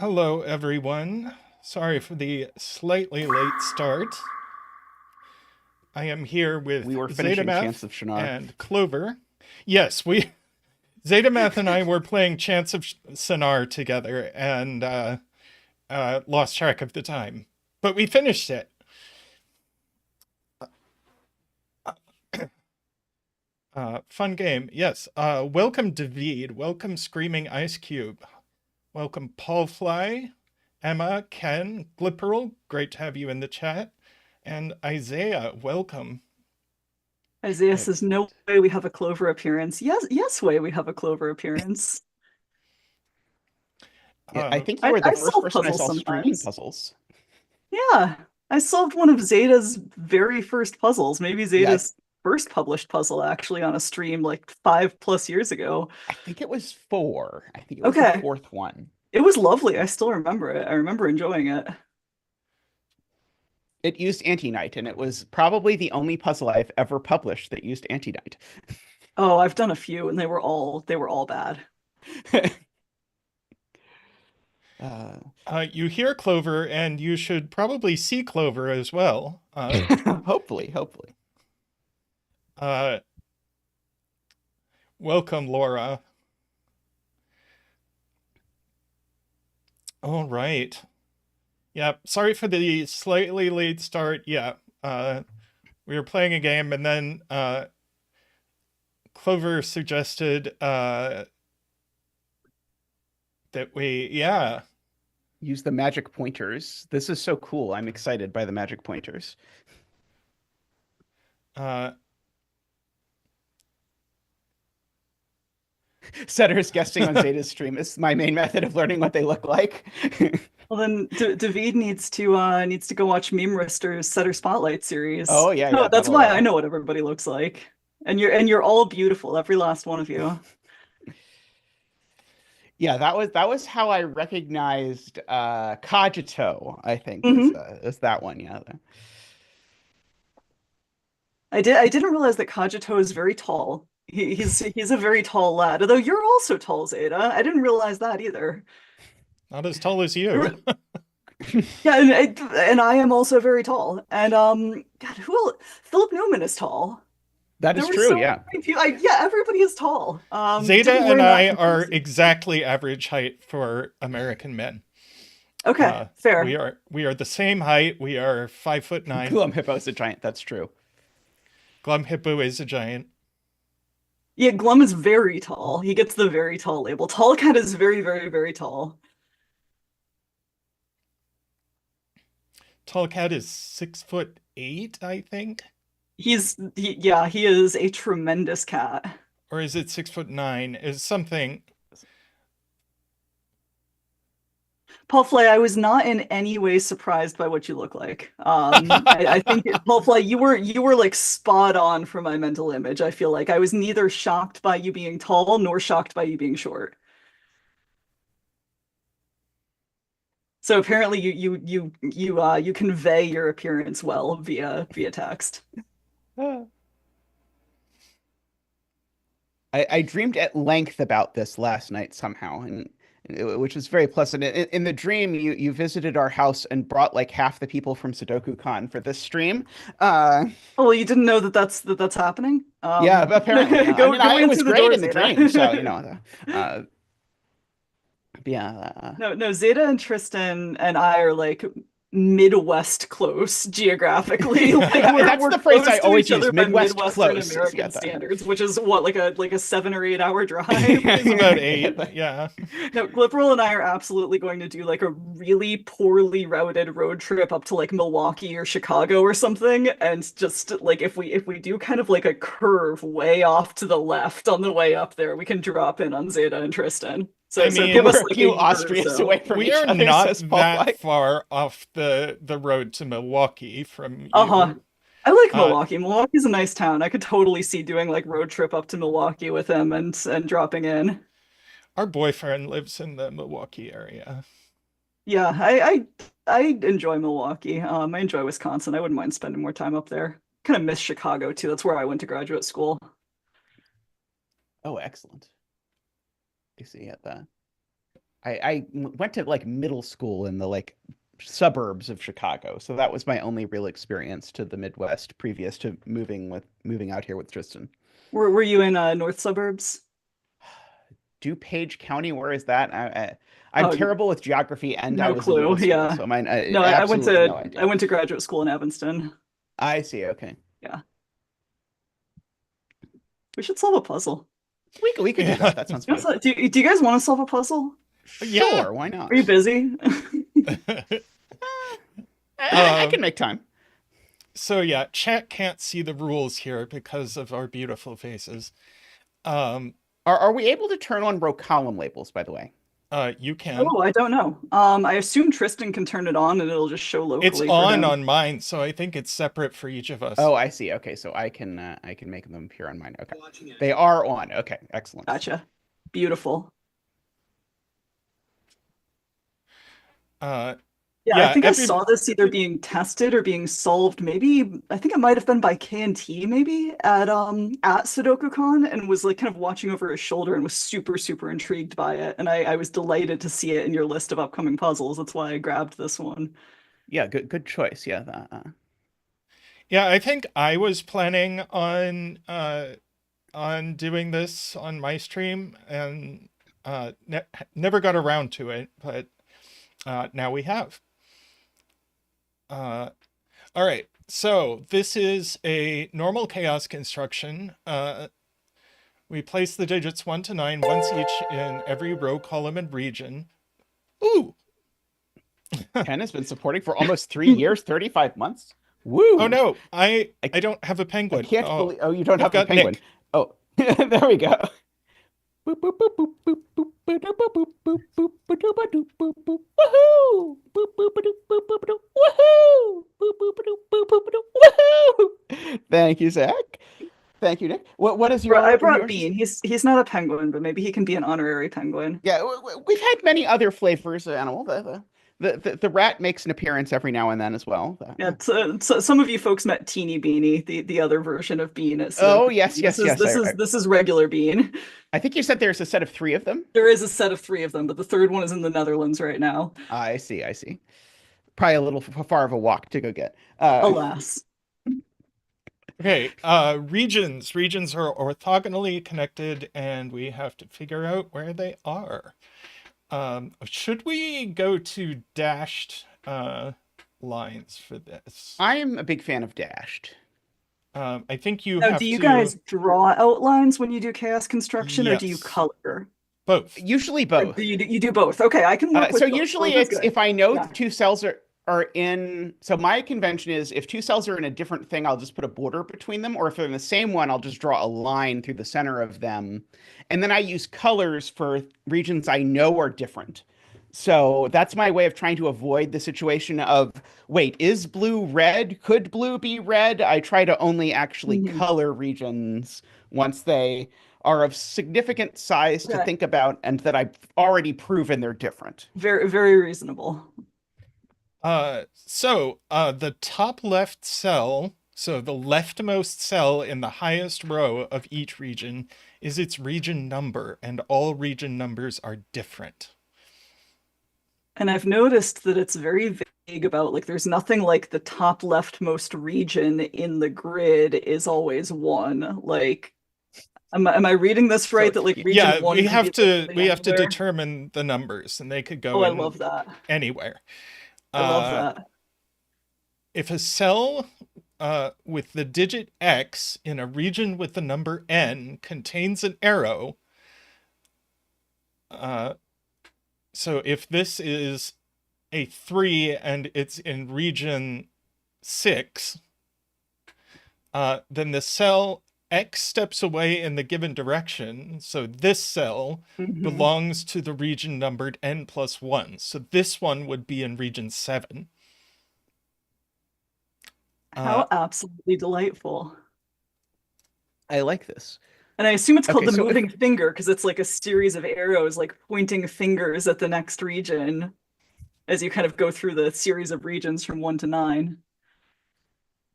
Hello, everyone. Sorry for the slightly late start. I am here We with were finishing Chance zetamath of Shinar. and Clover. Yes, zetamath and I were playing Chance of Sonar together and lost track of the time, but we finished it. Fun game, yes. Welcome David. Welcome Screaming Ice Cube. Welcome Paul Fly, Emma, Ken, Glipperal. Great to have you in the chat. And Isaiah, welcome. Isaiah says, "No Excellent. way we have a Clover appearance." Yes, yes, way we have a Clover appearance. Yeah, I Uh, think you I, were the I first solve person I puzzles saw streaming sometimes. puzzles. Yeah, I solved one of Zeta's very first puzzles. Maybe Yeah, Zeta's first published puzzle actually on a stream like 5+ years ago. I think it was four. I think it was the Okay, fourth one. it was lovely. I still remember it. I remember enjoying it. It used Anti-Knight, and it was probably the only puzzle I've ever published that used Anti-Knight. Oh, I've done a few, and they were all bad. uh, you hear Clover, and you should probably see Clover as well. hopefully. Uh, welcome, Laura. All right. Yeah, sorry for the slightly late start. Yeah, we were playing a game, and then Clover suggested that yeah. Use the magic pointers. This is so cool. I'm excited by the magic pointers. Uh, Setters guesting on Zeta's stream is my main method of learning what they look like. Well, then David needs to go watch Meme Rister's Setter Spotlight series. Oh yeah, No, yeah, that's why I that'll know what everybody looks like. And you're all beautiful, every last one of you. Yeah, that was how I recognized Cogito, I think Hmm. is that one, yeah. I didn't realize that Kagito is very tall. He's a very tall lad. Although you're also tall, Zeta. I didn't realize that either. not as tall as you. You're- Yeah, and I am also very tall. And God, Philip Newman is tall. That There is were true, so yeah. many people. Yeah, everybody is tall. Zeta Didn't and learn that I from are Percy. exactly average height for American men. Okay, We fair. are the same height. We are 5'9". Glum Hippo is a giant, that's true. Glum Hippo is a giant. Yeah, Glum is very tall. He gets the very tall label. Tallcat is very, very, very tall. Tallcat is 6'8", I think, Yeah, he is a tremendous cat. or is it 6'9"? Is something. Paul Flay, I was not in any way surprised by what you look like. I think Paul Flay, you were like spot on for my mental image. I feel like I was neither shocked by you being tall nor shocked by you being short. So apparently you convey your appearance well via text. Ah. I dreamed at length about this last night somehow, which was very pleasant. In the dream, you visited our house and brought like half the people from Sudoku Con for this stream. Uh, Oh, well, you didn't know that's happening? yeah, apparently. I Go mean, go it was answer the great door, in the dream, so you Zeta. know. Uh, yeah. No, Zeta and Tristan and I are like Midwest close geographically. Like That's we're the phrase I close to always each use. other by Midwest Midwestern close. American standards, which is what, like a 7 or 8 hour drive. It's about 8. Yeah. No, Glipperal and I are absolutely going to do like a really poorly routed road trip up to like Milwaukee or Chicago or something, and just like if we do kind of like a curve way off to the left on the way up there, we can drop in on Zeta and Tristan. I So give mean, us We're a like a few year or Austrians away so. from we each are other, not says Paul that White. far off the road to Milwaukee from Uh-huh. you. I like Uh, Milwaukee. Milwaukee's a nice town. I could totally see doing like road trip up to Milwaukee with him and dropping in. our boyfriend lives in the Milwaukee area. Yeah, I enjoy Milwaukee. I enjoy Wisconsin. I wouldn't mind spending more time up there. Kind of miss Chicago too. That's where I went to graduate school. Oh, excellent. I see at that. I went to like middle school in the like suburbs of Chicago, so that was my only real experience to the Midwest previous to moving out here with Tristan. Were you in north suburbs? DuPage County, where is that? I'm Oh, terrible with geography, and I no was in clue. middle school, Yeah. so mine No, I went absolutely no to idea. I went to graduate school in Evanston. I see. Okay, Yeah. We should solve a puzzle. we could do Yeah. that. That sounds You fun. know, do you guys want to solve a puzzle? Yeah. Sure, why Are you not? busy? I can make time. So yeah, chat can't see the rules here because of our beautiful faces. Um, Are we able to turn on row column labels, by the way? you can. Oh, I don't know. I assume Tristan can turn it on and it'll just show It's locally for on him. on mine, so I think it's separate for each of us. Oh, I see. Okay, so I can make them appear on mine. Okay, they are on. Okay, excellent. Gotcha. Beautiful. Uh, Yeah, I yeah, think I saw this either being tested or being solved. Maybe I think it might have been by K&T maybe at SudokuCon and was like kind of watching over his shoulder and was super, super intrigued by it. And I was delighted to see it in your list of upcoming puzzles. That's why I grabbed this one. Yeah, good choice. Yeah, yeah, I think I was planning on doing this on my stream and never got around to it, but now we have. All right, so this is a normal chaos construction. We place the digits 1 to 9 once each in every row, column, and region. Ooh! Ken has been supporting for almost 3 years, 35 months. Woo! Oh no, I don't have a I penguin. can't believe. Oh, you don't We've have a got penguin. Nick. Oh, there we go. Boop, boop, boop, boop, boop, boop, ba-doop, boop, boop, boop, boop, ba-doop, ba-doop, boop, boop. Woohoo! Boop, boop, ba-doop, boop, boop, ba-doop. Woohoo! Boop, boop, ba-doop, boop, boop, ba-doop. Woohoo! Thank you, Zach. Thank you, Nick. What is I brought yours? Bean. He's not a penguin, but maybe he can be an honorary penguin. Yeah, we've had many other flavors of animal. The rat makes an appearance every now and then as well. Yeah, so some of you folks met Teeny Beanie, the other version of Bean at Oh, Sudoku. yes, yes, yes. This is regular Bean. I think you said there's a set of three of them. There is a set of three of them, but the third one is in the Netherlands right now. I see, I see. Probably a little far of a walk to go get. Alas. Okay, regions. Regions are orthogonally connected, and we have to figure out where they are. Should we go to dashed lines for this? I am a big fan of dashed. I think you Now, have do you to... guys draw outlines when you do chaos construction, or do you Yes. color? Both. Usually Or both. you do both. Okay, I can work with So both. usually Both is it's good. if I know Yeah. the two cells are in. So my convention is if two cells are in a different thing, I'll just put a border between them, or if they're in the same one, I'll just draw a line through the center of them, and then I use colors for regions I know are different. So that's my way of trying to avoid the situation of, wait, is blue red? Could blue be red? I try to only actually Mhm. color regions once they are of significant size to Okay. think about and that I've already proven they're different. Very, very reasonable. So the top left cell, so the leftmost cell in the highest row of each region is its region number, and all region numbers are different. And I've noticed that it's very vague about like there's nothing like the top leftmost region in the grid is always one. Like, am I reading this right? That like region Yeah, one we could have be to like we have to anywhere? determine the numbers, and they could Oh, go I in love that. anywhere. I love that. If a cell with the digit X in a region with the number N contains an arrow, so if this is a 3 and it's in region 6, then the cell X steps away in the given direction. So this cell Mhm. belongs to the region numbered N+1. So this one would be in region 7. How absolutely delightful. I like this. And I assume it's called Okay, the so if- moving finger because it's like a series of arrows, like pointing fingers at the next region as you kind of go through the series of regions from 1 to 9.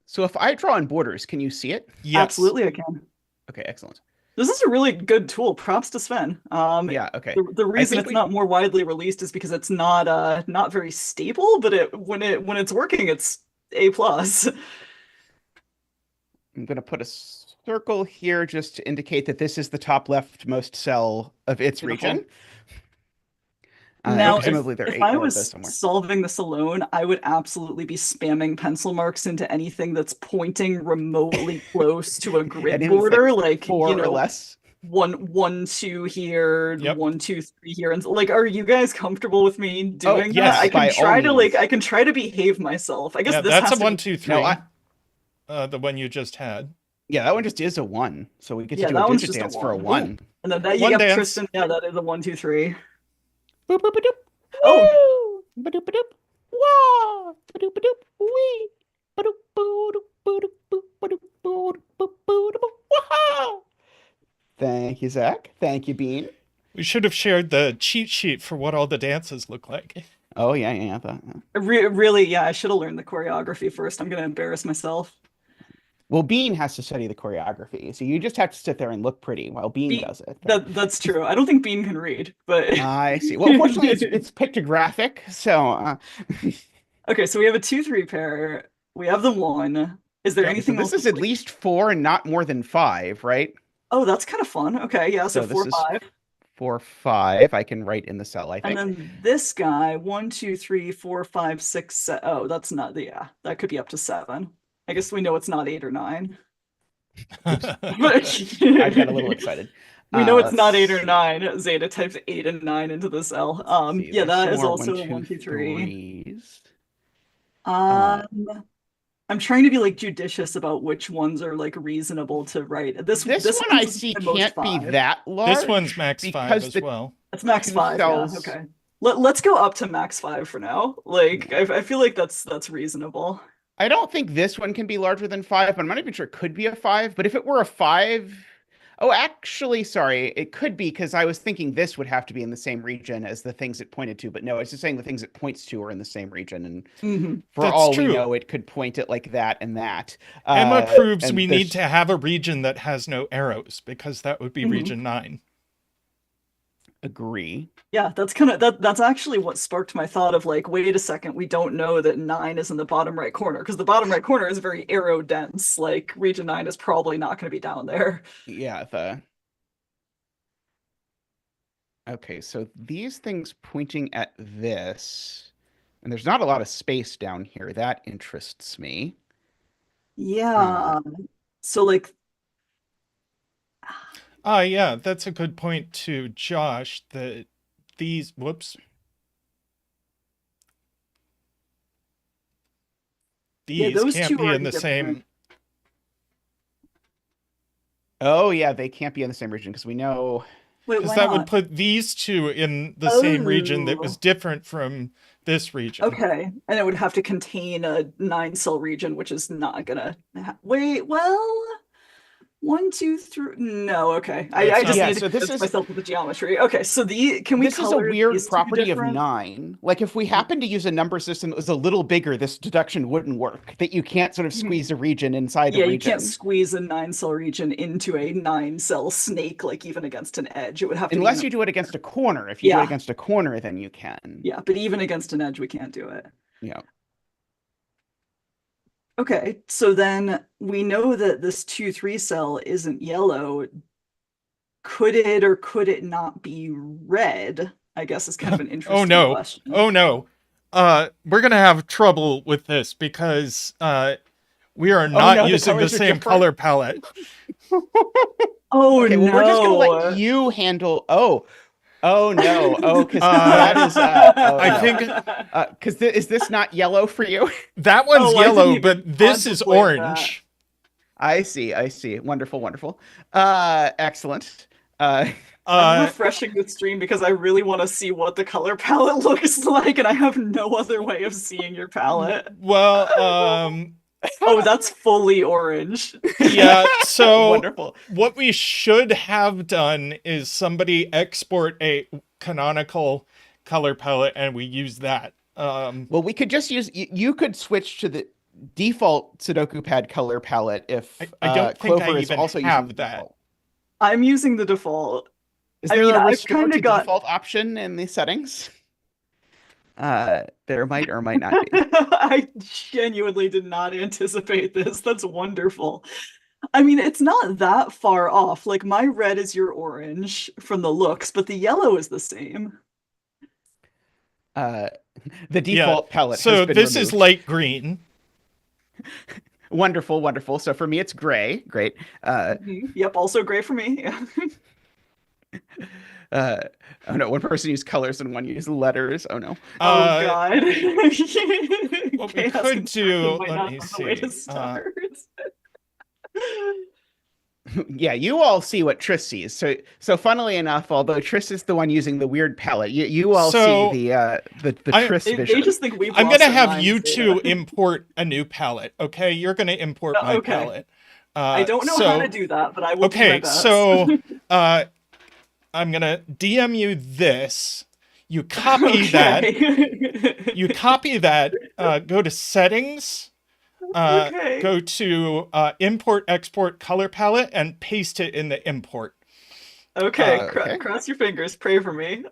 So if I draw in borders, can you see it? Yes. Absolutely, I can. Okay, excellent. This is a really good tool. Props to Sven. Yeah, okay. The reason think it's not more widely released is because it's not very stable, but when it's working, it's A plus. I'm going to put a circle here just to indicate that this is the top leftmost cell of its Beautiful. region. Now, Presumably there are if 8 I more of those was somewhere. solving this alone, I would absolutely be spamming pencil marks into anything that's pointing remotely close to a grid And it was border, like 4 you know, or less. 1, 2 here, Yep. 1, 2, 3 here, and like, are you guys comfortable with me doing yes, that? I by can try all to like, means. I can try to behave myself. I guess Yeah, this that's has a to 1, be, 2, 3. No, The one you just had. Yeah, that one just is a 1. So we get to yeah, do that a one's digit just a dance for a 1. 1. And then that you One have dance. Tristan. Yeah, that is a 1, 2, 3. Boop, boop, boop, Oh, woo! Ba-doop, ba-doop. Wah! Ba-doop, ba-doop. Wee! Ba-doop, boo-doop, boo-doop, boo, ba-doop, boo-doop, boo, boo-doop, boo. Wah! Thank you, Zach. Thank you, Bean. We should have shared the cheat sheet for what all the dances look like. Oh, yeah. really? Yeah, I should have learned the choreography first. I'm gonna embarrass myself. Well, Bean has to study the choreography, so you just have to sit there and look pretty while Bean does it. That's true. I don't think Bean can read, but I see. Well, fortunately, it's pictographic, so okay. So we have a 2-3 pair. We have the 1. Is there Yep. anything so this else? is at least 4 and not more than 5, right? Oh, that's kind of fun. Okay, yeah. So So this 4, is 5. 4, 5. I can write in the cell, I And think. then this guy, 1, 2, 3, 4, 5, 6, 7. Oh, that's not the, yeah. That could be up to 7. I guess we know it's not 8 or 9. I got a little excited. We know it's let's not 8 or see. 9. Zeta types 8 and 9 into the cell. See, Yeah, there's that some is more also 1, a 1, 2, 3. 3s. I'm trying to be like judicious about which ones are like reasonable to write. This one one's I see the most can't be 5. that large. This one's max 5 because as the well. That's max 2 5. cells- Yeah, okay. Let's go up to max 5 for now. Like I feel like that's reasonable. I don't think this one can be larger than 5, but I'm not even sure it could be a 5. But if it were a 5, oh, actually, sorry, it could be, because I was thinking this would have to be in the same region as the things it pointed to. But no, it's just saying the things it points to are in the same region, and for That's all true. we know, it could point it like that and that. Emma proves and we there's- need to have a region that has no arrows, because that would be region 9. Agree. Yeah, that's actually what sparked my thought of like, wait a second, we don't know that 9 is in the bottom right corner, because the bottom right corner is very arrow dense. Like region 9 is probably not going to be down there. Yeah, okay, so these things pointing at this, and there's not a lot of space down here. That interests me. Yeah. So like Yeah, that's a good point to Josh, that these, these those can't two be are in the same. different. Oh, yeah, they can't be in the same region, because we know... Wait, Because why that would not? put these two in the same region that was Oh. different from this region. Okay, and it would have to contain a 9-cell region, which is not gonna wait. Well, 1, 2, 3. No, okay. I That's just not- need to so this convince is- myself of the geometry. Okay, so can we This is a color weird these two property of different? 9. Like, if we happen to use a number system that was a little bigger, this deduction wouldn't work. That you can't sort of squeeze a region inside a Yeah, region. you can't squeeze a 9-cell region into a 9-cell snake, like even against an edge. It would have to Unless be you do it against a corner. If you do Yeah. it against a corner, then you can. Yeah, but even against an edge, we can't do it. Yeah. Okay, so then we know that this 2-3 cell isn't yellow. Could it or could it not be red? I guess is kind of an interesting Oh no. question. Oh no. We're gonna have trouble with this, because we are not no, the using the colors are same different. color palette. Oh Okay, well, no. we're just gonna let you handle. Oh no. Oh, because that is. I think Because is this not yellow for you? that one's Oh, I didn't yellow, even but this is contemplate orange. I see. Wonderful. Excellent. I'm refreshing the stream because I really want to see what the color palette looks like, and I have no other way of seeing your palette. Well, Oh, that's fully orange. yeah, so Wonderful. what we should have done is somebody export a canonical color palette and we use that. Well, we could just use. You could switch to the default Sudoku Pad color palette if I don't think Clover I is even also have using that. default. I'm using the default. Is I there mean, a I've restore kind to of got. default option in the settings? There might or might not be. I genuinely did not anticipate this. That's wonderful. I mean, it's not that far off. Like my red is your orange from the looks, but the yellow is the same. Uh, the Yeah. default palette has So been this is removed. light green. Wonderful, wonderful. So for me, it's gray. Great. Yep, also gray for me. Uh, oh no, one person used colors and one used letters. Oh no. Oh Uh, God. what we Chaos could construction do, might let not me know the way to see. start. Yeah, you all see what Tris sees. So funnily enough, although Tris is the one using the weird palette, you all see So the I Tris They vision. just think we've I'm lost gonna our have minds, you two Zeta. import a new palette. Okay, you're gonna import my Okay. palette. I don't know how to So do that, but I will do my okay, best. so uh, I'm gonna DM you this. You copy that. Okay. You copy that. Go to settings. Okay. Go to import export color palette and paste it in the import. Okay. Okay. Cross your fingers. Pray for me.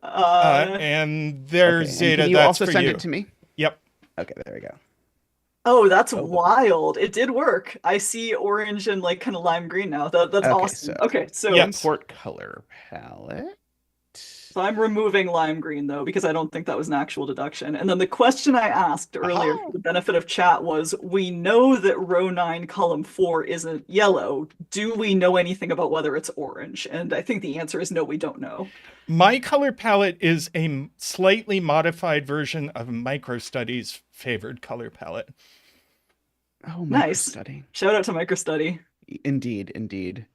And there's Okay, and can Zeta. you That's also for send you. it to me? Yep. Okay, there we go. Oh, that's Oh boy. wild. It did work. I see orange and like kind of lime green now. That's Okay, awesome. so Okay, so Yes. import color palette. I'm removing lime green though because I don't think that was an actual deduction. And then the question I asked earlier for Aha! the benefit of chat was, we know that row 9, column 4 isn't yellow. Do we know anything about whether it's orange? And I think the answer is no, we don't know. My color palette is a slightly modified version of MicroStudy's favored color palette. Oh, Nice. microstudy. Shout out to MicroStudy. Indeed, indeed.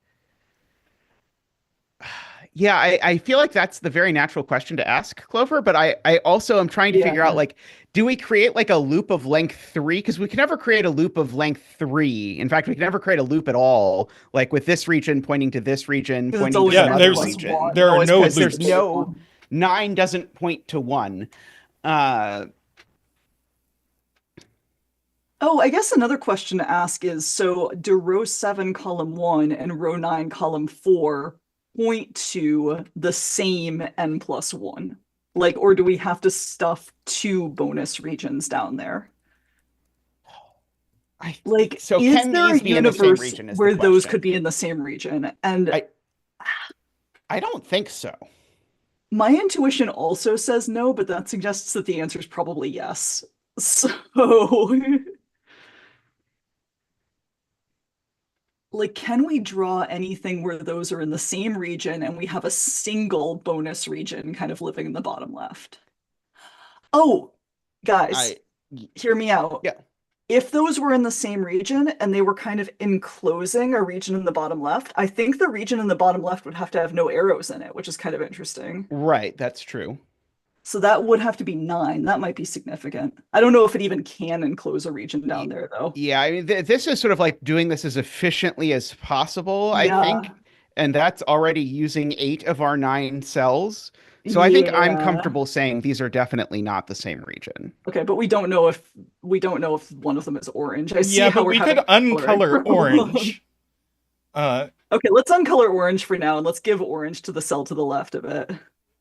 Yeah, I feel like that's the very natural question to ask, Clover, but I also am trying to figure out, Yeah. like, do we create like a loop of length 3? Because we can never create a loop of length 3. In fact, we can never create a loop at all, like with this region pointing to this region, Because it's pointing to always some Yeah, n other there's plus region. 1. there It are always no Because points to there's loops. the no one. 9 doesn't point to 1. Uh, Oh, I guess another question to ask is, so do row 7, column 1 and row 9, column 4 point to the same n plus 1? Like, or do we have to stuff 2 bonus regions down there? I Like, so is can there a these be in the same universe region is the where those could question. be in the same region? And I don't think so. my intuition also says no, but that suggests that the answer is probably yes. So, like, can we draw anything where those are in the same region and we have a single bonus region kind of living in the bottom left? Oh, guys, I hear me out. Yeah. If those were in the same region and they were kind of enclosing a region in the bottom left, I think the region in the bottom left would have to have no arrows in it, which is kind of interesting. Right, that's true. So that would have to be 9. That might be significant. I don't know if it even can enclose a region down Y- there, though. Yeah, I mean, this is sort of like doing this as efficiently as possible, I think. Yeah. And that's already using 8 of our 9 cells. So I think I'm Yeah. comfortable saying these are definitely not the same region. Okay, but we don't know if one of them is orange. I see Yeah, how but we're we could having a coloring uncolor problem. orange. Uh, Okay, let's uncolor orange for now and let's give orange to the cell to the left of it.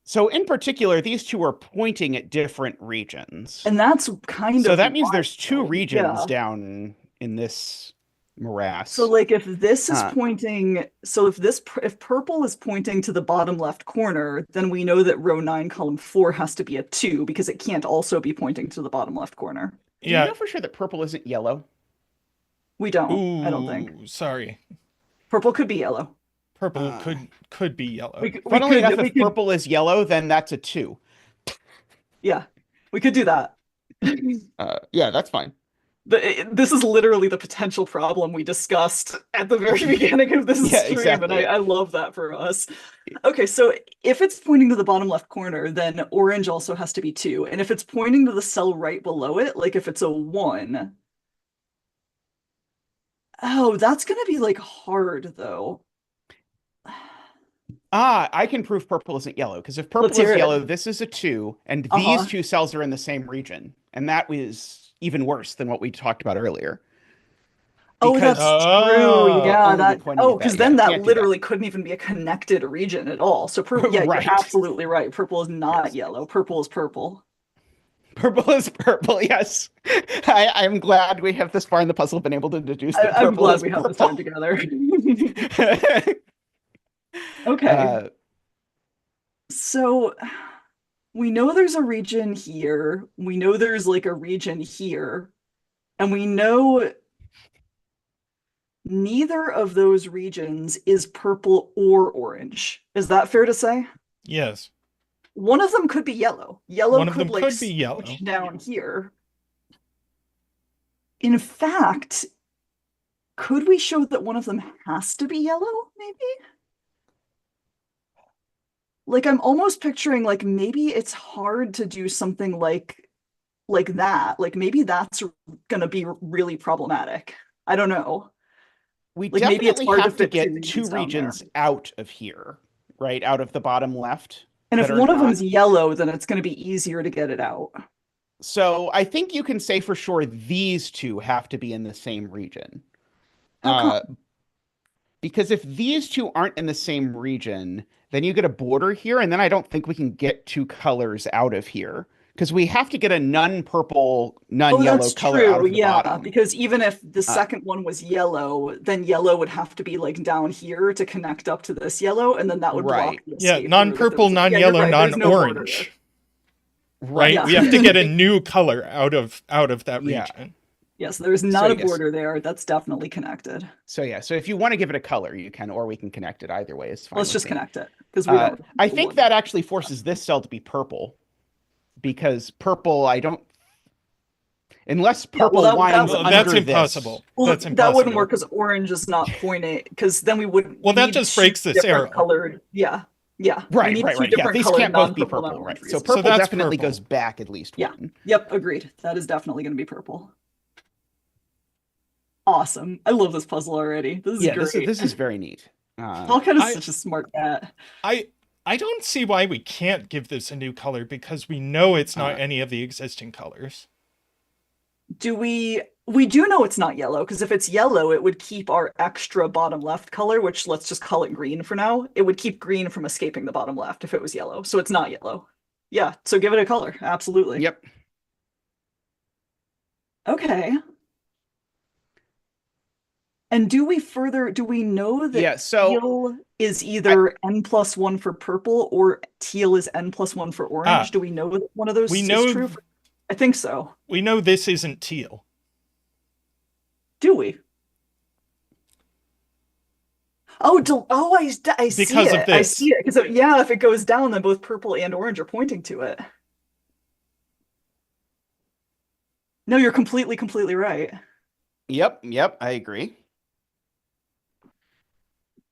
So in particular, these two are pointing at different regions. And that's kind So of that means there's 2 wild. regions Yeah. down in this morass. So like if this is Uh, pointing, so if purple is pointing to the bottom left corner, then we know that row 9, column 4 has to be a 2 because it can't also be pointing to the bottom left corner. do we yeah. know for sure that purple isn't yellow? We don't, I don't think. Ooh, sorry. Purple could be yellow. Purple Uh, could be yellow. We Funnily enough, we if could purple is yellow, then that's a 2. yeah, we could do that. Yeah, that's fine. This is literally the potential problem we discussed at the very beginning of this Yeah, stream, and exactly. I love that for us. Okay, so if it's pointing to the bottom left corner, then orange also has to be 2. And if it's pointing to the cell right below it, like if it's a 1, oh, that's gonna be like hard though. I can prove purple isn't yellow, because if Let's purple hear is it. yellow, this is a 2, and these Uh-huh. 2 cells are in the same region. And that was even worse than what we talked about earlier. Oh, because that's true. Yeah, only be that. pointing Oh, at because that. Yeah, then that can't do that. literally couldn't even be a connected region at all. So purple. Yeah, you're Right. absolutely right. Purple is not Yes. yellow. Purple is purple. Purple is purple, yes. I'm glad we have this far in the puzzle been able to deduce that I'm purple glad is we have this purple. time together. Okay, Uh, so we know there's a region here. We know there's like a region here, and we know neither of those regions is purple or orange. Is that fair to say? Yes. One of them could be yellow. Yellow One of could them like could be yellow. swoosh down here. In fact, could we show that one of them has to be yellow, maybe? Like I'm almost picturing like maybe it's hard to do something like that. Like maybe that's gonna be really problematic. I don't know. we Like maybe it's definitely hard to have to fit two get two regions down there. regions out of here, right? Out of the bottom left. And if that are one of not- them's yellow, then it's gonna be easier to get it out. So I think you can say for sure these two have to be in the same region. How come? Because if these two aren't in the same region, then you get a border here, and then I don't think we can get two colors out of here. Because we have to get a non-purple, Oh, non-yellow that's color out true. of the Yeah, bottom. because even if the Uh, second one was yellow, then yellow would have to be like down here to connect up to this yellow, and then that would block Right. the Yeah, escape route if non-purple, there was- Yeah, you're non-yellow, right, there's no border there. non-orange. Right? Yeah. We have to get a new color out of that Yeah. region. Yes, there's not So a yes. border there. That's definitely connected. So yeah, so if you want to give it a color, you can, or we can connect it either way. It's fine. Let's with just me. connect it because we don't. I think that actually forces this cell to be purple, because purple, I don't, unless Yeah, well, purple that winds would- under That's this. impossible. Well, That's that impossible. wouldn't work because orange is not pointing. Because then we wouldn't. Well, we that need just two breaks this different arrow. Colored. Yeah, yeah. We Right, need right, two right. Yeah, different these colored can't both be non-purple, purple, right? non-orange So reasons. purple that's definitely purple. goes back at least Yeah. one. Yep, agreed. That is definitely going to be purple. Awesome. I love this puzzle already. This is Yeah, great. this is very neat. Tallcat is I- such a smart cat. I don't see why we can't give this a new color because we know it's not Uh, any of the existing colors. Do we do know it's not yellow, because if it's yellow, it would keep our extra bottom left color, which let's just call it green for now. It would keep green from escaping the bottom left if it was yellow. So it's not yellow. Yeah, so give it a color. Absolutely. Yep. Okay. And do we know that Yeah, so teal is either n+1 for purple or teal is n+1 for orange? Ah. Do we know that one of those We is know true? I think so. we know this isn't teal. Do we? Oh, I see Because of it. I this. see it. Because yeah, if it goes down, then both purple and orange are pointing to it. No, you're completely right. Yep, I agree.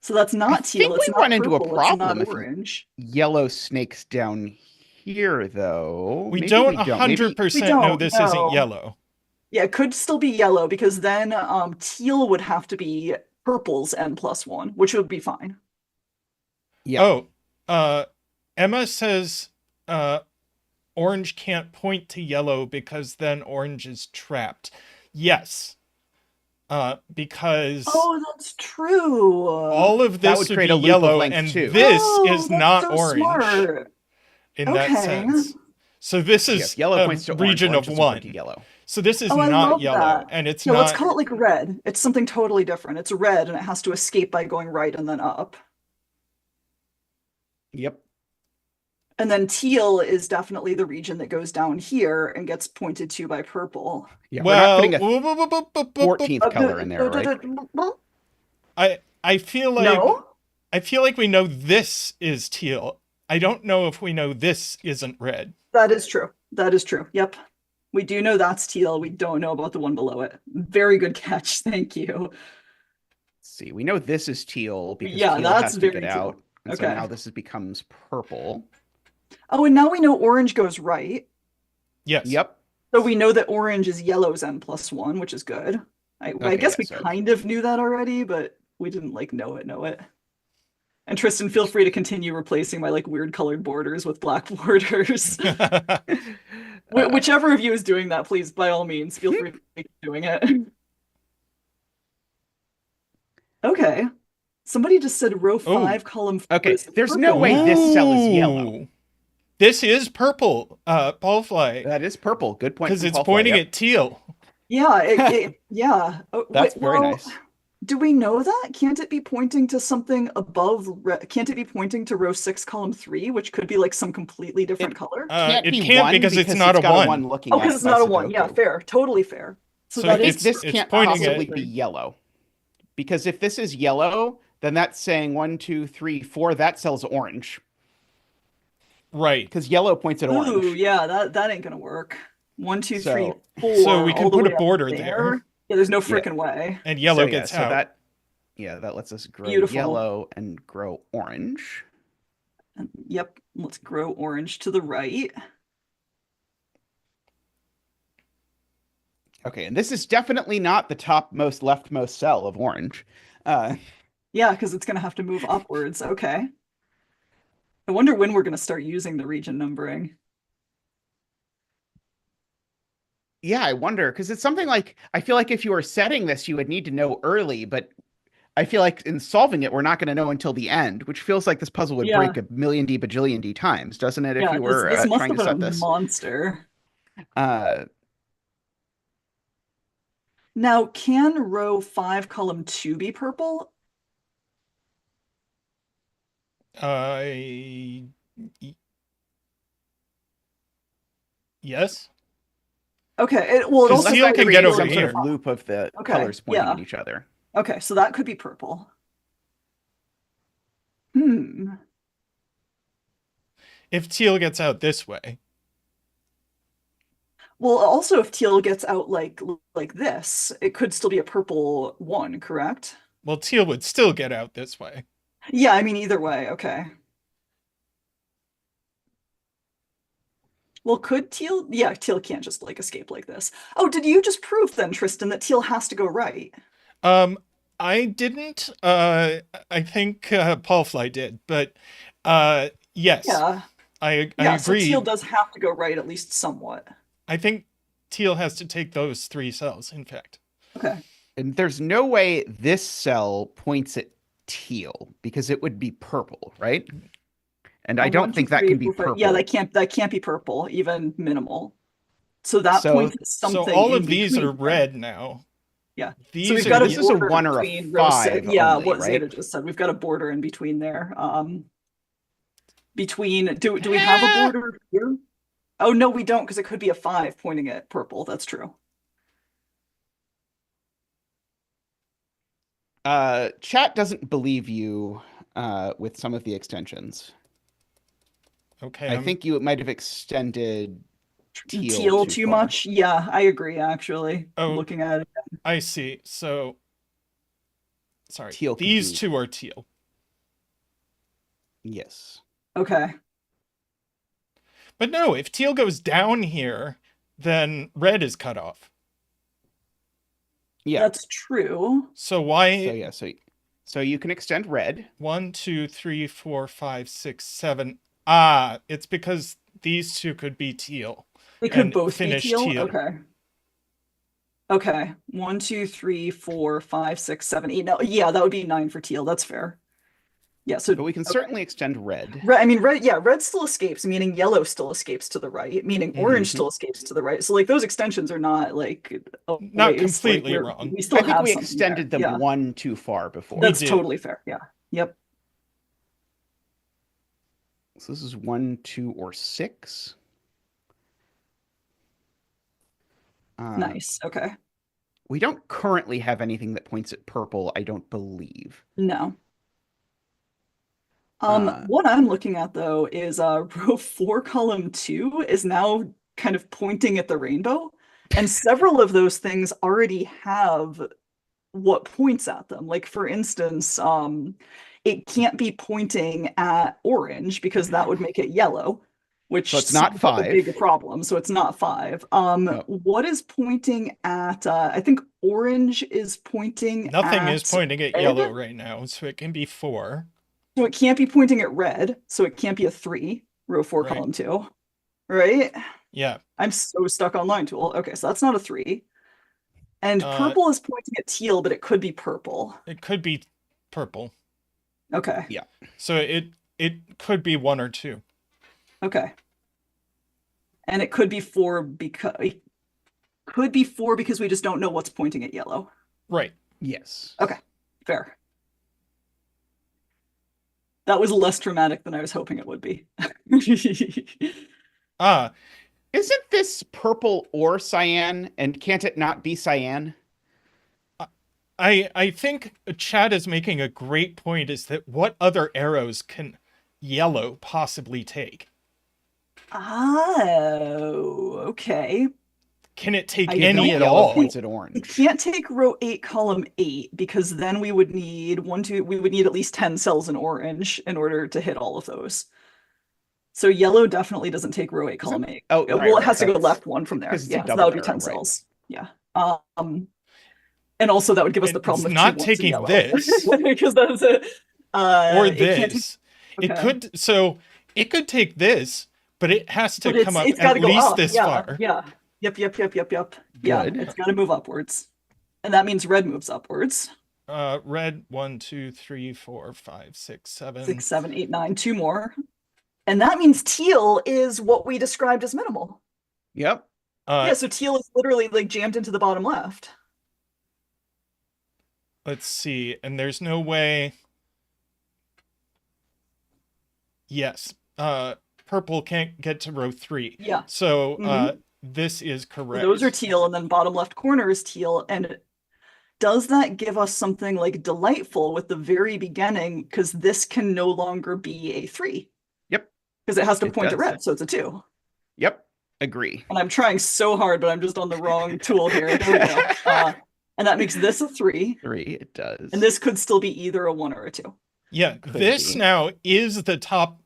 So that's not teal. think It's we not run into a purple, problem it's if not you- orange. Yellow snakes down here, though. We Maybe don't Maybe- 100% We know don't, this no. isn't yellow. Yeah, it could still be yellow because then teal would have to be purple's n+1, which would be fine. Yeah. Oh, Emma says orange can't point to yellow because then orange is trapped. Yes. Because Oh, that's true. all of That this would would create be a loop of yellow, length, and too. this Oh, is that's not so orange smart. in that Okay. sense. So this is Yes, yellow a points to orange, region orange of doesn't point to one. yellow. So this is Oh, I not love yellow, that. and it's No, not. let's call it like red. It's something totally different. It's red and it has to escape by going right and then up. Yep. And then teal is definitely the region that goes down here and gets pointed to by purple. Yeah, we're not Well, putting a 14th color in there, right? I feel like No? I feel like we know this is teal. I don't know if we know this isn't red. That is true. That is true. Yep. We do know that's teal. We don't know about the one below it. Very good catch. Thank you. Let's see, we know this is teal because Yeah, teal that's has to very get teal. out. And so Okay. now this becomes purple. Oh, and now we know orange goes right. Yes. Yep. So we know that orange is yellow's n+1, which is good. I Okay, guess yeah, we so- kind of knew that already, but we didn't like know it. And Tristan, feel free to continue replacing my like weird colored borders with black borders. Whichever of you is doing that, please, by all means, feel free to keep doing it. Okay. Somebody just said row Oh. 5, column 4 Okay, is there's no purple. way this cell is yellow. Ooh. This is purple, Paulfly, That is purple. Good point. because from it's Paulfly, pointing yep. at teal. Yeah, yeah. That's very well, nice. do we know that? Can't it be pointing to something above? Can't it be pointing to row 6, column 3, which could be like some completely different color? Can't It be can't one because it's not a got 1. a 1 looking Oh, at because it's by not a 1. Yeah, Sudoku. fair. Totally fair. So So that This, is this it's can't pointing possibly at- be yellow. Because if this is yellow, then that's saying 1, 2, 3, 4. That cell's orange. Right. Because yellow points at orange. Ooh, yeah, that ain't gonna work. 1, 2, 3, So- 4. So we all can the put way a up border there. Yeah, there's no Yeah. freaking way. And yellow So, gets so out. that lets us grow Beautiful. yellow and grow orange. Yep, let's grow orange to the right. Okay, and this is definitely not the topmost leftmost cell of orange. Yeah, because it's gonna have to move upwards. Okay. I wonder when we're gonna start using the region numbering. Yeah, I wonder, because it's something like, I feel like if you were setting this, you would need to know early, but I feel like in solving it, we're not going to know until the end, which feels like this puzzle would Yeah. break a million D bajillion D times, doesn't it? If Yeah, you were this must trying have to been set a this. monster. Uh, Now, can row 5, column 2 be purple? Yes. Okay, well, it 'Cause also Teal might can be get create over some really sort here. of loop of the Okay, colors pointing yeah. at each other. Okay, so that could be purple. Hmm. If teal gets out this way. Well, also if teal gets out like this, it could still be a purple 1, correct? Well, teal would still get out this way. Yeah, I mean either way, okay. Well, could teal? Yeah, teal can't just like escape like this. Oh, did you just prove then, Tristan, that teal has to go right? I didn't. I think Paulfly did, but yes. Yeah. I Yeah, so agree. teal does have to go right at least somewhat. I think teal has to take those 3 cells, in fact. Okay. And there's no way this cell points at teal because it would be purple, right? And I don't think that can be purple. Yeah, that can't be purple, even minimal. So that So- points at something. So all in of these between are red now. Yeah. These So we've are got this is a border 1 or a between row 5 yeah, only, what right? Zeta just said. We've got a border in between there. Between do we have a border here? Oh no, we don't, because it could be a 5 pointing at purple. That's true. Chat doesn't believe you with some of the extensions. Okay. I think you might have extended Teal too far. much. Yeah, I agree actually. Oh. Looking at it. I see. So sorry. Teal could These be- 2 are teal. Yes. Okay. But no, if teal goes down here, then red is cut off. Yeah. That's true. So why? So yeah, so you can extend red. 1, 2, 3, 4, 5, 6, 7. Ah, it's because these 2 could be teal. They could And both be finish teal. teal. Okay. Okay. 1, 2, 3, 4, 5, 6, 7, 8. No, yeah, that would be 9 for teal. That's fair. Yeah, so But we can certainly extend red. I mean, red, yeah, red still escapes, meaning yellow still escapes to the right, meaning orange Mhm. still escapes to the right. So, like, those extensions are not like Not waste, completely we're- wrong. We still I think have we something extended there. them Yeah, 1 too far before. that's did. totally fair. Yeah. Yep. So this is 1, 2, or 6. Nice. Okay. We don't currently have anything that points at purple, I don't believe. No. Uh, What I'm looking at though is row 4, column 2 is now kind of pointing at the rainbow, and several of those things already have what points at them. Like for instance, it can't be pointing at orange because that would make it yellow, which So it's not seems like a 5. big problem. So it's not 5. No. What is pointing at? I think orange is pointing. Nothing at is pointing at red? yellow right now, so it can be 4. So it can't be pointing at red, so it can't be a 3, row 4, Right. column 2, right? Yeah. I'm so stuck on line tool. Okay, so that's not a 3. And purple is pointing at teal, but it could be purple. It could be purple. Okay. Yeah. So it could be 1 or 2. Okay. And it could be 4 because we just don't know what's pointing at yellow. Right. Yes. Okay. Fair. That was less dramatic than I was hoping it would be. Isn't this purple or cyan? And can't it not be cyan? I think Chad is making a great point, is that what other arrows can yellow possibly take? Oh, okay. Can it take I any don't at all? Points at It orange. can't take row 8, column 8, because then we would need we would need at least 10 cells in orange in order to hit all of those. So yellow definitely doesn't take row 8, column 8. Oh, Well, right, it has to go that's- left 1 from there. 'cause it's a Yeah, so double that would be arrow, 10 right. cells. Yeah. And also that would give us the It's problem of not 2 ones in taking yellow. this. Because that's it. Or It can't this. take- It okay. could, so it could take this, but it has to But come up it's at gotta go least up. this Yeah, far. Yeah. Yep. Yeah, Good. it's got to move upwards. And that means red moves upwards. Red 1, 2, 3, 4, 5, 6, 7. 6, 7, 8, 9, 2 more. And that means teal is what we described as minimal. Yep. Yeah, so teal is literally like jammed into the bottom left. Let's see, and there's no way. Yes, purple can't get to row 3. Yeah. So this is correct. Those are teal, and then bottom left corner is teal. And does that give us something like delightful with the very beginning? Because this can no longer be a 3. Yep. Because it has to It point to does. red, so it's a 2. Yep. Agree. And I'm trying so hard, but I'm just on the wrong tool here. There we go. And that makes this a 3. 3, it does. And this could still be either a 1 or a 2. Yeah, this be. now is the top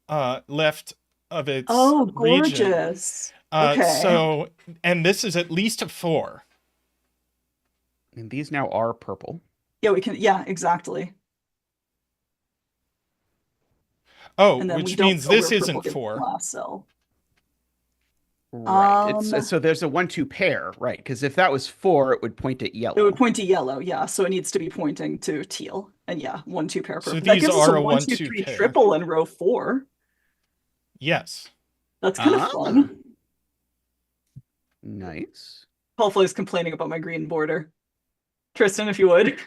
left of its Oh, region. gorgeous. Okay. So, and this is at least a 4. And these now are purple. Yeah, we can. Yeah, exactly. Oh, And then we which don't means know this where isn't purple gets 4. the last cell. Right. Um, So there's a 1-2 pair, right? Because if that was 4, it would point at yellow. It would point to yellow, yeah. So it needs to be pointing to teal. And yeah, 1, 2 pair. So Perfect. That these gives us are a a 1, 2, 1-2 3 pair. triple in row 4. Yes. That's kind Ah. of fun. Nice. Paul is complaining about my green border. Tristan, if you would.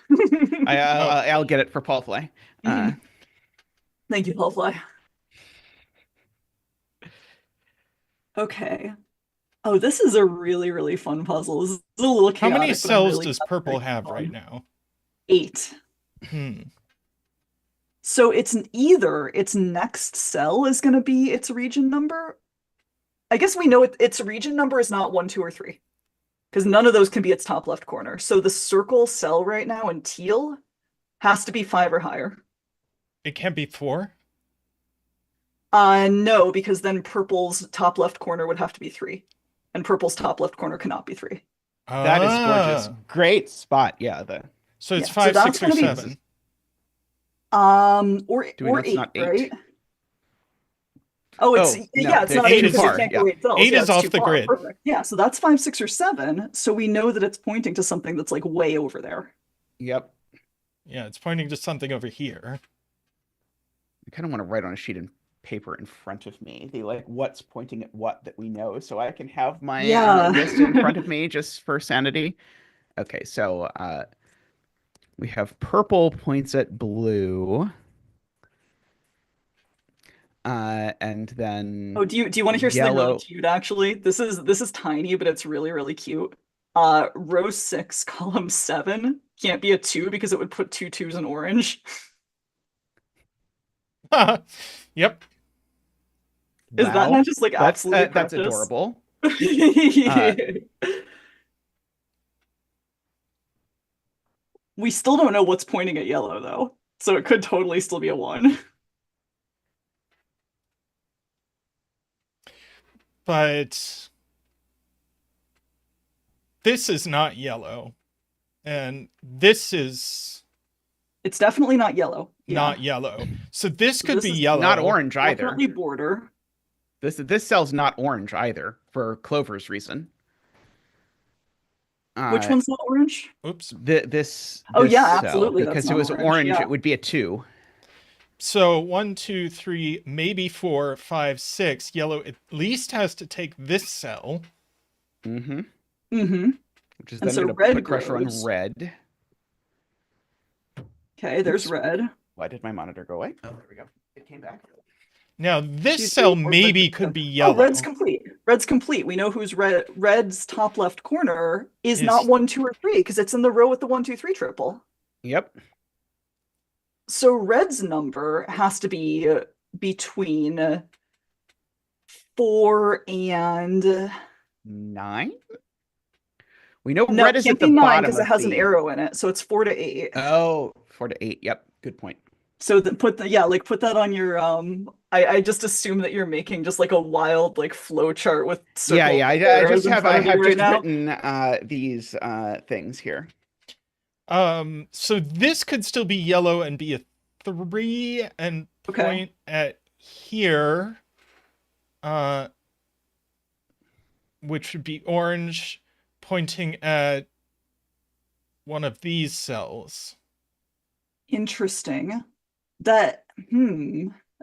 I'll get it for Paul Fly. Thank you, Paul Fly. Okay. Oh, this is a really, really fun puzzle. This is a little chaotic. How many but I'm cells really does glad purple it's have fun. right now? 8. Hmm. So it's either its next cell is going to be its region number. I guess we know its region number is not 1, 2, or 3. Because none of those can be its top left corner. So the circle cell right now in teal has to be 5 or higher. It can't be 4? No, because then purple's top left corner would have to be 3. And purple's top left corner cannot be 3. That is gorgeous. Ah. Great spot. Yeah. So it's Yeah, so 5, that's 6, or gonna be- 7. Or Do we know it's 8, not 8? right? Oh, it's Oh, yeah, no, it's there's not 8 8 because is it far, can't yeah. go 8 cells. 8 Yeah, is it's off too the far. grid. Perfect. Yeah, so that's 5, 6, or 7. So we know that it's pointing to something that's like way over there. Yep. Yeah, it's pointing to something over here. I kind of want to write on a sheet of paper in front of me. What's pointing at what that we know, so I can have my Yeah. list in front of me just for sanity. Okay, so we have purple points at blue. And then Oh, do you want to hear something yellow. really cute? Actually, this is tiny, but it's really, really cute. Row 6, column 7 can't be a 2 because it would put 2 2s in orange. Yep. Is that Wow. not just like absolutely that's precious? adorable. We still don't know what's pointing at yellow though, so it could totally still be a 1. But this is not yellow. And this is It's definitely not yellow. not yellow. So this could This be is yellow. Not orange either. Definitely border. This cell's not orange either for Clover's reason. Which one's not orange? Oops. This Oh, yeah, cell, absolutely, that's because it not was orange, orange, yeah. it would be a 2. So 1, 2, 3, maybe 4, 5, 6. Yellow at least has to take this cell. Mm-hmm. Mm-hmm. Which is And then so going to red put pressure on grows. red. Okay, there's Oops. red. Why did my monitor go away? Oh, there we go. It came back. Now this 2, cell 3, 4, 5, maybe 6, could 7. be Oh, yellow. red's complete. Red's complete. We know who's red. Red's top left corner is not 1, 2, or 3 because it's in the row with the 1, 2, 3 triple. Yep. So red's number has to be between 4 and 9. We know no, red it is can't at the be 9 bottom because it of has an the. arrow in it. So it's 4 to 8. Oh, 4 to 8. Yep. Good point. So put that on your I just assume that you're making just like a wild like flow chart with Yeah, circle I arrows just in have front of you right just now. written these things here. So this could still be yellow and be a 3 and Okay. point at here. Which would be orange pointing at one of these cells. Interesting. That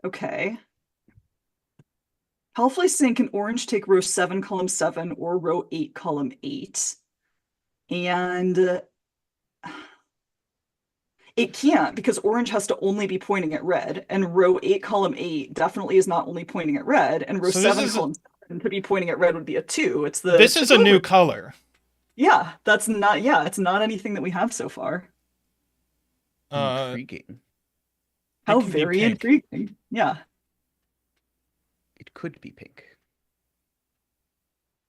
okay. Halfway sync and orange take row 7, column 7, or row 8, column 8. And it can't because orange has to only be pointing at red, and row 8, column 8 definitely is not only pointing at red, and row So 7, column 7 to be pointing at red would be a 2. It's the This is a new color. Yeah, it's not anything that we have so far. Intriguing. How It can be very pink. intriguing. Yeah. It could be pink.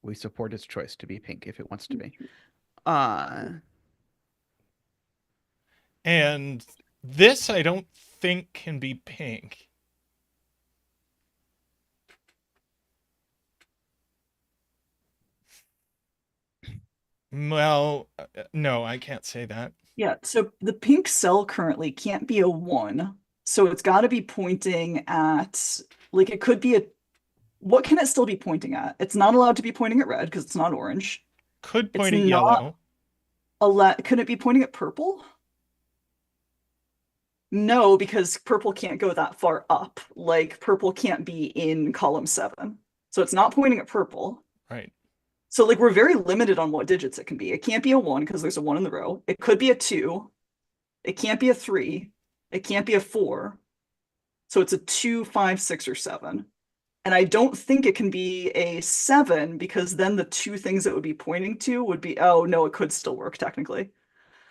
We support its choice to be pink if it wants to be. And this I don't think can be pink. Well, no, I can't say that. Yeah, so the pink cell currently can't be a 1. So it's got to be pointing at, like, it could be a, what can it still be pointing at? It's not allowed to be pointing at red because it's not orange. Could It's point at not yellow. Could it be pointing at purple? No, because purple can't go that far up. Like, purple can't be in column 7. So it's not pointing at purple. Right. So like we're very limited on what digits it can be. It can't be a 1 because there's a 1 in the row. It could be a 2. It can't be a 3. It can't be a 4. So it's a 2, 5, 6, or 7. And I don't think it can be a 7 because then the two things it would be pointing to would be, oh no, it could still work technically.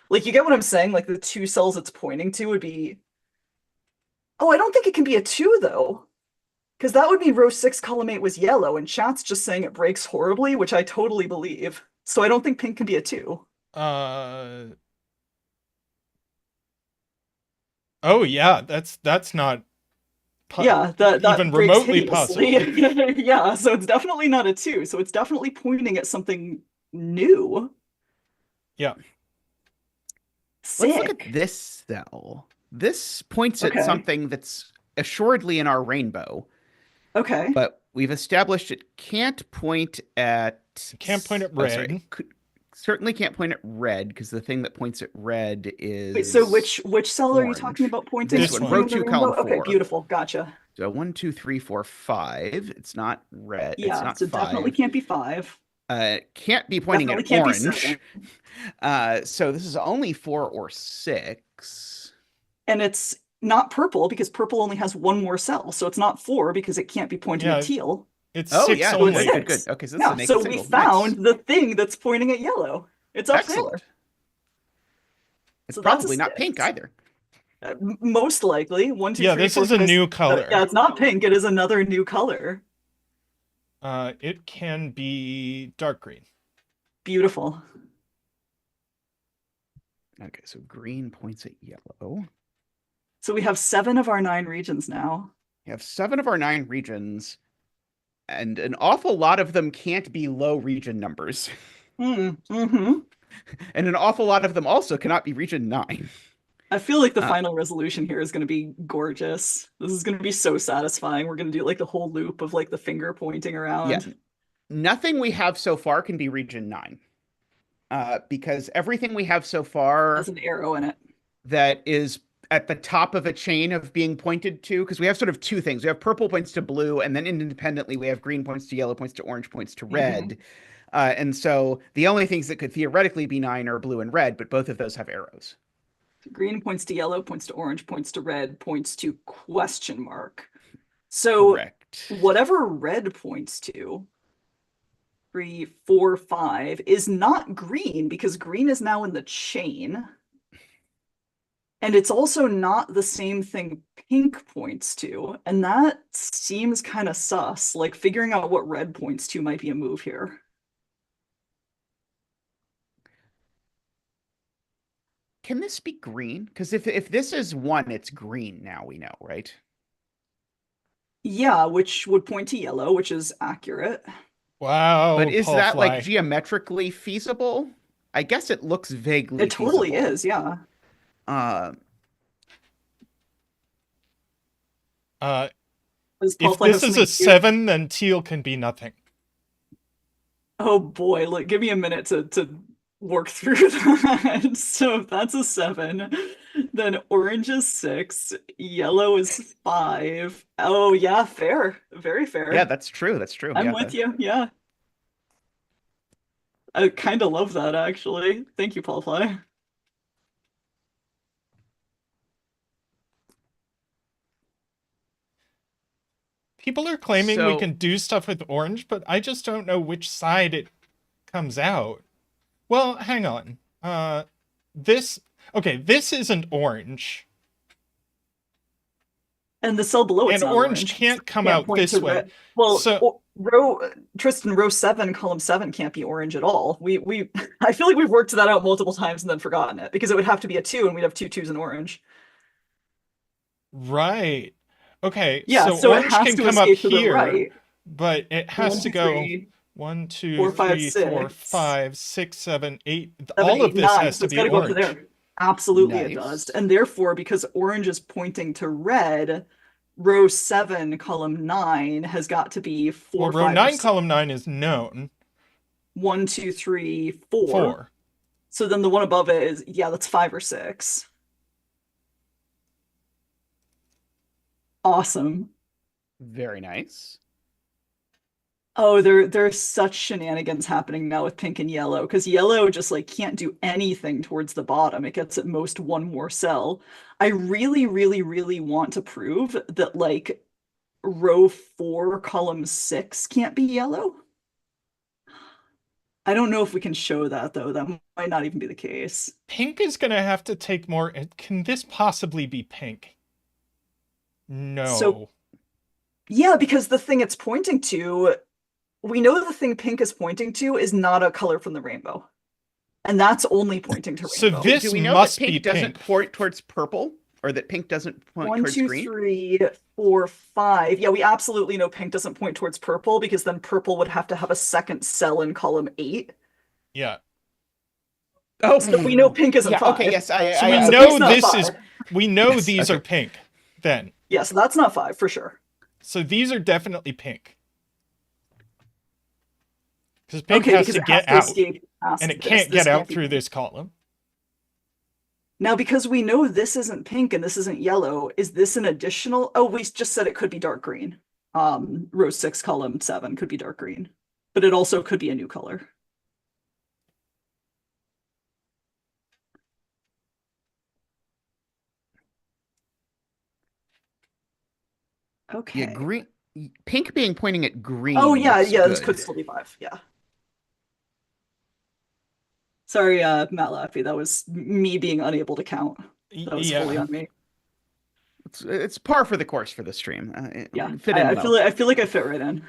Like, you get what I'm saying? Like, the two cells it's pointing to would be, oh, I don't think it can be a 2 though. Because that would mean row 6, column 8 was yellow, and chat's just saying it breaks horribly, which I totally believe. So I don't think pink can be a 2. Oh yeah, that's not Yeah, that even breaks remotely hideously. possible. Yeah, so it's definitely not a 2. So it's definitely pointing at something new. Yeah. Sick. Let's look at this cell. This points Okay. at something that's assuredly in our rainbow. Okay. But we've established it can't point at. It can't point at Oh, red. sorry. Certainly can't point at red because the thing that points at red is. Wait, so which cell are you orange. talking about pointing? This at one. something Row in the 2, rainbow? column 4. Okay, beautiful. Gotcha. So 1, 2, 3, 4, 5. It's not red. Yeah, it's not so 5. definitely can't be 5. Can't be pointing Definitely at can't be orange. 7. So this is only 4 or 6. And it's not purple because purple only has one more cell. So it's not 4 because it can't be pointing Yeah, at teal. It's Oh 6 yeah, only. good, good, good. Six. Okay, so this is Yeah, a naked so single. we found Nice. the thing that's pointing at yellow. It's up Excellent. there. It's So that's a probably not six. pink either. Most likely. 1, 2, Yeah, 3, this 4, is a 5, new 6. color. Yeah, it's not pink. It is another new color. It can be dark green. Beautiful. Okay, so green points at yellow. So we have 7 of our 9 regions now. We have 7 of our 9 regions, and an awful lot of them can't be low region numbers. Mm-hmm. And an awful lot of them also cannot be region 9. I feel like the final resolution here is going to be gorgeous. This is going to be so satisfying. We're going to do like the whole loop of like the finger pointing around. Yeah. Nothing we have so far can be region 9. because everything we have so far Has an arrow in it. that is at the top of a chain of being pointed to, because we have sort of two things. We have purple points to blue, and then independently we have green points to yellow, points to orange, points to red. And so the only things that could theoretically be 9 are blue and red, but both of those have arrows. Green points to yellow, points to orange, points to red, points to question mark. So Correct. whatever red points to, 3, 4, 5, is not green because green is now in the chain. And it's also not the same thing pink points to. And that seems kind of sus. Like figuring out what red points to might be a move here. Can this be green? Because if this is 1, it's green now, we know, right? Yeah, which would point to yellow, which is accurate. Wow, But is Paul that Fly. like geometrically feasible? I guess it looks vaguely It totally feasible. is, yeah. If this is a 7, then teal can be nothing. Oh boy, look, give me a minute to work through that. So if that's a 7, then orange is 6, yellow is 5. Oh yeah, fair. Very fair. Yeah, that's true. That's true. I'm with you. Yeah. I kind of love that actually. Thank you, Paul Fly. People are claiming we So- can do stuff with orange, but I just don't know which side it comes out. Well, hang on. This isn't orange. And the cell below it's And not orange can't come out point this to way. red. Well, So- Tristan, row 7, column 7 can't be orange at all. We I feel like we've worked that out multiple times and then forgotten it because it would have to be a 2 and we'd have 2 2s in orange. Right. Okay, Yeah, so so it orange has can to come up escape to the here, right. but it has 1, to 2, go 3, 1, 2, 4, 5, 3, 4, 6. 5, 6, 7, 8. 7, All 8, of this 9. has So to it's be got to go up to orange. there. Absolutely it Nice. does. And therefore, because orange is pointing to red, row 7, column 9 has got to be 4, Well, row 5, or 9, 6. column 9 is known. 1, 2, 3, 4. 4. So then the one above it is, yeah, that's 5 or 6. Awesome. Very nice. Oh, there's such shenanigans happening now with pink and yellow because yellow just like can't do anything towards the bottom. It gets at most 1 more cell. I really, really, really want to prove that like row 4, column 6 can't be yellow. I don't know if we can show that though. That might not even be the case. Pink is going to have to take more. Can this possibly be pink? No. So- Yeah, because the thing it's pointing to, we know the thing pink is pointing to is not a color from the rainbow. And that's only pointing to So rainbow. this Do we know must that be pink doesn't pink. point towards purple, or that pink doesn't point 1, towards 2, green? 3, 4, 5. Yeah, we absolutely know pink doesn't point towards purple because then purple would have to have a second cell in column 8. Yeah. Oh, So we know pink isn't yeah. 5. Okay. Yes. So I we so know pink's not this 5. is. We know Yes, these okay. are pink. Then. Yeah, so that's not 5 for sure. So these are definitely pink. Because pink Okay, has because to it has get to out, escape past and it this. can't This get out be through pink. this column. Now, because we know this isn't pink and this isn't yellow, is this an additional? Oh, we just said it could be dark green. Row 6, column 7 could be dark green, but it also could be a new color. Okay. Yeah, green. Pink being pointing at green. Oh yeah, looks yeah, this good. could still be 5. Yeah. Sorry, Matt Laffey. That was me being unable to count. That was fully Yeah. on me. It's par for the course for the stream. Yeah, fit in I well. feel like I fit right in.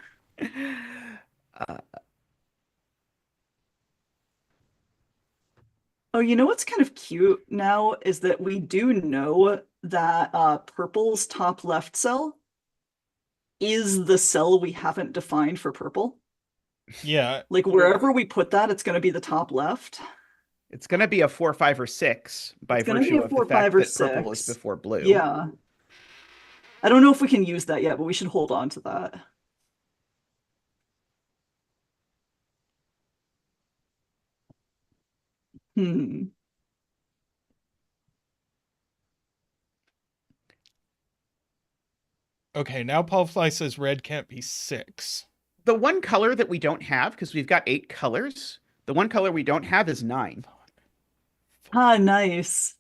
Oh, you know what's kind of cute now is that we do know that purple's top left cell is the cell we haven't defined for purple. Yeah. Like wherever we put that, it's going to be the top left. It's going to be a 4, 5, or 6 by It's gonna be virtue a of 4, the fact 5, or that purple is 6. before blue. Yeah. I don't know if we can use that yet, but we should hold on to that. Hmm. Okay, now Paul Fly says red can't be 6. The one color that we don't have, because we've got 8 colors, the one color we don't have is 9. Ah, nice.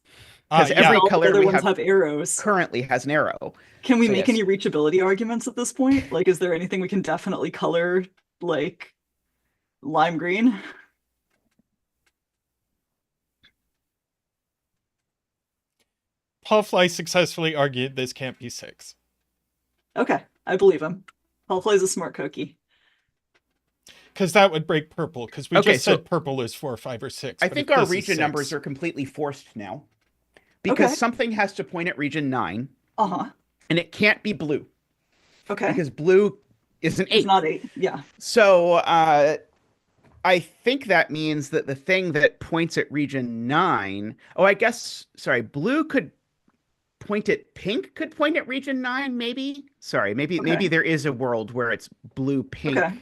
Because Yeah. every All the color other we ones have have arrows. currently has an arrow. Can we So make yes. any reachability arguments at this point? Like, is there anything we can definitely color, like, lime green? Paul Fly successfully argued this can't be 6. Okay, I believe him. Paul plays a smart cookie. Because that would break purple, because we Okay, just said purple is 4, 5, or 6. I but think if our this is region 6, numbers are completely forced now. Because Okay. something has to point at region 9, Uh-huh. and it can't be blue. Okay. Because blue is an 8. It's not 8. Yeah. So I think that means that the thing that points at region 9, blue could point at pink, could point at region 9, maybe? Sorry, maybe Okay. there is a world where it's blue pink Okay.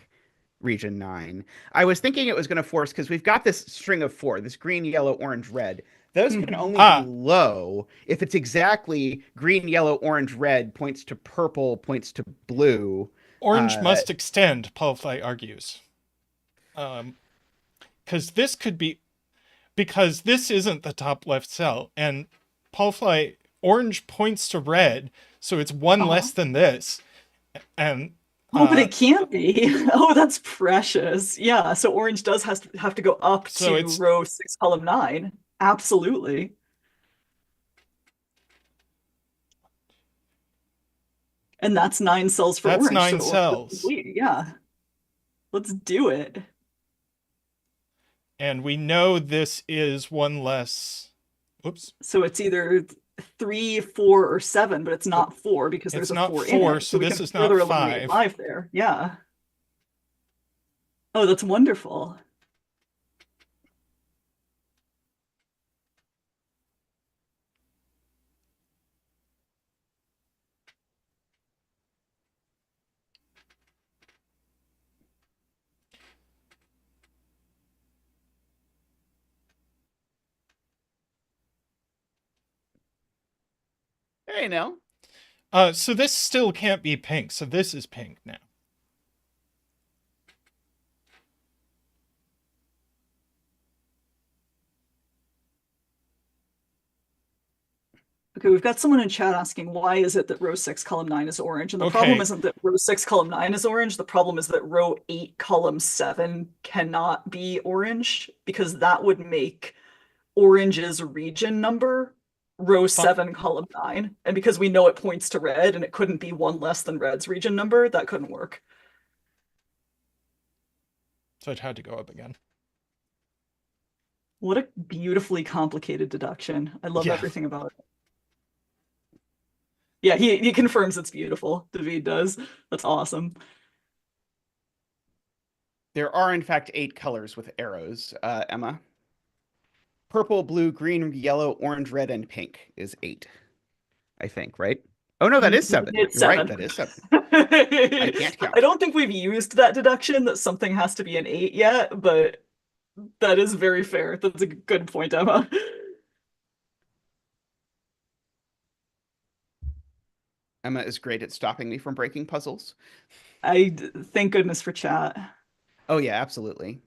region 9. I was thinking it was going to force, because we've got this string of 4, this green, yellow, orange, red. Those can only be low if it's exactly green, yellow, orange, red, points to purple, points to blue. Orange must extend, Paul Fly argues. Because this could be, because this isn't the top left cell, and Paul Fly, orange points to red, so it's 1 less than this. And oh, but it can't be. Oh, that's precious. Yeah, so orange does have to go up So to row 6, column 9. Absolutely. And that's 9 cells for That's orange. 9 so cells. Yeah. Let's do it. And we know this is 1 less. Oops. So it's either 3, 4, or 7, but it's not 4 because there's It's a not 4 4, in it. so we this can is not further eliminate 5. 5 there. Yeah. Oh, that's wonderful. Hey, no. So this still can't be pink, so this is pink now. Okay, we've got someone in chat asking why is it that row 6, column 9 is orange? And the Okay. problem isn't that row 6, column 9 is orange. The problem is that row 8, column 7 cannot be orange because that would make orange's region number row 7, column 9. And because we know it points to red and it couldn't be 1 less than red's region number, that couldn't work. So it had to go up again. What a beautifully complicated deduction. I love everything about it. Yeah, he confirms it's beautiful. David does. That's awesome. There are, in fact, 8 colors with arrows, Emma. Purple, blue, green, yellow, orange, red, and pink is 8, I think, right? Oh, no, that is 7. It's You're 7. right, that is 7. I can't count. I don't think we've used that deduction that something has to be an 8 yet, but that is very fair. That's a good point, Emma. Emma is great at stopping me from breaking puzzles. Thank goodness for chat. Oh, yeah, absolutely.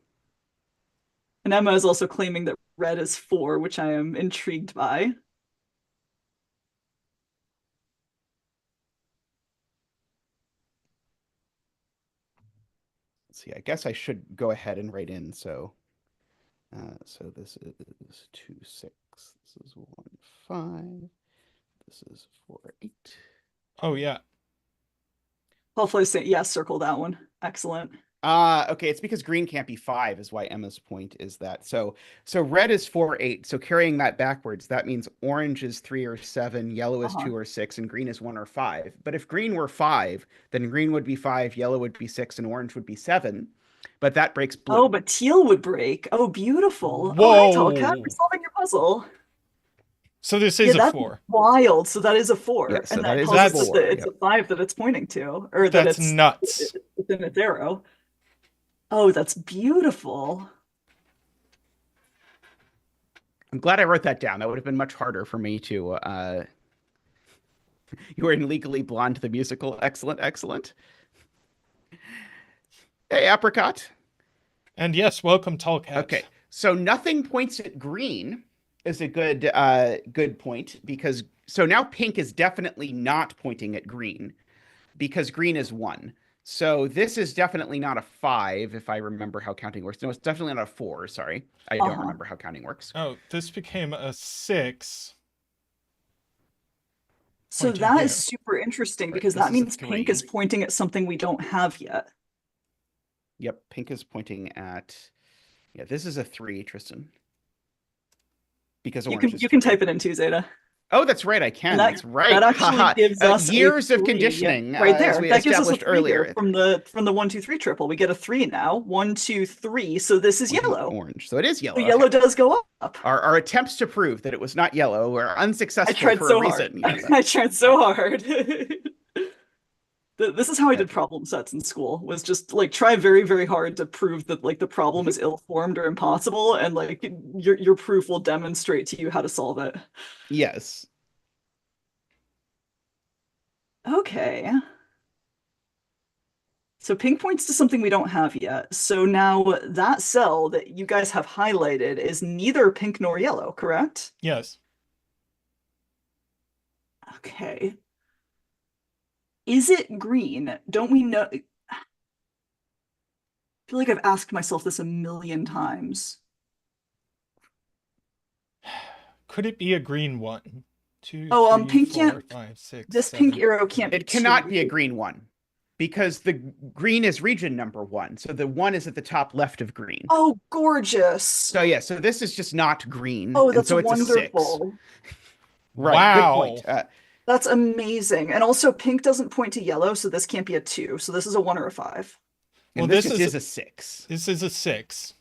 And Emma is also claiming that red is 4, which I am intrigued by. Let's see, I guess I should go ahead and write in, so this is 2, 6, this is 1, 5, this is 4, 8. Oh, yeah. Hopefully, yes, circle that one. Excellent. Okay, it's because green can't be 5 is why Emma's point is that. So red is 4, 8. So carrying that backwards, that means orange is 3 or 7, yellow is 2 or 6, and green is 1 or 5. But if green were 5, then green would be 5, yellow would be 6, and orange would be 7. But that breaks blue. Oh, but teal would break. Oh, beautiful. Whoa. Oh, hi, Tallcat. We're solving your puzzle. So this is a 4. Wild. So that is a 4. Yeah, so and that that is tells a us that 4, it's a 5 that it's pointing to. Or That's that it's nuts. within its arrow. Oh, that's beautiful. I'm glad I wrote that down. That would have been much harder for me to. You were in Legally Blonde the musical. Excellent, excellent. Hey, Apricot. And yes, welcome, Tallcat. Okay, so nothing points at green is a good point because so now pink is definitely not pointing at green because green is 1. So this is definitely not a 5 if I remember how counting works. No, it's definitely not a 4. Sorry, I don't remember how counting works. Oh, this became a 6. So Pointing that here. is super interesting Right, because this that is a means pink 3. is pointing at something we don't have yet. Yep, pink is pointing at. Yeah, this is a 3, Tristan. Because orange is You can 3. type it in too, Zeta. Oh, that's right, I can. And That's right. that actually Haha. gives us Years a of 3, conditioning, right there. as we That gives us a established 3 here earlier. from the 1, 2, 3 triple. We get a 3 now. 1, 2, 3. So this is yellow. Orange. So it is yellow. So yellow does go up. Our attempts to prove that it was not yellow were unsuccessful I tried for so a reason. hard. Yes. I tried so hard. This is how I did Okay. problem sets in school, was just like try very, very hard to prove that like the problem is ill-formed or impossible, and like your proof will demonstrate to you how to solve it. Yes. Okay. So pink points to something we don't have yet. So now that cell that you guys have highlighted is neither pink nor yellow, correct? Yes. Okay. Is it green? Don't we know? I feel like I've asked myself this a million times. Could it be a green 1? 2, Oh, 3, pink 4, can't. 5, 6, This 7, pink arrow can't be It cannot 2. be a green 1 because the green is region number 1. So the 1 is at the top left of green. Oh, gorgeous. So yeah, so this is just not green. Oh, and that's so it's a 6. wonderful. Right. Wow. Good point. That's amazing. And also pink doesn't point to yellow, so this can't be a 2. So this is a 1 or a 5. And Well, this this is a 6. This is a 6.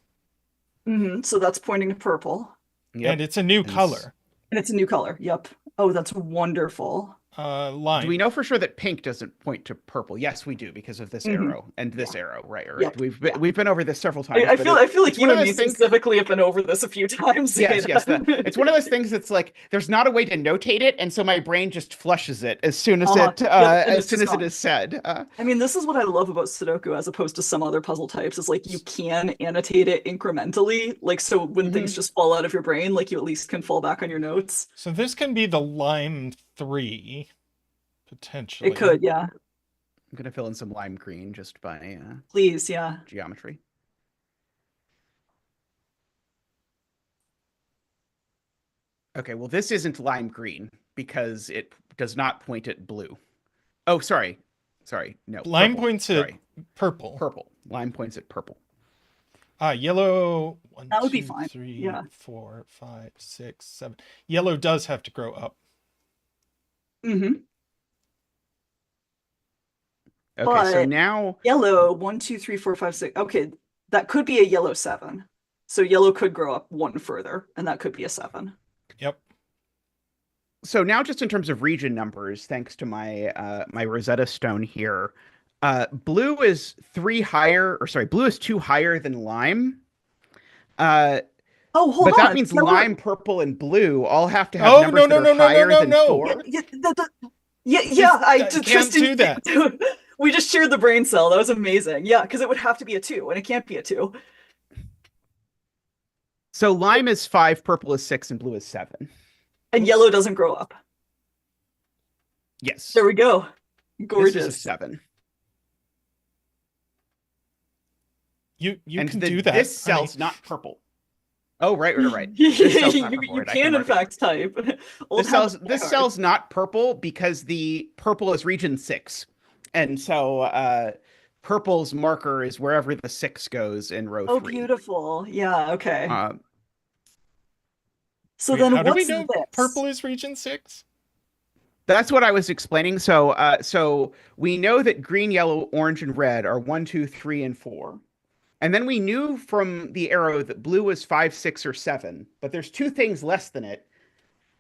So that's pointing to purple. Yep. And it's a new color. And it's a new color. Yep. Oh, that's wonderful. Lime. Do we know for sure that pink doesn't point to purple? Yes, we do because of this arrow and this arrow. Right. Yep. We've been over this several times. I feel like you and me things... specifically have been over this a few times. Yes. It's one of those things that's like there's not a way to notate it, and so my brain just flushes it as soon as it is said. I mean, this is what I love about Sudoku as opposed to some other puzzle types. Is like you can annotate it incrementally, like so when things just fall out of your brain, like you at least can fall back on your notes. So this can be the lime 3, potentially. It could, yeah. I'm gonna fill in some lime green just by please, yeah, geometry. Okay, well this isn't lime green because it does not point at blue. Oh, sorry, no. Lime purple. points at purple. Purple. Lime points at purple. Yellow. 1, that would 2, be fine. 3, Yeah. 4, 5, 6, 7. Yellow does have to grow up. Okay, but so now yellow 1, 2, 3, 4, 5, 6. Okay, that could be a yellow 7. So yellow could grow up 1 further, and that could be a 7. Yep. So now, just in terms of region numbers, thanks to my my Rosetta Stone here, blue is 2 higher than lime. Oh, hold but on. that means lime, purple, and blue all have to have numbers that are higher than 4. I can't Tristan, do that. We just shared the brain cell. That was amazing. Yeah, because it would have to be a 2, and it can't be a 2. So lime is 5, purple is 6, and blue is 7. And yellow doesn't grow up. Yes. There we go. Gorgeous. This is a 7. You can do that. This cell's not purple. Oh, right. You can, in fact, type. This cell's not purple because the purple is region 6. And so purple's marker is wherever the 6 goes in row 3. Oh, beautiful. Yeah, okay. So wait, then how do we what's know this? purple is region 6? That's what I was explaining. So we know that green, yellow, orange, and red are 1, 2, 3, and 4. And then we knew from the arrow that blue was 5, 6, or 7. But there's 2 things less than it,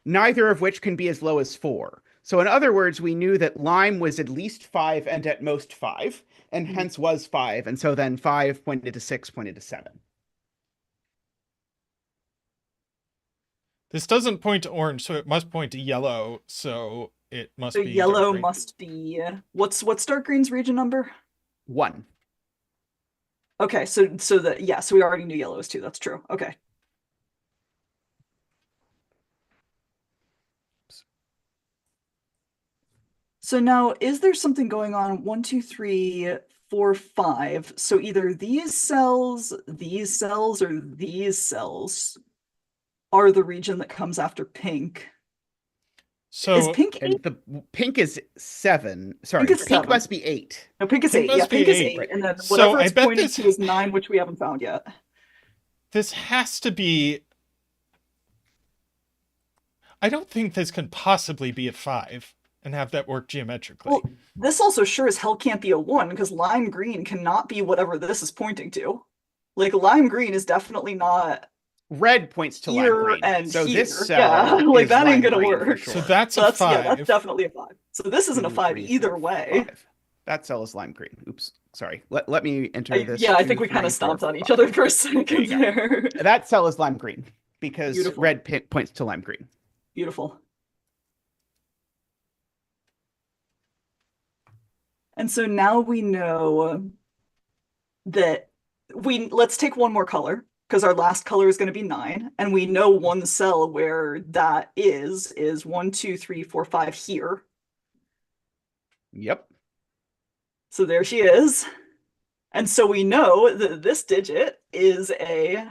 neither of which can be as low as 4. So in other words, we knew that lime was at least 5 and at most 5, and hence was 5. And so then 5 pointed to 6, pointed to 7. This doesn't point to orange, so it must point to yellow, so it must So be yellow dark green. must be what's dark green's region number? 1. Okay, so we already knew yellow is 2. That's true. Okay. So now, is there something going on? 1, 2, 3, 4, 5. So either these cells, or these cells are the region that comes after pink. So Is pink 8? And the pink is 7. Sorry, Pink is pink 7. must be 8. No, pink is Pink 8. Yeah, must be pink is 8. 8. And then So whatever I it's bet pointing this- to is 9, which we haven't found yet. this has to be... I don't think this can possibly be a 5 and have that work geometrically. Well, this also sure as hell can't be a 1 because lime green cannot be whatever this is pointing to. Like, lime green is definitely not Red points to lime here green. and So here. this cell like is that ain't lime gonna green for work. sure. So that's a that's 5. that's definitely a 5. So this isn't a 2, 5 3, either 4, way. 5. That cell is lime green. Oops, sorry. Let me enter this. Yeah, I 2, think we 3, kind of 4, stomped on each 5. other for a second There you go. there. That cell is lime green because Beautiful. red points to lime green. Beautiful. And so now we know that let's take one more color because our last color is going to be 9, and we know one cell where that is 1, 2, 3, 4, 5 here. Yep. So there she is. And so we know that this digit is a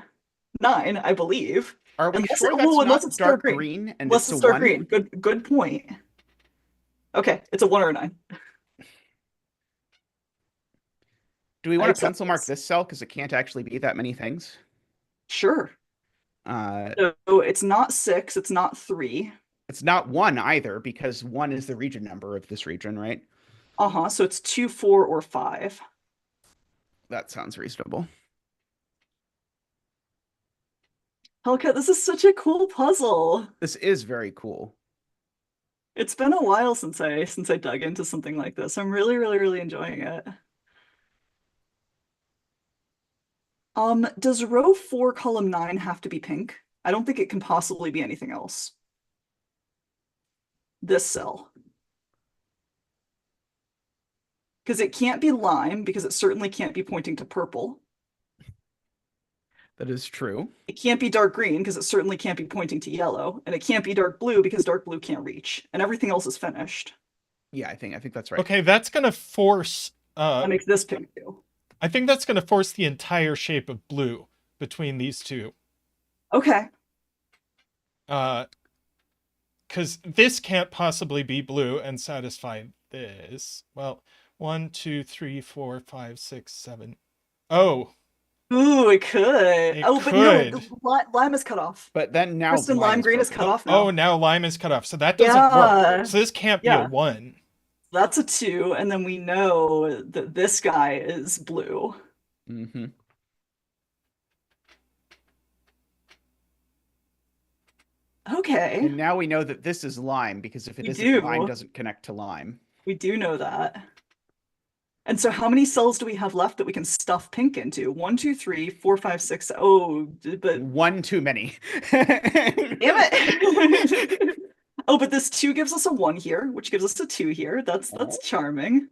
9, I believe. Are we Unless sure it- that's well, unless not it's dark dark green. green and Unless it's a it's dark 1? green. Good point. Okay, it's a 1 or a 9. Do we I want to accept pencil mark this. this cell because it can't actually be that many things? Sure. So it's not 6, it's not 3. It's not 1 either because 1 is the region number of this region, right? Uh-huh, so it's 2, 4, or 5. That sounds reasonable. Hellcat, this is such a cool puzzle. This is very cool. It's been a while since I dug into something like this. I'm really, really, really enjoying it. Does row 4, column 9 have to be pink? I don't think it can possibly be anything else. This cell. Because it can't be lime, because it certainly can't be pointing to purple. That is true. It can't be dark green, because it certainly can't be pointing to yellow. And it can't be dark blue, because dark blue can't reach. And everything else is finished. Yeah, I think that's right. Okay, that's going to force... That makes this pink too. I think that's going to force the entire shape of blue between these two. Okay. Because this can't possibly be blue and satisfy this. Well, 1, 2, 3, 4, 5, 6, 7. Oh. Ooh, it could. It But could. no, lime is cut off. But then now Kristen, lime green is cut broken. off now. Oh, now lime is cut off. So that doesn't Yeah. work. So this can't be Yeah. a 1. That's a 2, and then we know that this guy is blue. Mm-hmm. Okay, And now we know that this is lime because if it We isn't, do. lime doesn't connect to lime. we do know that. And so how many cells do we have left that we can stuff pink into? 1, 2, 3, 4, 5, 6. Oh, but 1 too many. damn it. Oh, but this 2 gives us a 1 here, which gives us a 2 here. That's charming.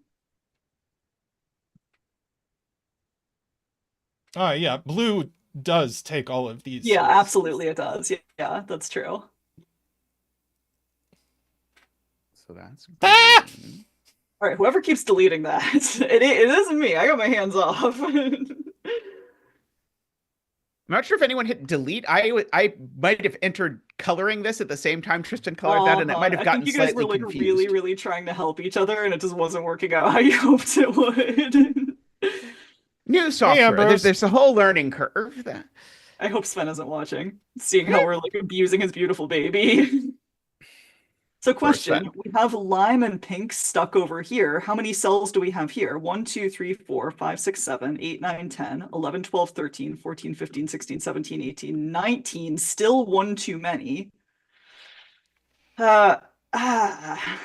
Yeah, blue does take all of these. Yeah, cells. absolutely it does. Yeah, that's true. So that's Ah! green. All right, whoever keeps deleting that, it isn't me. I got my hands off. I'm not sure if anyone hit delete. I might have entered coloring this at the same time Tristan colored that, and it might have I gotten think you guys slightly were like confused. really, really trying to help each other, and it just wasn't working out how you hoped it would. New software. Ambrose. There's a whole learning curve. That I hope Sven isn't watching, seeing how we're like abusing his beautiful baby. So question, Sven. we have lime and pink stuck over here. How many cells do we have here? 1, 2, 3, 4, 5, 6, 7, 8, 9, 10, 11, 12, 13, 14, 15, 16, 17, 18, 19. Still 1 too many. Uh, ah.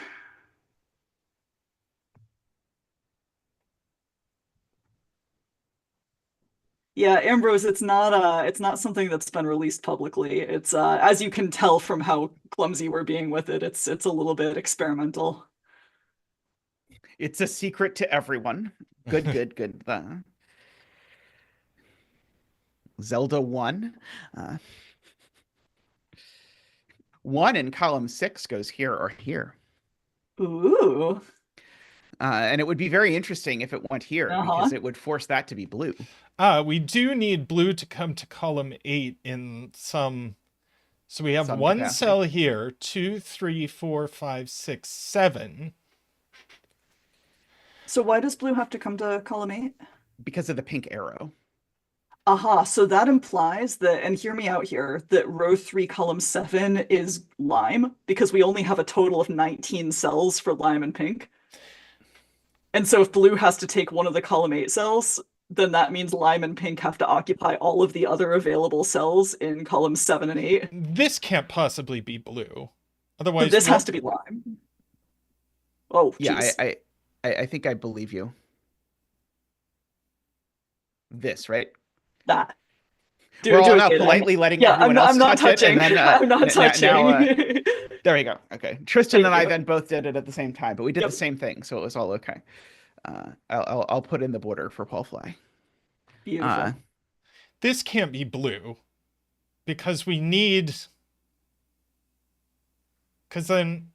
Yeah, Ambrose, it's not something that's been released publicly. It's as you can tell from how clumsy we're being with it, it's a little bit experimental. It's a secret to everyone. Good, good, good. Zelda 1. Uh, 1 in column 6 goes here or here. Ooh. And it would be very interesting if it went here because it would force that to be blue. We do need blue to come to column 8 in some. So we have Some one capacity. cell here, 2, 3, 4, 5, 6, 7. So why does blue have to come to column 8? Because of the pink arrow. Aha, so that implies that, and hear me out here, that row 3, column 7 is lime, because we only have a total of 19 cells for lime and pink. And so if blue has to take one of the column 8 cells, then that means lime and pink have to occupy all of the other available cells in columns 7 and 8. This can't possibly be blue. So Otherwise, this has to be lime. Oh, Yeah, geez. I think I believe you. This, right? That. We're all now it, politely letting yeah, everyone else touch it, and then I'm not touching. there we go. Okay, Tristan There and you I go. then both did it at the same time, but we did Yep. the same thing, so it was all okay. I'll put in the border for Paul Fly. Beautiful. this can't be blue because we need. Because then.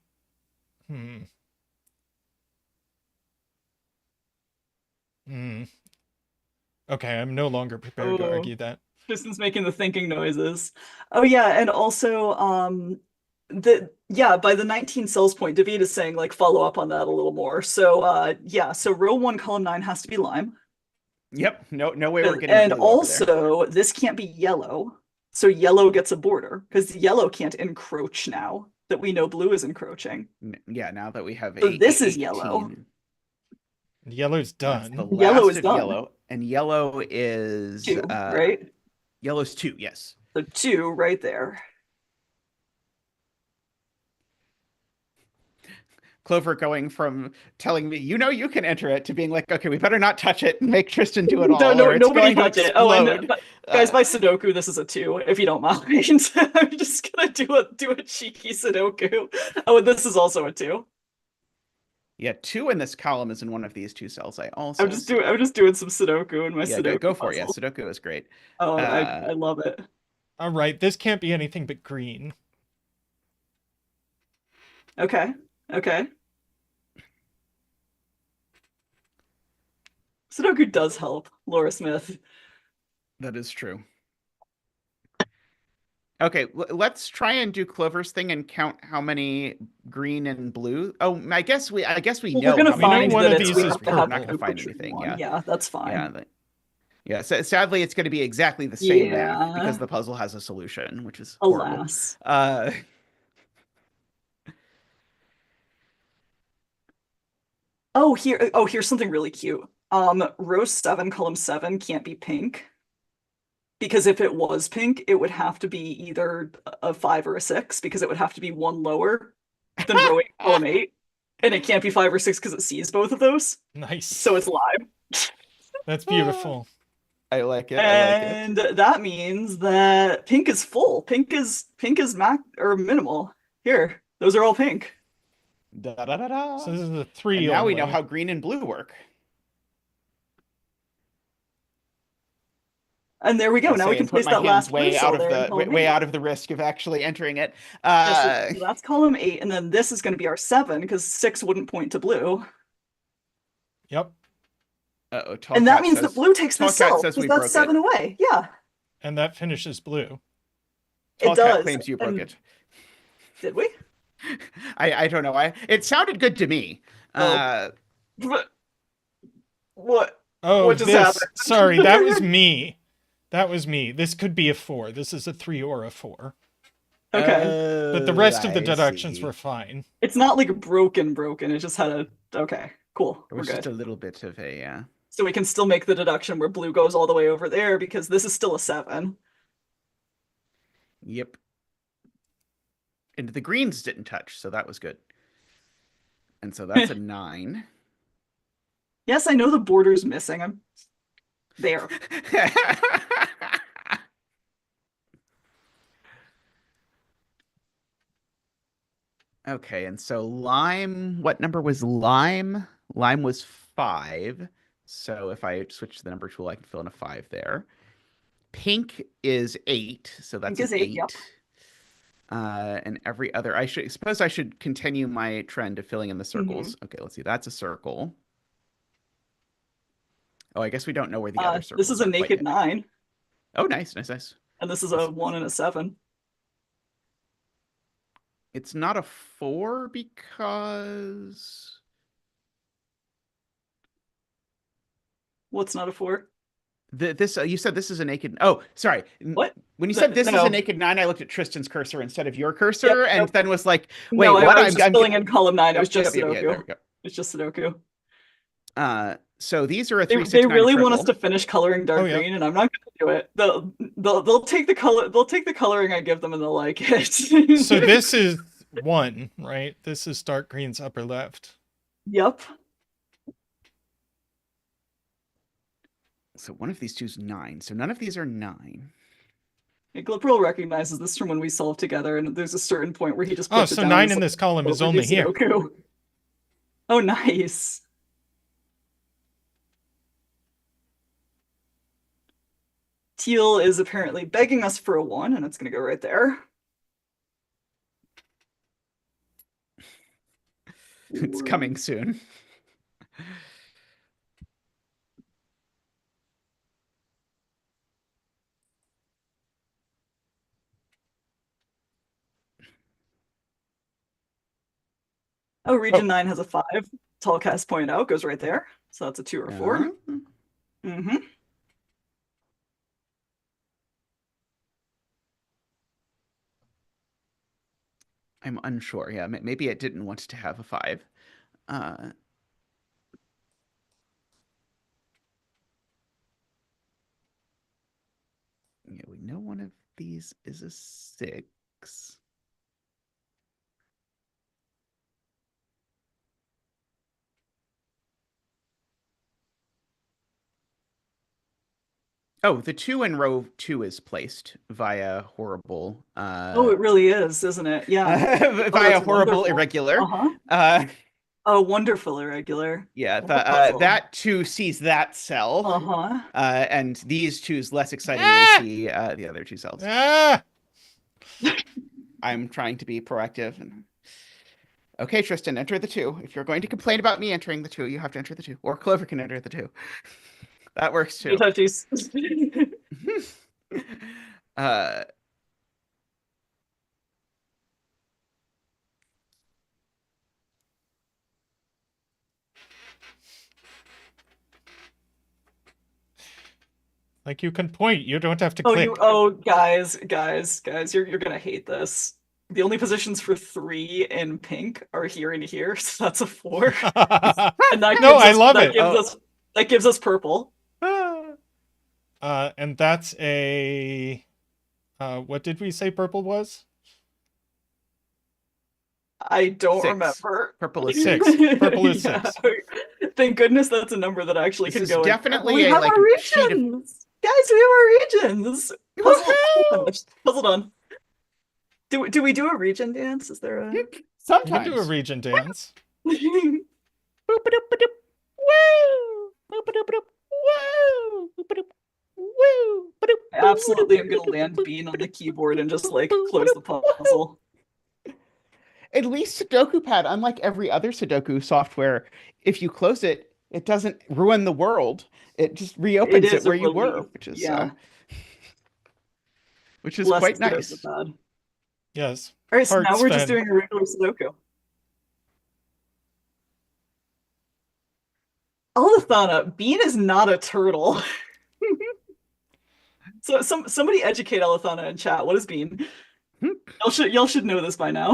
Okay, I'm no longer prepared to argue that. Tristan's making the thinking noises. Oh yeah, and also by the 19 cells point, David is saying like follow up on that a little more. So so row 1, column 9 has to be lime. Yep, no way we're getting And blue over there. also this can't be yellow. So yellow gets a border because yellow can't encroach now that we know blue is encroaching. Yeah, now that we have So this is 18. yellow. Yellow's That's done. the last Yellow is of done. yellow, and yellow is 2, right? Yellow's 2, yes. So 2 right there. Clover going from telling me, you can enter it, to being like, okay, we better not touch it and make Tristan do it all. No, or it's nobody going to touch it. Oh, and explode. guys, by Sudoku, this is a 2, if you don't mind. I'm just gonna do a cheeky Sudoku. Oh, and this is also a 2. Yeah, 2 in this column is in one of these 2 cells. I'm just doing some Sudoku in my Sudoku go for it. Yeah, puzzle. Sudoku is great. Oh, I love it. All right, this can't be anything but green. Okay. Sudoku does help, Laura Smith. That is true. Okay, let's try and do Clover's thing and count how many green and blue. Oh, I guess we know. We're gonna find one that of it's these we is have to have not gonna blue find portrait anything. one. Yeah, Yeah, that's fine. Yeah. So sadly, it's going to be exactly the same math Yeah. because the puzzle has a solution, which is horrible. Alas. Here's something really cute. Row 7, column 7 can't be pink. Because if it was pink, it would have to be either a 5 or a 6, because it would have to be one lower than row 8, column 8. And it can't be 5 or 6 because it sees both of those. Nice. So it's lime. That's beautiful. I like it. And that means that pink is full. Pink is minimal. Here, those are all pink. Da, da, da, da. So this is a 3. And now only. we know how green and blue work. And there we go. Now we can place that last blue cell there. Way out of the risk of actually entering it. So that's column 8, and then this is going to be our 7 because 6 wouldn't point to blue. Yep. And that means that blue takes this cell because that's 7 away. Yeah. And that finishes blue. It does. Claims you broke it. Did we? I don't know. It sounded good to me. What? Oh, what just happened? Sorry, that was me. That was me. This could be a 4. This is a 3 or a 4. Okay. But the rest of the deductions were fine. It's not like broken. It just had a... Okay, cool. It was just a little bit of a... So we can still make the deduction where blue goes all the way over there because this is still a 7. Yep. And the greens didn't touch, so that was good. And so that's a 9. Yes, I know the border's missing. There. Okay, and so lime, what number was lime? Lime was 5. So if I switch to the number tool, I can fill in a 5 there. Pink is 8, so that's Pink is an 8, yep. And every other, I suppose I should continue my trend of filling in the circles. Okay, let's see. That's a circle. Oh, I guess we don't know where the other circles This is a are quite naked yet. 9. Oh, nice, nice, nice. And this is a 1 and a 7. It's not a 4 because What's not a 4? this you said this is a naked. Oh, sorry. What? When you said this is No. a naked 9, I looked at Tristan's cursor instead of your cursor, Yep, and yep. then was like, "Wait, No, what?" I was just filling in column 9. It was just Sudoku. There we go. It's just Sudoku. So these are a 3, 6, They 9 really triple. want us to finish coloring dark green, and I'm not going to do it. They'll take the color. They'll take the coloring I give them, and they'll like it. So this is 1, right? This is dark green's upper left. Yep. So one of these two is 9. So none of these are 9. Glipperl recognizes this from when we solved together, and there's a certain point where he just puts Oh, it so down 9 in this column is only here. Sudoku. Oh, nice. Teal is apparently begging us for a 1, and it's going to go right there. It's coming soon. Oh, region 9 has a 5. Tallcat's point out goes right there. So that's a 2 or 4. Mm-hmm. I'm unsure. Yeah, maybe it didn't want to have a 5. Yeah, we know one of these is a 6. Oh, the 2 in row 2 is placed via horrible. Oh, it really is, isn't it? Yeah. Via horrible wonderful. irregular. Oh, wonderful irregular. Yeah, that 2 sees that cell. And these 2's less excitingly see the other 2 cells. I'm trying to be proactive. Okay, Tristan, enter the 2. If you're going to complain about me entering the 2, you have to enter the 2. Or Clover can enter the 2. That works too. Like, you can point, you don't have to click. Guys, you're gonna hate this. The only positions for 3 in pink are here and here, so that's a 4. And that no, I love it. That gives us purple. And that's a what did we say purple was? I don't 6. remember. Purple is 6. Purple is 6. Thank goodness that's a number that actually This can is go. Definitely We have our regions. Guys, we have our regions. Puzzle done. Do we do a region dance? Is there a sometimes we do a region dance? I absolutely am gonna land Bean on the keyboard and just like close the puzzle. At least Sudoku Pad, unlike every other Sudoku software, if you close it, it doesn't ruin the world. It just reopens it where you were, which is which is quite nice. Yes. All right, so now we're just doing a regular Sudoku. Alethana, Bean is not a turtle. So somebody educate Alethana in chat. What is Bean? Y'all should know this by now.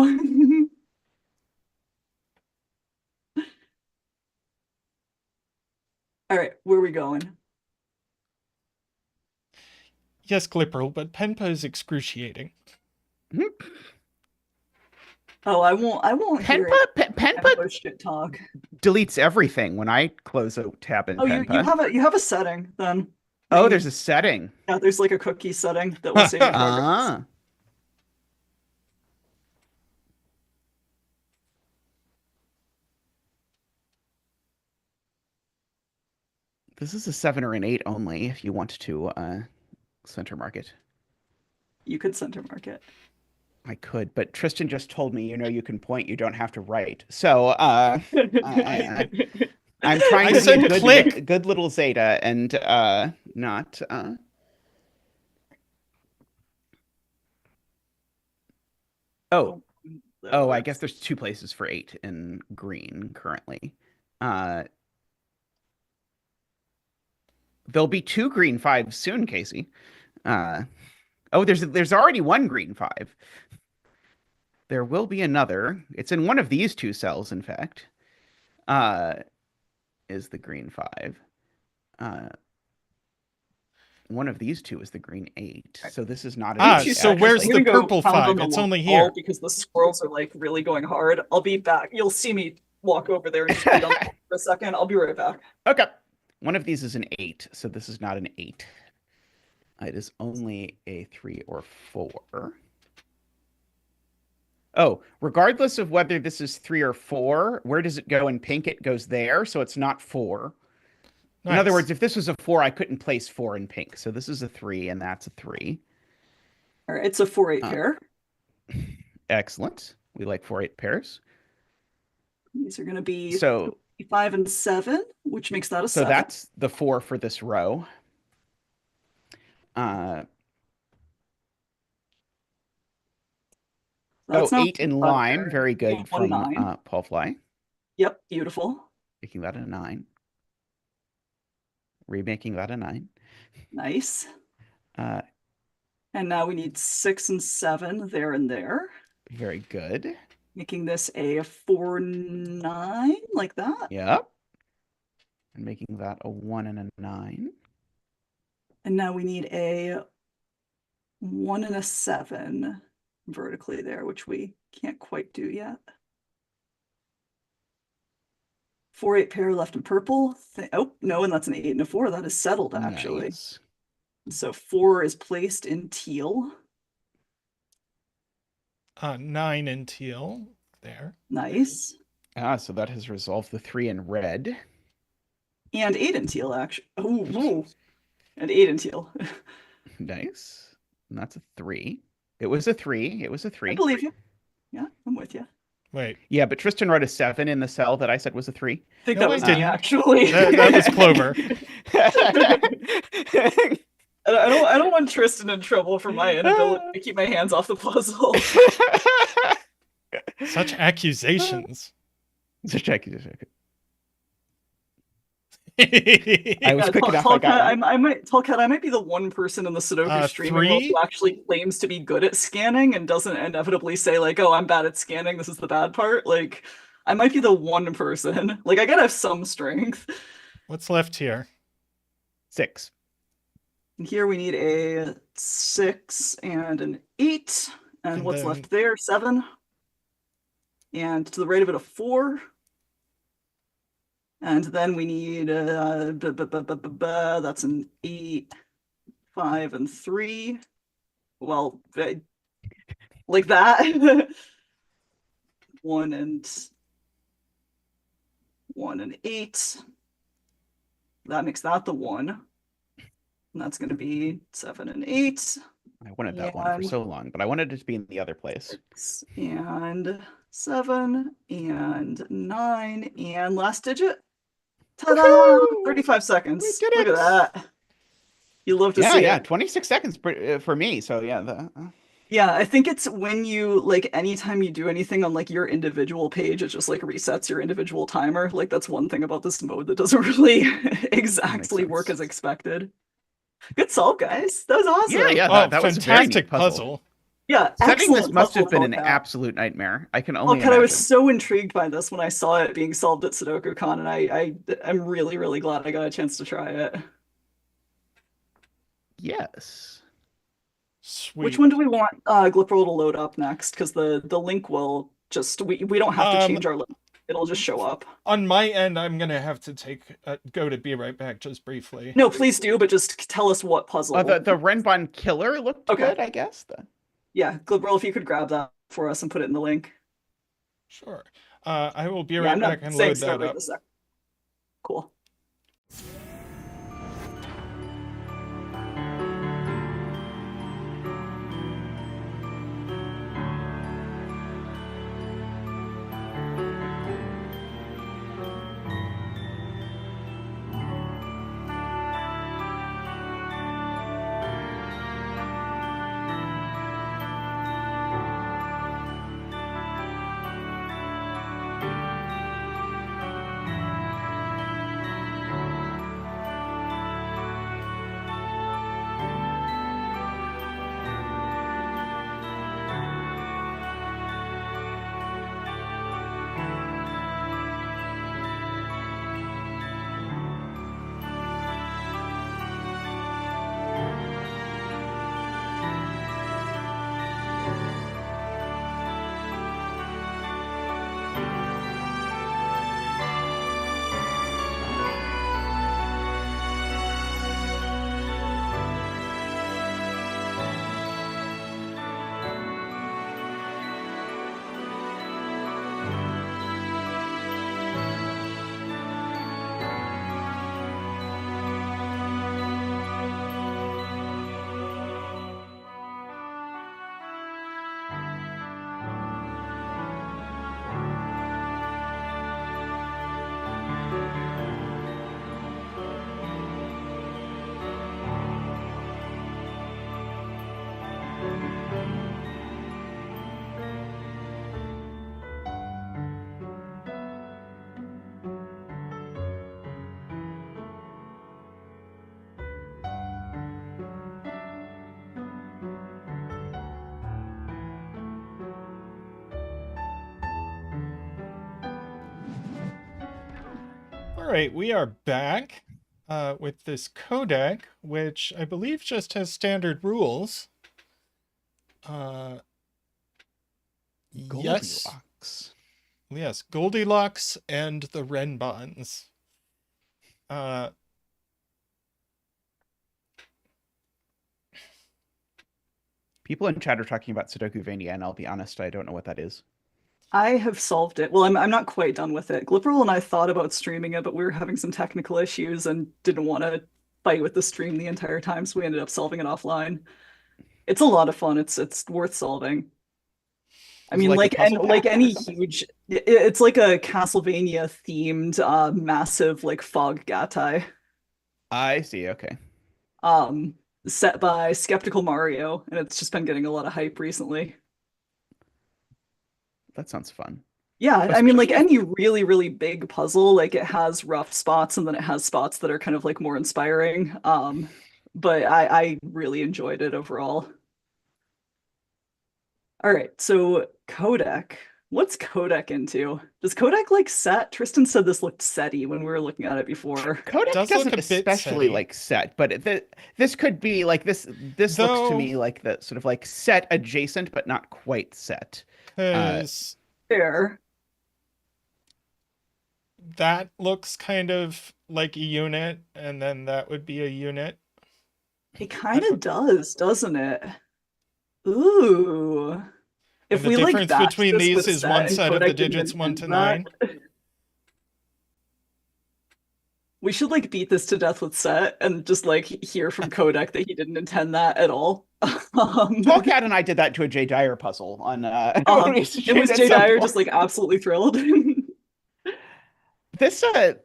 All right, where are we going? Yes, Glipperl, but Penpa is excruciating. Oh, I won't hear it. Penpa shit talk. Deletes everything when I close a tab in Penpa. You have a setting then. Oh, there's a setting. Yeah, there's like a cookie setting that will save you progress. Ah. This is a 7 or an 8 only if you want to center mark it. You could center mark it. I could, but Tristan just told me, you can point, you don't have to write. So I'm trying I to said be a click. good little Zeta and not. Oh, I guess there's 2 places for 8 in green currently. There'll be 2 green 5s soon, Casey. Oh, there's already 1 green 5. There will be another. It's in one of these 2 cells, in fact. Is the green 5. One of these 2 is the green 8. So this is not an 8. So where's the purple 5? It's only here. Because the squirrels are like really going hard. I'll be back. You'll see me walk over there and just beat on for a second. I'll be right back. Okay. One of these is an 8, so this is not an 8. It is only a 3 or 4. Oh, regardless of whether this is 3 or 4, where does it go in pink? It goes there, so it's not 4. Nice. In other words, if this was a 4, I couldn't place 4 in pink. So this is a 3, and that's a 3. All right, it's a 4-8 pair. Excellent. We like 4-8 pairs. These are going to be 5 and 7, which makes that a 7. So that's the 4 for this row. That's 8 in lime. Very good from Paul Fly. Yep, beautiful. Making that a 9. Remaking that a 9. Nice. And now we need 6 and 7 there and there. Very good. Making this a 4-9, like that. Yep. And making that a 1 and a 9. And now we need a 1 and a 7 vertically there, which we can't quite do yet. 4-8 pair left in purple. Oh, no, and that's an 8 and a 4. That is settled, actually. Nice. So 4 is placed in teal. 9 in teal there. Nice. So that has resolved the 3 in red. And 8 in teal, actually. Oh, and 8 in teal. Nice. And that's a 3. It was a 3. It was a 3. I believe you. Yeah, I'm with you. Wait. Yeah, but Tristan wrote a 7 in the cell that I said was a 3. I think that was me, actually. That was Clover. I don't want Tristan in trouble for my inability to keep my hands off the puzzle. Such accusations. Such accusations. I was quick enough. Tallcat, I might be the one person in the Sudoku streaming world who actually claims to be good at scanning and doesn't inevitably say like, "Oh, I'm bad at scanning. This is the bad part." Like, I might be the one person. Like, I gotta have some strength. What's left here? 6. And here we need a 6 and an 8, and what's left there? 7. And to the right of it, a 4. And then we need that's an 8, 5, and 3. Well, like that. 1 and 8. That makes that the 1. And that's going to be 7 and 8. I wanted that one for so long, but I wanted it to be in the other place. 6 and 7 and 9 and last digit. Ta-da! 35 seconds. We did it. Look at that. You love to see it. Yeah, 26 seconds for me. So yeah. Yeah, I think it's when you, like, anytime you do anything on, like, your individual page, it just, like, resets your individual timer. Like, that's one thing about this mode that doesn't really exactly work as expected. Good solve, guys. That was awesome. Yeah, that was a fantastic puzzle. Yeah, setting this must have been an absolute nightmare. I can only imagine. I was so intrigued by this when I saw it being solved at SudokuCon, and I'm really, really glad I got a chance to try it. Yes. Sweet. Which one do we want Glipperl to load up next? Because the link will just we don't have to change our link. It'll just show up. On my end, I'm gonna have to go to be right back just briefly. No, please do, but just tell us what puzzle. The Renbon killer looked good, I guess. Yeah, Glibberl, if you could grab that for us and put it in the link. Sure. I will be Yeah, right I'm back not and saying load start that right up. this second. Cool. All right, we are back with this codec, which I believe just has standard rules. Yes. Goldilocks. Yes, Goldilocks and the Renbons. People in chat are talking about Sudoku-vania, and I'll be honest, I don't know what that is. I have solved it. Well, I'm not quite done with it. Glipperl and I thought about streaming it, but we were having some technical issues and didn't want to fight with the stream the entire time, so we ended up solving it offline. It's a lot of fun. It's worth solving. I mean, like any huge, it's like a Castlevania themed, massive like fog gatai. I see. Okay. Set by Skeptical Mario, and it's just been getting a lot of hype recently. That sounds fun. Yeah, I mean, like any really, really big puzzle, like it has rough spots and then it has spots that are kind of like more inspiring. But I really enjoyed it overall. All right, so codec. What's codec into? Does codec like set? Tristan said this looked setty when we were looking at it before. Codec Does look doesn't a bit especially setty. like set, but this could be like this. This looks to me like the sort of like set adjacent, but not quite set. Because Fair. that looks kind of like a unit, and then that would be a unit. It kind of does, doesn't it? Ooh. If And the we like difference batch between this these with is set one and set of codec the didn't digits 1 to intend 9. that, we should like beat this to death with set and just like hear from codec that he didn't intend that at all. Tallcat and I did that to a Jay Dyer puzzle on It was Jay Dyer just like absolutely thrilled. So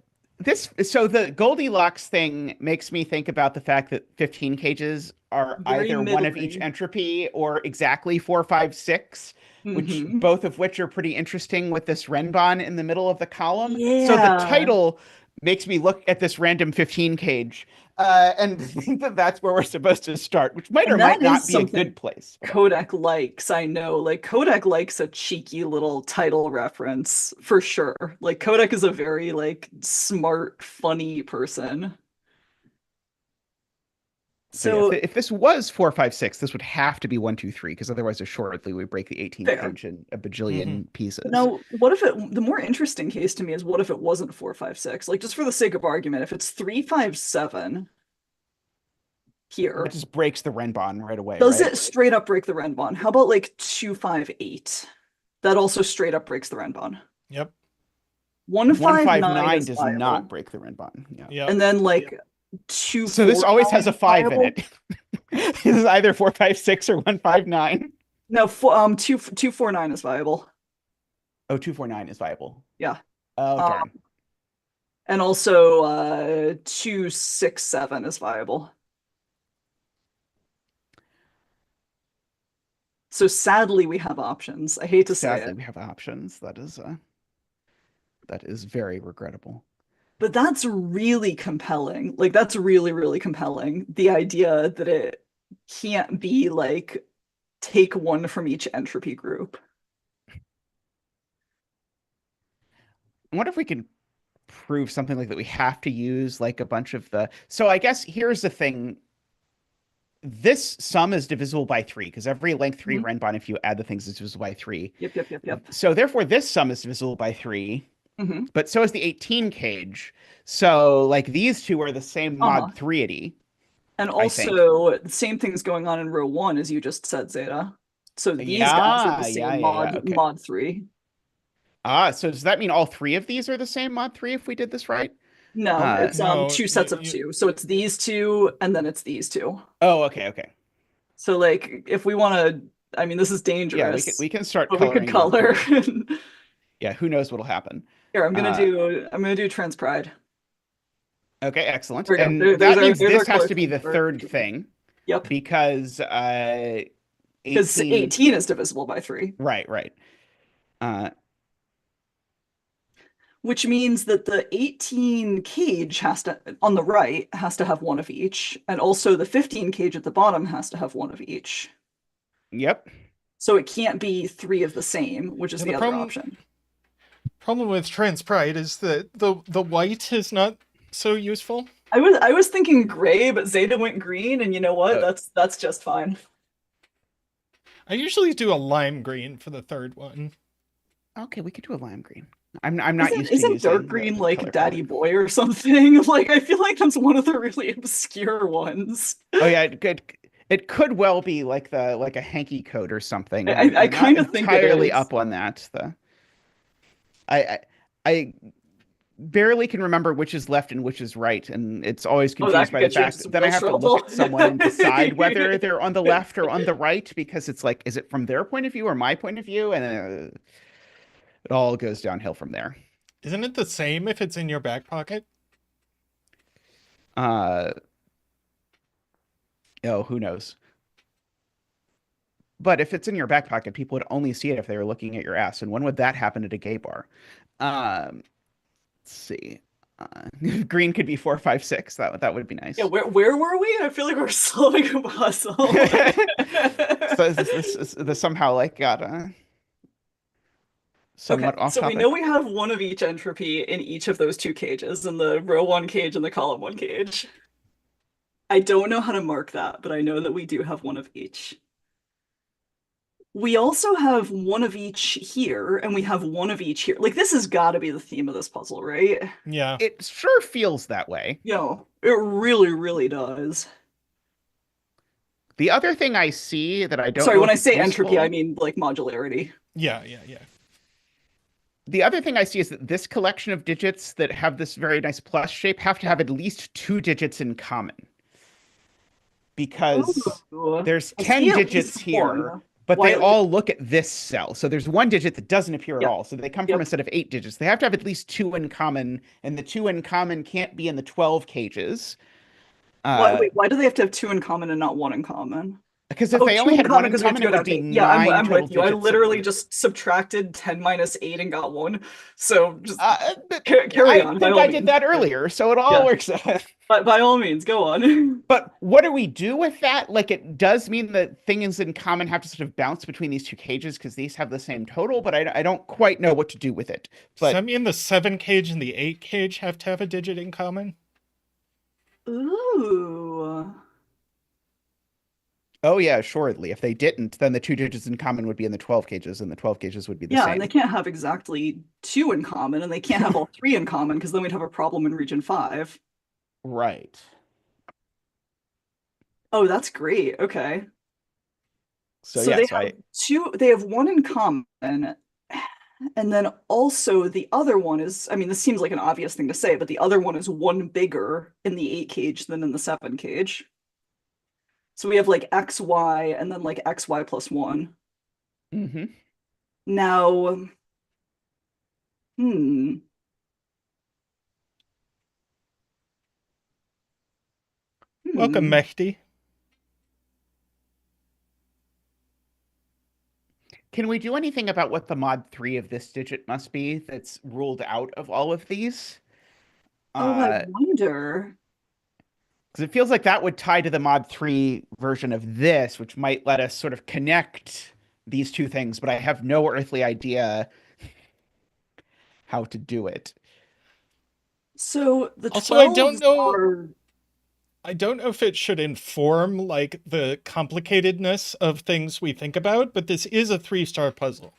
the Goldilocks thing makes me think about the fact that 15 cages are Very either one of each middling. entropy or exactly 4, 5, 6, which Mhm. both of which are pretty interesting with this Renbon in the middle of the column. So the Yeah. title makes me look at this random 15 cage and think that that's where we're supposed to start, which might or And might that not is be a something good place. Kodak likes, I know. Like Kodak likes a cheeky little title reference for sure. Like Kodak is a very like smart, funny person. So yeah, So if this was 4, 5, 6, this would have to be 1, 2, 3, because otherwise assuredly we break the 18 fair. cage in a Mm-hmm. bajillion pieces. Now, what if the more interesting case to me is what if it wasn't 4, 5, 6? Like, just for the sake of argument, if it's 3, 5, 7 That here, just breaks the Renbon right away, does right? it straight up break the Renbon? How about like 2, 5, 8? That also straight up breaks the Renbon. Yep. 1, 5, 9 159 is does viable. not break the Renbon. Yeah. Yep. And then like 2, So this 4, always has 9 a 5 in viable. it. This is either 4, 5, 6 or 159. No, 2, 4, 9 is viable. Oh, 249 is viable. Yeah. Oh, darn. And also 2, 6, 7 is viable. So sadly, we have options. I hate to say Sadly, it, we have options. That is very regrettable. but that's really compelling. Like that's really, really compelling. The idea that it can't be like take one from each entropy group. I wonder if we can prove something like that. We have to use like a bunch of the. So I guess here's the thing. This sum is divisible by 3 because every length 3 Renbon, if you add the things, is divisible by 3. Yep. So therefore, this sum is divisible by 3, but so is the 18 cage. So like these two are the same mod 3-ity. And I think. also, the same thing's going on in row 1 as you just said, Zeta. So these guys are the same okay. mod 3. So does that mean all 3 of these are the same mod 3 if we did this right? No, it's No, two sets of 2. So it's these 2 and then it's these 2. Oh, okay. So like if we want to, I mean, this is dangerous. Yeah, we can start but we could color. Yeah, who knows what'll happen. Here, I'm gonna do Trans Pride. Okay, excellent. There we go. And that means this has to be the third thing. Yep. Because 18 is divisible by 3. Right. Which means that the 18 cage has to, on the right, has to have one of each, and also the 15 cage at the bottom has to have one of each. Yep. So it can't be 3 of the same, which is the other option. Problem with Trans Pride is that the white is not so useful. I was thinking gray, but Zeta went green, and you know what? That's just fine. I usually do a lime green for the third one. Okay, we could do a lime green. I'm not used to Isn't dark green like Daddy Boy or something? Like I feel like that's one of the really obscure ones. Oh yeah, it could well be like a hanky coat or something. I kind of think entirely up on that. I barely can remember which is left and which is right, and it's always confused by the fact that I have to look at someone and decide whether they're on the left or on the right, because it's like, is it from their point of view or my point of view? And it all goes downhill from there. Isn't it the same if it's in your back pocket? Oh, who knows? But if it's in your back pocket, people would only see it if they were looking at your ass. And when would that happen at a gay bar? Let's see. Green could be 4, 5, 6. That would be nice. Yeah, where were we? I feel like we're solving a puzzle. So this somehow like got somewhat off so topic. we know we have one of each entropy in each of those 2 cages, in the row 1 cage and the column 1 cage. I don't know how to mark that, but I know that we do have one of each. We also have one of each here, and we have one of each here. Like, this has got to be the theme of this puzzle, right? Yeah. It sure feels that way. Yeah, it really, really does. The other thing I see that I don't Sorry, know when I if say it's entropy, useful- I mean, like, modularity. Yeah. The other thing I see is that this collection of digits that have this very nice plus shape have to have at least 2 digits in common. Because there's 10 digits here, but they all look at this cell. So there's 1 digit that doesn't appear at all. So they come from a set of 8 digits. They have to have at least 2 in common, and the 2 in common can't be in the 12 cages. Why do they have to have 2 in common and not 1 in common? Because if they only had 1 in common, it would be 9 I'm total with you. I digits. literally just subtracted 10 minus 8 and got 1. So just carry on. I think I did that earlier, so it all works out. But by all means, go on. But what do we do with that? Like, it does mean that things in common have to sort of bounce between these 2 cages because these have the same total, but I don't quite know what to do with it. But does that mean the 7 cage and the 8 cage have to have a digit in common? Ooh. Oh yeah, assuredly. If they didn't, then the two digits in common would be in the 12 cages, and the 12 cages would be the Yeah, and they same. can't have exactly two in common, and they can't have all three in common because then we'd have a problem in region 5. Right. Oh, that's great. Okay. So So yeah, they so have they have one in common, and then also the other one is, I mean, this seems like an obvious thing to say, but the other one is one bigger in the 8 cage than in the 7 cage. So we have like XY and then like XY plus 1. hmm Now, hmm. Welcome, Hmm. Mehdi. Can we do anything about what the mod 3 of this digit must be that's ruled out of all of these? Oh, I Uh, wonder. because it feels like that would tie to the mod 3 version of this, which might let us sort of connect these two things, but I have no earthly idea how to do it. So the Also, I don't 12s know. are I don't know if it should inform like the complicatedness of things we think about, but this is a 3-star puzzle.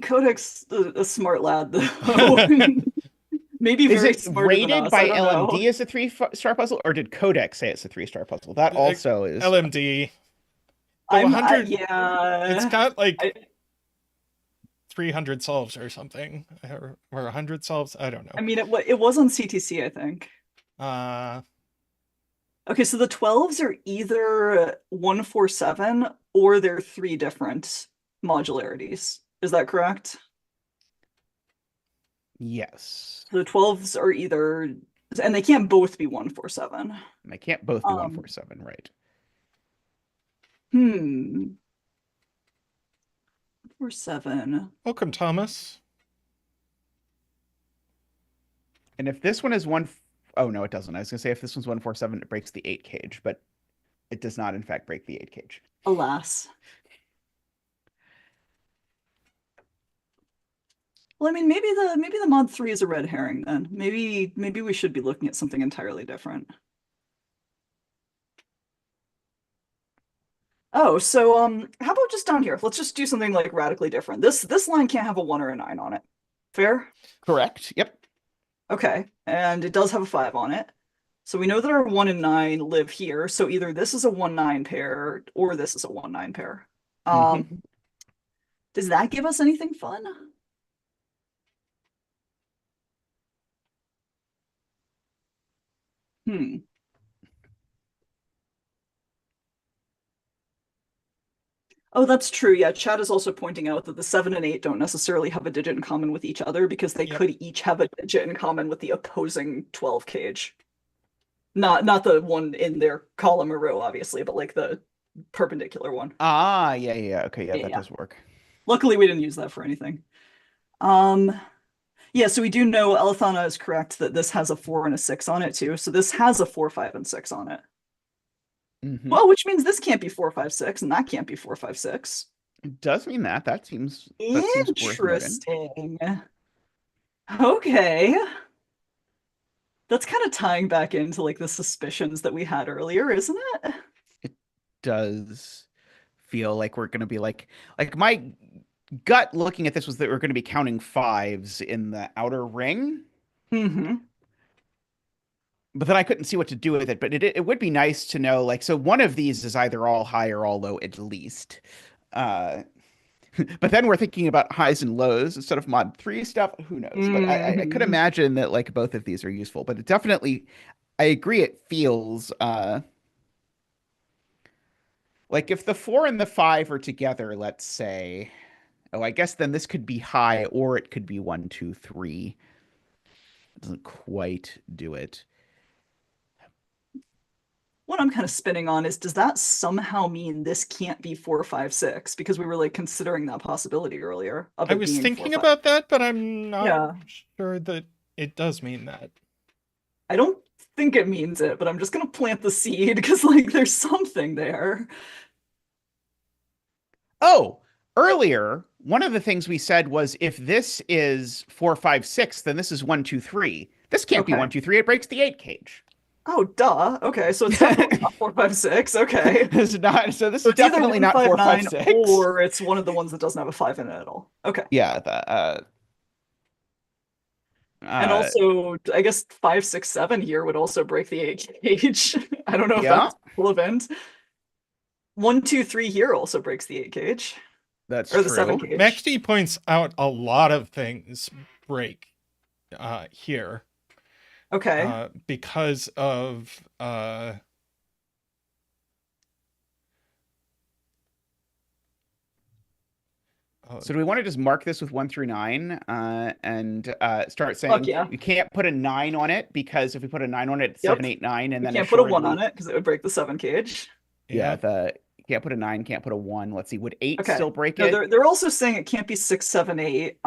Codex a smart lad though. Maybe Is very it smarter than rated us. I by don't know. LMD as a three-star puzzle, or did Codex say it's a three-star puzzle? That also is. LMD. But 100, it's Yeah. got like I 300 solves or something, or 100 solves. I don't I know. mean it was on CTC, I think. Uh, Okay, so the 12s are either 147 or they're three different modularities. Is that correct? Yes. So the 12s are either, and they can't both be 147. And they can't both be Um, 147, right? hmm. 47. welcome, Thomas. And if this one is one, oh no, it doesn't. I was gonna say if this one's 147, it breaks the 8 cage, but it does not, in fact, break the 8 cage. Alas. Well, I mean, maybe the mod 3 is a red herring then. Maybe we should be looking at something entirely different. Oh, so how about just down here? Let's just do something like radically different. This line can't have a 1 or a 9 on it. Fair? Correct. Yep. Okay. And it does have a 5 on it. So we know that our 1 and 9 live here. So either this is a 1-9 pair or this is a 1-9 pair. hmm Um, does that give us anything fun? Hmm. Oh, that's true. Yeah, Chad is also pointing out that the 7 and 8 don't necessarily have a digit in common with each other because they Yep. could each have a digit in common with the opposing 12 cage. Not the one in their column or row, obviously, but like the perpendicular one. Ah, yeah, yeah, yeah. Okay, yeah, that Yeah. does work. Luckily, we didn't use that for anything. Um, yeah, so we do know Elethana is correct that this has a 4 and a 6 on it too. So this has a 4, 5, and 6 on it. hmm Well, which means this can't be 4, 5, 6, and that can't be 4, 5, 6. It does mean that. That seems worth noting. Interesting. Okay. That's kind of tying back into like the suspicions that we had earlier, isn't it? It does feel like we're gonna be like my gut looking at this was that we're gonna be counting fives in the outer ring. Mm-hmm. But then I couldn't see what to do with it. But it would be nice to know, like, so one of these is either all high or all low at least. Uh, but then we're thinking about highs and lows instead of mod 3 stuff. Who knows? But I could Mm-hmm. imagine that like both of these are useful. But it definitely, I agree. It feels like if the 4 and the 5 are together, let's say. Oh, I guess then this could be high or it could be 1, 2, 3. It doesn't quite do it. What I'm kind of spinning on is does that somehow mean this can't be 4, 5, 6? Because we were like considering that possibility earlier of I it was being 4, thinking 5. about that, but I'm not Yeah. sure that it does mean that. I don't think it means it, but I'm just gonna plant the seed because like there's something there. Oh, earlier, one of the things we said was if this is 4, 5, 6, then this is 1, 2, 3. This can't be Okay. 1, 2, 3. It breaks the 8 cage. Oh, duh. Okay, so it's definitely not 456. Okay. It's not. So this So is it's either definitely not 159 456. or it's one of the ones that doesn't have a 5 in it at all. Okay. Yeah. The And uh also, I guess 567 here would also break the 8 gauge. I don't know if yeah, that's relevant. 123 here also breaks the 8 gauge that's or the 7 true. gauge. Maxty points out a lot of things break here Okay. because of So do we want to just mark this with 1 through 9 and start Fuck saying yeah. you can't put a 9 on it because if we put a 9 on it, it's Yep. 7, 8, 9, and We then can't put a 1 assuredly, on it because it would break the 7 gauge. yeah, the can't put a 9, can't put a 1. Let's see, would 8 Okay. still break No, it? they're also saying it can't be 6, 7, 8.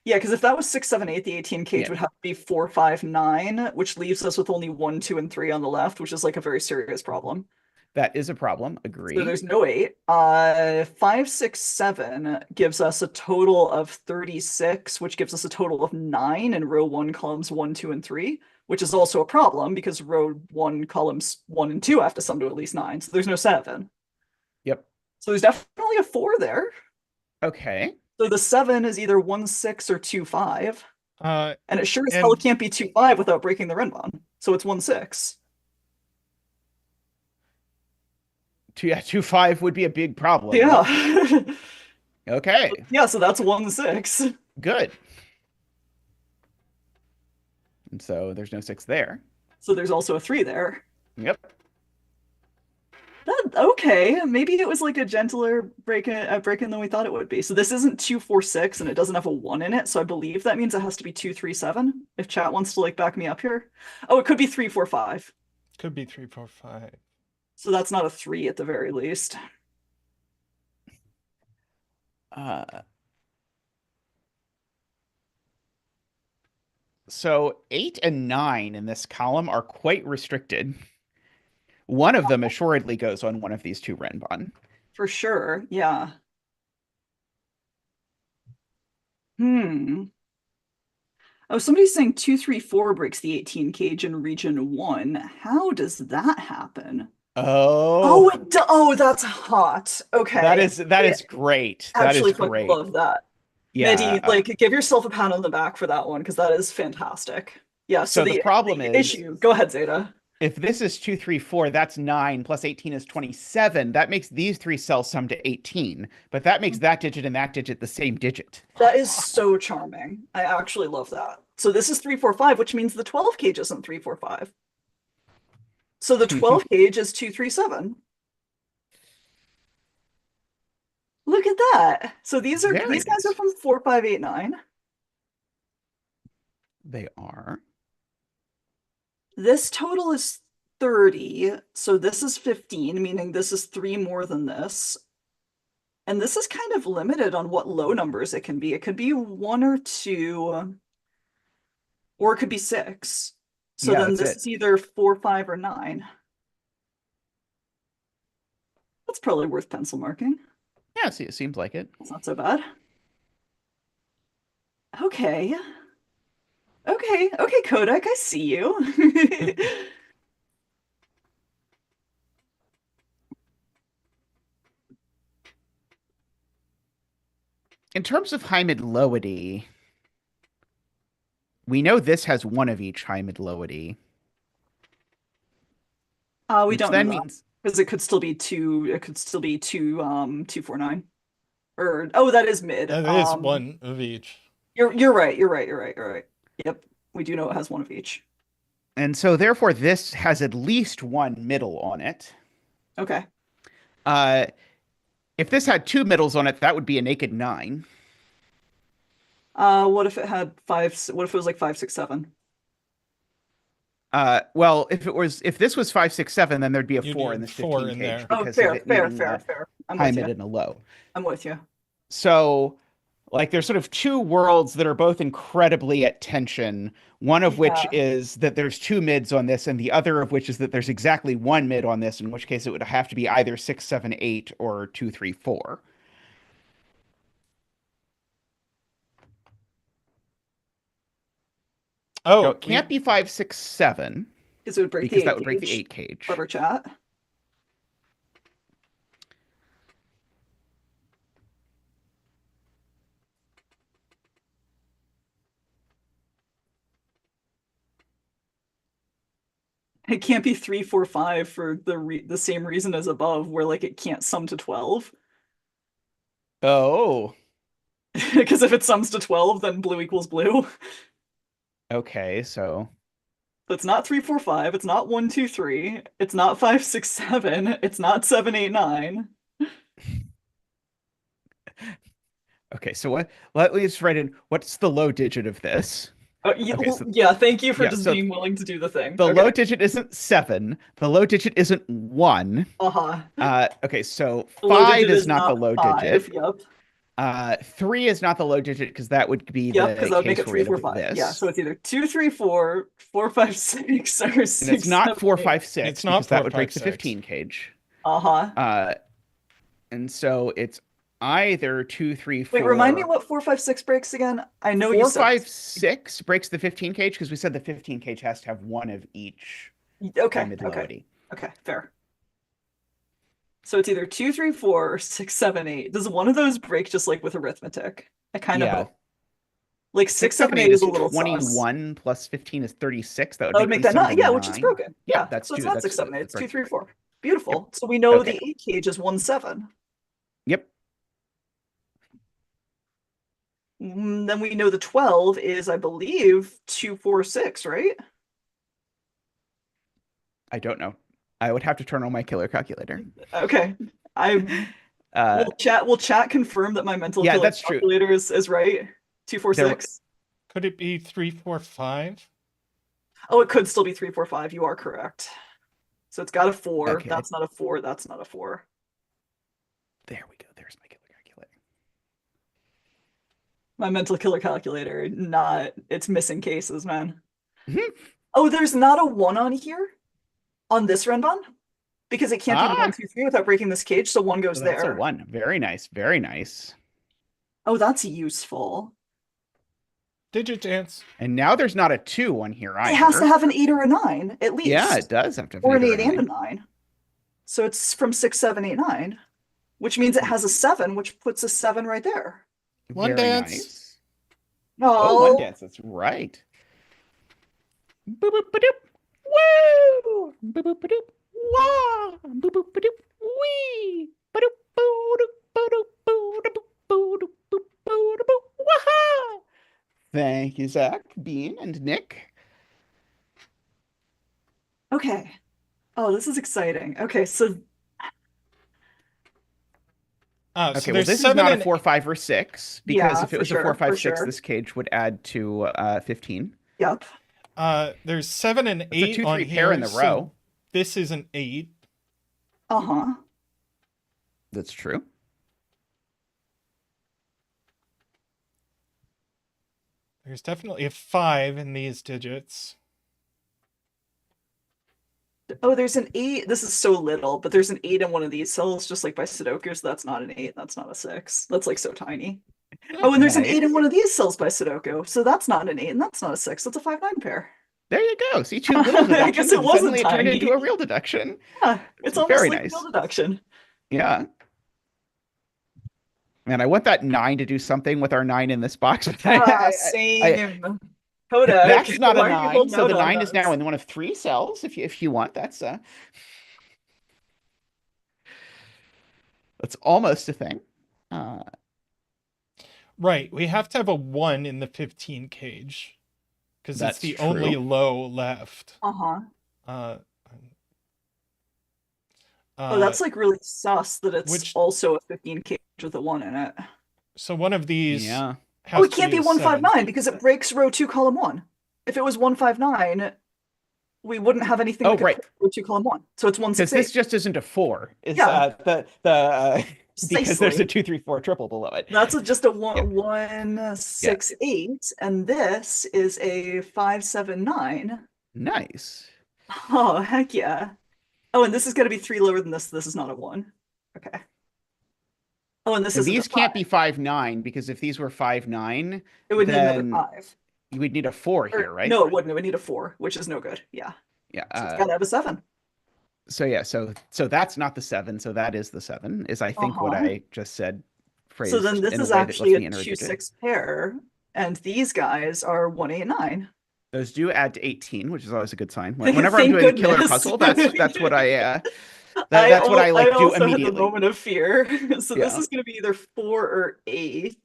Yeah, because if that was 6, 7, 8, the 18 cage Yeah, would have to be 4, 5, 9, which leaves us with only 1, 2, and 3 on the left, which is like a very serious problem. that is a problem. So Agree. there's no 8. 5, 6, 7 gives us a total of 36, which gives us a total of 9 in row 1, columns 1, 2, and 3, which is also a problem because row 1, columns 1 and 2 have to sum to at least 9. So there's no 7. Yep. So there's definitely a 4 there. Okay. So the 7 is either 1, 6 or 2, 5. uh And it sure as hell and can't be 2, 5 without breaking the Renbon. So it's 1, 6. 2, yeah, 2, 5 would be a big problem. Yeah. Okay. Yeah, so that's 1, 6. Good. And so there's no 6 there. So there's also a 3 there. Yep. Okay, maybe it was like a gentler break in than we thought it would be. So this isn't 2, 4, 6, and it doesn't have a 1 in it. So I believe that means it has to be 2, 3, 7. If chat wants to like back me up here. Oh, it could be 3, 4, 5. could be 3, 4, 5. So that's not a 3 at the very least. So 8 and 9 in this column are quite restricted. One of them assuredly goes on one of these two Renbon. For sure. Yeah. Hmm. Oh, somebody's saying 2, 3, 4 breaks the 18 cage in region 1. How does that happen? Oh, Oh, that's hot. Okay. that is Yeah, great. That actually is fucking great. love that. Yeah. Mehdi, like, give yourself a pat on the back for that one because that is fantastic. Yeah, so So the problem the is issue. Go ahead, Zeta. if this is 2, 3, 4, that's 9 plus 18 is 27. That makes these three cells sum to 18, but that makes that digit and that digit the same digit. That is so charming. I actually love that. So this is 3, 4, 5, which means the 12 cage isn't 3, 4, 5. So the 12 cage is 2, 3, 7. Look at that. So these Very guys are nice. from 4, 5, 8, 9. They are. This total is 30. So this is 15, meaning this is 3 more than this. And this is kind of limited on what low numbers it can be. It could be 1 or 2, or it could be 6. So Yeah, then that's this it. is either 4, 5, or 9. That's probably worth pencil marking. Yeah, see, it seems like it. It's not so bad. Okay. Okay, Kodak, I see you. In terms of high mid-lowity, we know this has one of each high mid-lowity. We Which don't then know that means because it could still be 2. It could still be 249. Or that is mid. That is one of each. You're right. You're right. Yep, we do know it has one of each. and so therefore this has at least one middle on it. Okay. Uh, if this had two middles on it, that would be a naked 9. What if it had 5? What if it was like 5, 6, 7? Well, if this was 5, 6, 7, then there'd be a You'd 4 need in the 4 15 in cage there. Oh, because of fair, it fair, needing fair, a fair. I'm high, with mid, you. and a low. I'm with you. So, like, there's sort of two worlds that are both incredibly at tension. One of which Yeah. is that there's two mids on this, and the other of which is that there's exactly one mid on this, in which case it would have to be either 6, 7, 8 or 2, 3, 4. So Oh, it can't be 5, 6, 7. Because it would break because the that 8 would break the cage. 8 cage. Clever chat. It can't be 3, 4, 5 for the same reason as above, where like it can't sum to 12. Oh, Because if it sums to 12, then blue equals blue. okay, so So it's not 3, 4, 5. It's not 1, 2, 3. It's not 5, 6, 7. It's not 7, 8, 9. okay, so what? Let me just write in. What's the low digit of this? Yeah, Okay, so yeah, thank you for yeah, just so being willing to do the thing. the Okay. low digit isn't 7. The low digit isn't 1. Uh-huh. Okay, so The low 5 digit is is not the not low 5. digit. Yep. 3 is not the low digit because that would be Yep, because the that would make case it where we 3, had to 4, do 5. Yeah, so this. it's either 2, 3, 4, 4, 5, 6, or And 6, it's not 7, 4, 8. 5, 6 It's not because that 4, would break 5, the 6. 15 cage. Uh-huh. And so it's either 2, 3, Wait, remind me 4. what 4, 5, 6 breaks again? I know you 4, said 5, 6 breaks the 15 cage because we said the 15 cage has to have one of each high, okay, mid, okay, lowity. okay, fair. So it's either 2, 3, 4, or 6, 7, 8. Does one of those break just like with arithmetic? I kind of Yeah. hope. Like 6, 6, 7, 7, 8 8 is is a little sus. 21 plus 15 is 36. That would That would make make these that sum not, to yeah, which is 9. broken. Yeah, Yeah, that's so it's two. not 6, 7, 8. That's It's 2, broken. 3, 4. Yep. Beautiful. So we know Okay. the 8 cage is 1, 7. Yep. Then we know the 12 is, I believe, 2, 4, 6, right? I don't know. I would have to turn on my killer calculator. Okay. I Uh, will chat confirm that my mental yeah, killer that's true. calculator is right. 2, 4, There, 6. Could it be 3, 4, 5? Oh, it could still be 3, 4, 5. You are correct. So it's got a 4. okay, That's not a 4. That's not a 4. there we go. There's my killer calculator. My mental killer calculator, not, it's missing cases, man. Mhm. Oh, there's not a 1 on here on this Renbon because it can't be the 1, Ah, 2, 3 without breaking this cage. So 1 goes so that's a there. 1. Very nice. Very nice. Oh, that's useful. Digit dance. And now there's not a 2 on here either. It has to have an 8 or a 9 at least. Yeah, it does have to have or an 8 8 and a 9. So it's from 6, 7, 8, 9, which means it has a 7, which puts a 7 right there. One Very dance. nice. No. Oh, one dance. That's right. Boop, boop, ba-doop. Woo! Boop, boop, ba-doop. Wah! Boop, boop, ba-doop. Wee! Ba-doop, boo-doop, ba-doop, boo-doop, boo-doop, boop, boo-doop, boo. Wah-ha! Thank you, Zach, Bean, and Nick. Okay. Oh, this is exciting. Okay, so So Okay, well, there's this is 7 not a and 4, 5, or 6 because yeah, if it for was a 4, sure, 5, for 6, sure. this cage would add to 15. Yep. there's 7 and It's a 8 2, on 3 here. pair in the so row. this is an 8. Uh-huh. That's true. There's definitely a 5 in these digits. Oh, there's an 8. This is so little, but there's an 8 in one of these cells, just like by Sudoku, so that's not an 8. That's not a 6. That's like so tiny. Oh, and there's an 8 in one of these cells by Sudoku, so that's not an 8, and that's not a 6. That's a 5, 9 pair. There you go. See, two little deductions, I guess it and wasn't suddenly it turned tiny. into a real deduction. Yeah, it's almost very like nice. real deduction. Yeah. Man, I want that 9 to do something with our 9 in this box. Same. Kodak. That's not a Why are you 9, holding so out the on 9 is now us? in one of 3 cells. If you want, that's almost a thing. Right, we have to have a 1 in the 15 cage. Because it's That's the only true. low left. Uh-huh. Oh, Uh, that's like really sus that it's which- also a 15 cage with a 1 in it. so one of these Yeah. has Oh, it to can't be a 159 7. because it breaks row 2, column 1. If it was 159, we wouldn't have anything Oh, that could right. break row 2, column 1. So it's Because this 168. just isn't a 4. It's Yeah. because there's a Precisely. 2, 3, 4 triple below it. That's just a Yep. 168, and this is a 579. Nice. Oh, heck yeah. Oh, and this is going to be 3 lower than this. This is not a 1. Okay. Oh, and this And is these can't be 5, 9 because if these were 5, 9, It would need another then 5. you would need a 4 Or, here, right? no, it wouldn't. It would need a 4, which is no good. Yeah. Yeah. So it's got to have a 7. So yeah, so that's not the 7, so that is the 7, is I think what Uh-huh. I just said, So then phrased this in a is way that lets actually a me enter a digit. 2-6 pair, and these guys are 1, 8, 9. Those do add to 18, which is always a good sign. Whenever I'm Thank doing a killer goodness. puzzle, that's what that's what I I like do also had the immediately. moment of fear. So this Yeah. is going to be either 4 or 8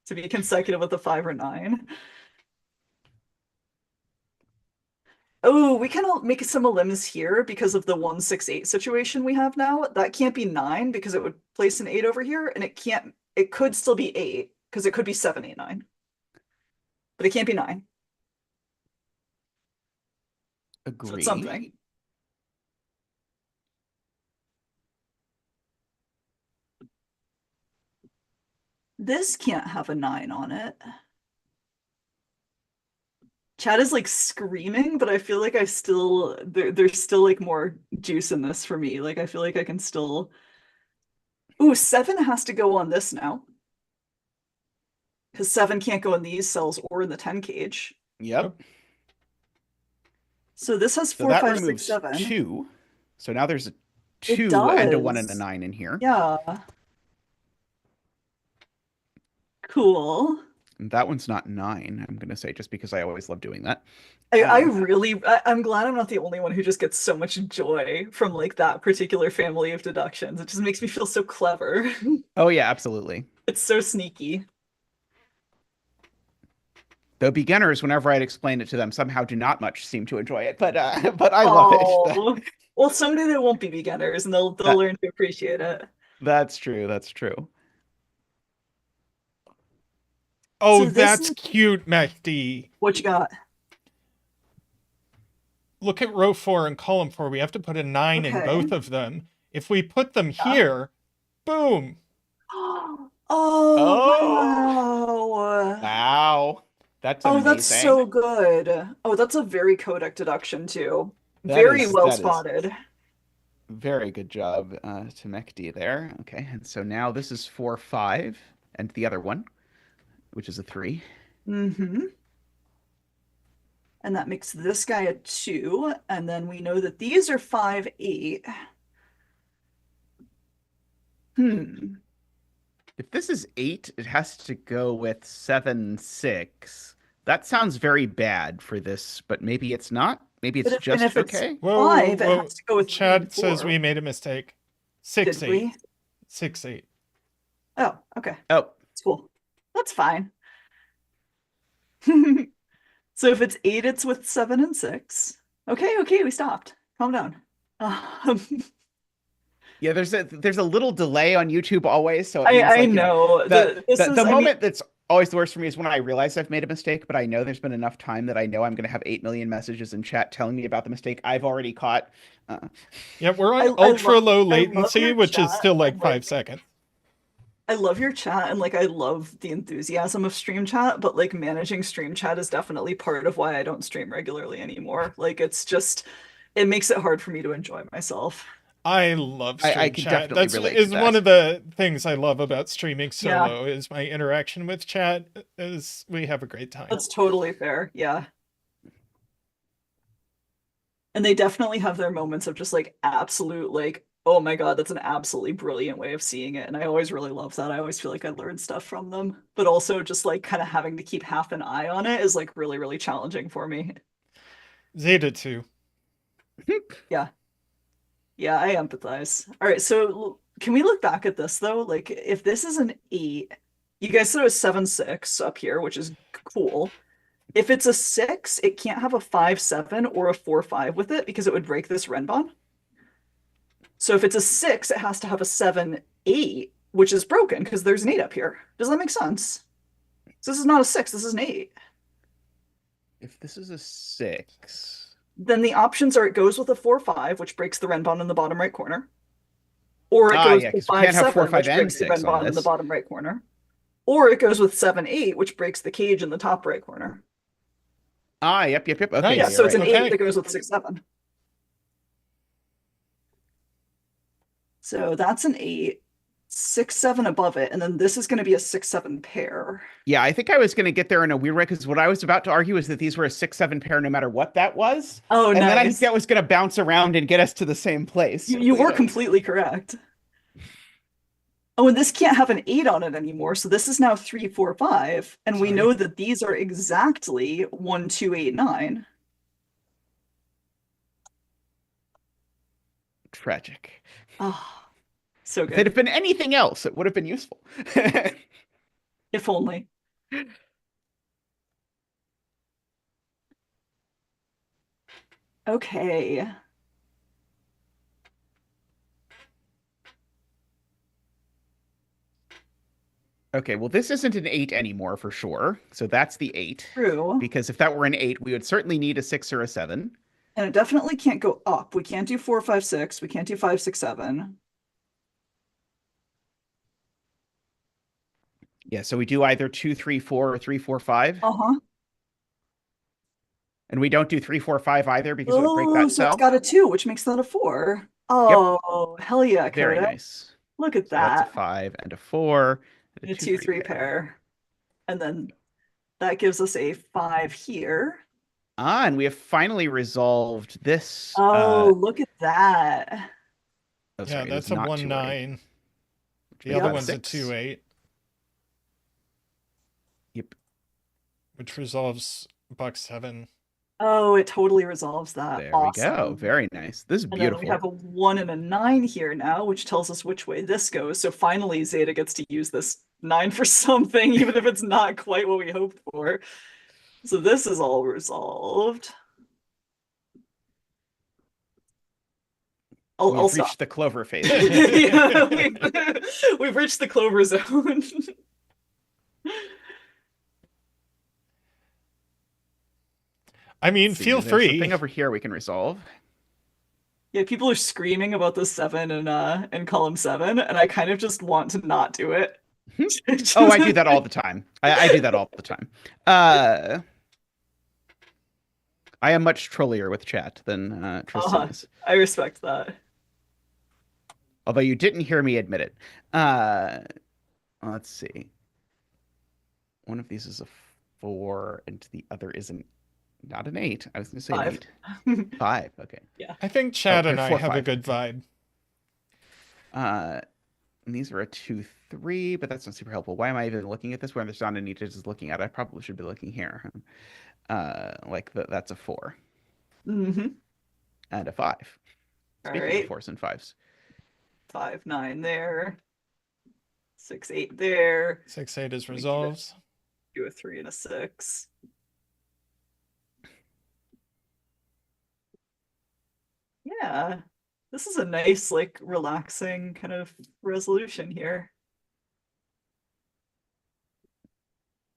to be consecutive with a 5 or 9. Oh, we can all make some limbs here because of the 1, 6, 8 situation we have now. That can't be 9 because it would place an 8 over here, and it could still be 8 because it could be 7, 8, 9. But it can't be 9. So it's something. Agree. This can't have a 9 on it. Chat is like screaming, but I feel like there's still like more juice in this for me. Like I feel like I can still. Ooh, 7 has to go on this now. Because 7 can't go in these cells or in the 10 cage. Yep. So this has So 4, that 5, 6, removes 7. 2. So now there's a It 2 and a 1 and a does. 9 in here. Yeah. Cool. And that one's not 9, I'm going to say, just because I always love doing that. I'm glad I'm not the only one who just gets so much joy from like that particular family of deductions. It just makes me feel so clever. Oh, yeah, absolutely. It's so sneaky. Though beginners, whenever I'd explain it to them, somehow do not much seem to enjoy it. But I love it. Oh, well, someday they won't be beginners and they'll That- learn to appreciate it. That's true. That's true. Oh, So this that's cute, Mehdi. What you got? Look at row 4 and column 4. We have to put a 9 in Okay. both of them. If we put them Yeah. here, boom. Oh, wow. Wow. That's Oh, amazing. that's so good. Oh, that's a very codec deduction too. That Very is- well that is- spotted. Very good job to Mekdi there. Okay, and so now this is 4, 5, and the other one, which is a 3. Mm-hmm. And that makes this guy a 2. And then we know that these are 5, 8. If this is 8, it has to go with 7, 6. That sounds very bad for this, but maybe it's not. Maybe it's But just if it's okay. Whoa, 5, whoa. it has to go with 3 Chad and says 4. we made a mistake. 6, Did 8. we? 6, 8. Oh, okay. Oh, That's cool. That's fine. So if it's 8, it's with 7 and 6. Okay, we stopped. Calm down. yeah. There's a little delay on YouTube always, so it means I like know. the moment that's always the worst for me is when I realize I've made a mistake, but I know there's been enough time that I know I'm going to have 8 million messages in chat telling me about the mistake I've already caught. Yeah, we're on I ultra low love latency, your which is chat still like and, 5 seconds. I love your chat and like I love the enthusiasm of stream chat, but like managing stream chat is definitely part of why I don't stream regularly anymore. Like it makes it hard for me to enjoy myself. I love I stream can chat. definitely That's relate is to one that. of the things I love about streaming Yeah. solo is my interaction with chat. Is we have a great time. That's totally fair. Yeah. And they definitely have their moments of just like absolute like, oh my God, that's an absolutely brilliant way of seeing it. And I always really love that. I always feel like I learned stuff from them. But also just like kind of having to keep half an eye on it is like really, really challenging for me. Zeta too. Yeah. Yeah, I empathize. All right, so can we look back at this though? Like if this is an 8, you guys said it was 7, 6 up here, which is cool. If it's a 6, it can't have a 5, 7 or a 4, 5 with it because it would break this Renbon. So if it's a 6, it has to have a 7, 8, which is broken because there's an 8 up here. Does that make sense? So this is not a 6, this is an 8. If this is a 6, then the options are it goes with a 4, 5, which breaks the Renbon in the bottom right corner. Or it goes yeah, with 'cause we 5, can't have 4, 7, 5, which and breaks the 6 on Renbon in the this. bottom right corner. Or it goes with 7, 8, which breaks the cage in the top right corner. Yep. Okay, Nice. Yeah, yeah, so it's an right. 8 Okay. that goes with 6, 7. So that's an 8. 6-7 above it, and then this is going to be a 6-7 pair. Yeah, I think I was going to get there in a weird way because what I was about to argue is that these were a 6-7 pair no matter what that was. Oh, and then I think nice. that was going to bounce around and get us to the same place. You were completely correct. Oh, and this can't have an 8 on it anymore, so this is now 3, 4, 5, and we Sorry. know that these are exactly 1, 2, 8, 9. Tragic. Ah, so If it good. had been anything else, it would have been useful. If only. Okay. Okay, well, this isn't an 8 anymore for sure. So that's the 8. True. Because if that were an 8, we would certainly need a 6 or a 7. And it definitely can't go up. We can't do 4, 5, 6. We can't do 5, 6, 7. Yeah, so we do either 2, 3, 4 or 3, 4, 5. Uh-huh. And we don't do 3, 4, 5 either because it would break Oh, that so it's cell. got a 2, which makes that a 4. Oh, hell yeah, Very Coda. nice. Look at So that's a that. 5 and a 4. And a 2, 3 pair. And then that gives us a 5 here. Ah, and we have finally resolved this. Oh, look at that. Oh, Yeah, sorry, it that's is a not 1, 2-8. 9. The Yep. other one's a 6. 2, 8. Yep. Which resolves Buck 7. Oh, it totally resolves that. There Awesome. we go. Very nice. This is And then beautiful. we have a 1 and a 9 here now, which tells us which way this goes. So finally, Zeta gets to use this 9 for something, even if it's not quite what we hoped for. So this is all resolved. I'll stop. reached the Clover phase. Yeah, we've reached the Clover zone. I mean, See, feel there's free. something over here we can resolve. Yeah, people are screaming about the 7 and column 7, and I kind of just want to not do it. Oh, I do that all the time. I do that all the time. I am much trollier with chat than Tristan is. I respect that. Although you didn't hear me admit it. Let's see. One of these is a 4, and the other isn't. Not an 8. I was going to say 5. an 8. 5. Okay. Yeah. I think Chad and I 4, have a 5. good vibe. And these are a 2, 3, but that's not super helpful. Why am I even looking at this where there's not a need to just looking at it? I probably should be looking here. That's a 4. Mm-hmm. And a 5. All Speaking right. of 4s and 5s. 5, 9 there. 6, 8 there. 6, 8 is resolved. Do a 3 and a 6. Yeah. This is a nice, like, relaxing kind of resolution here.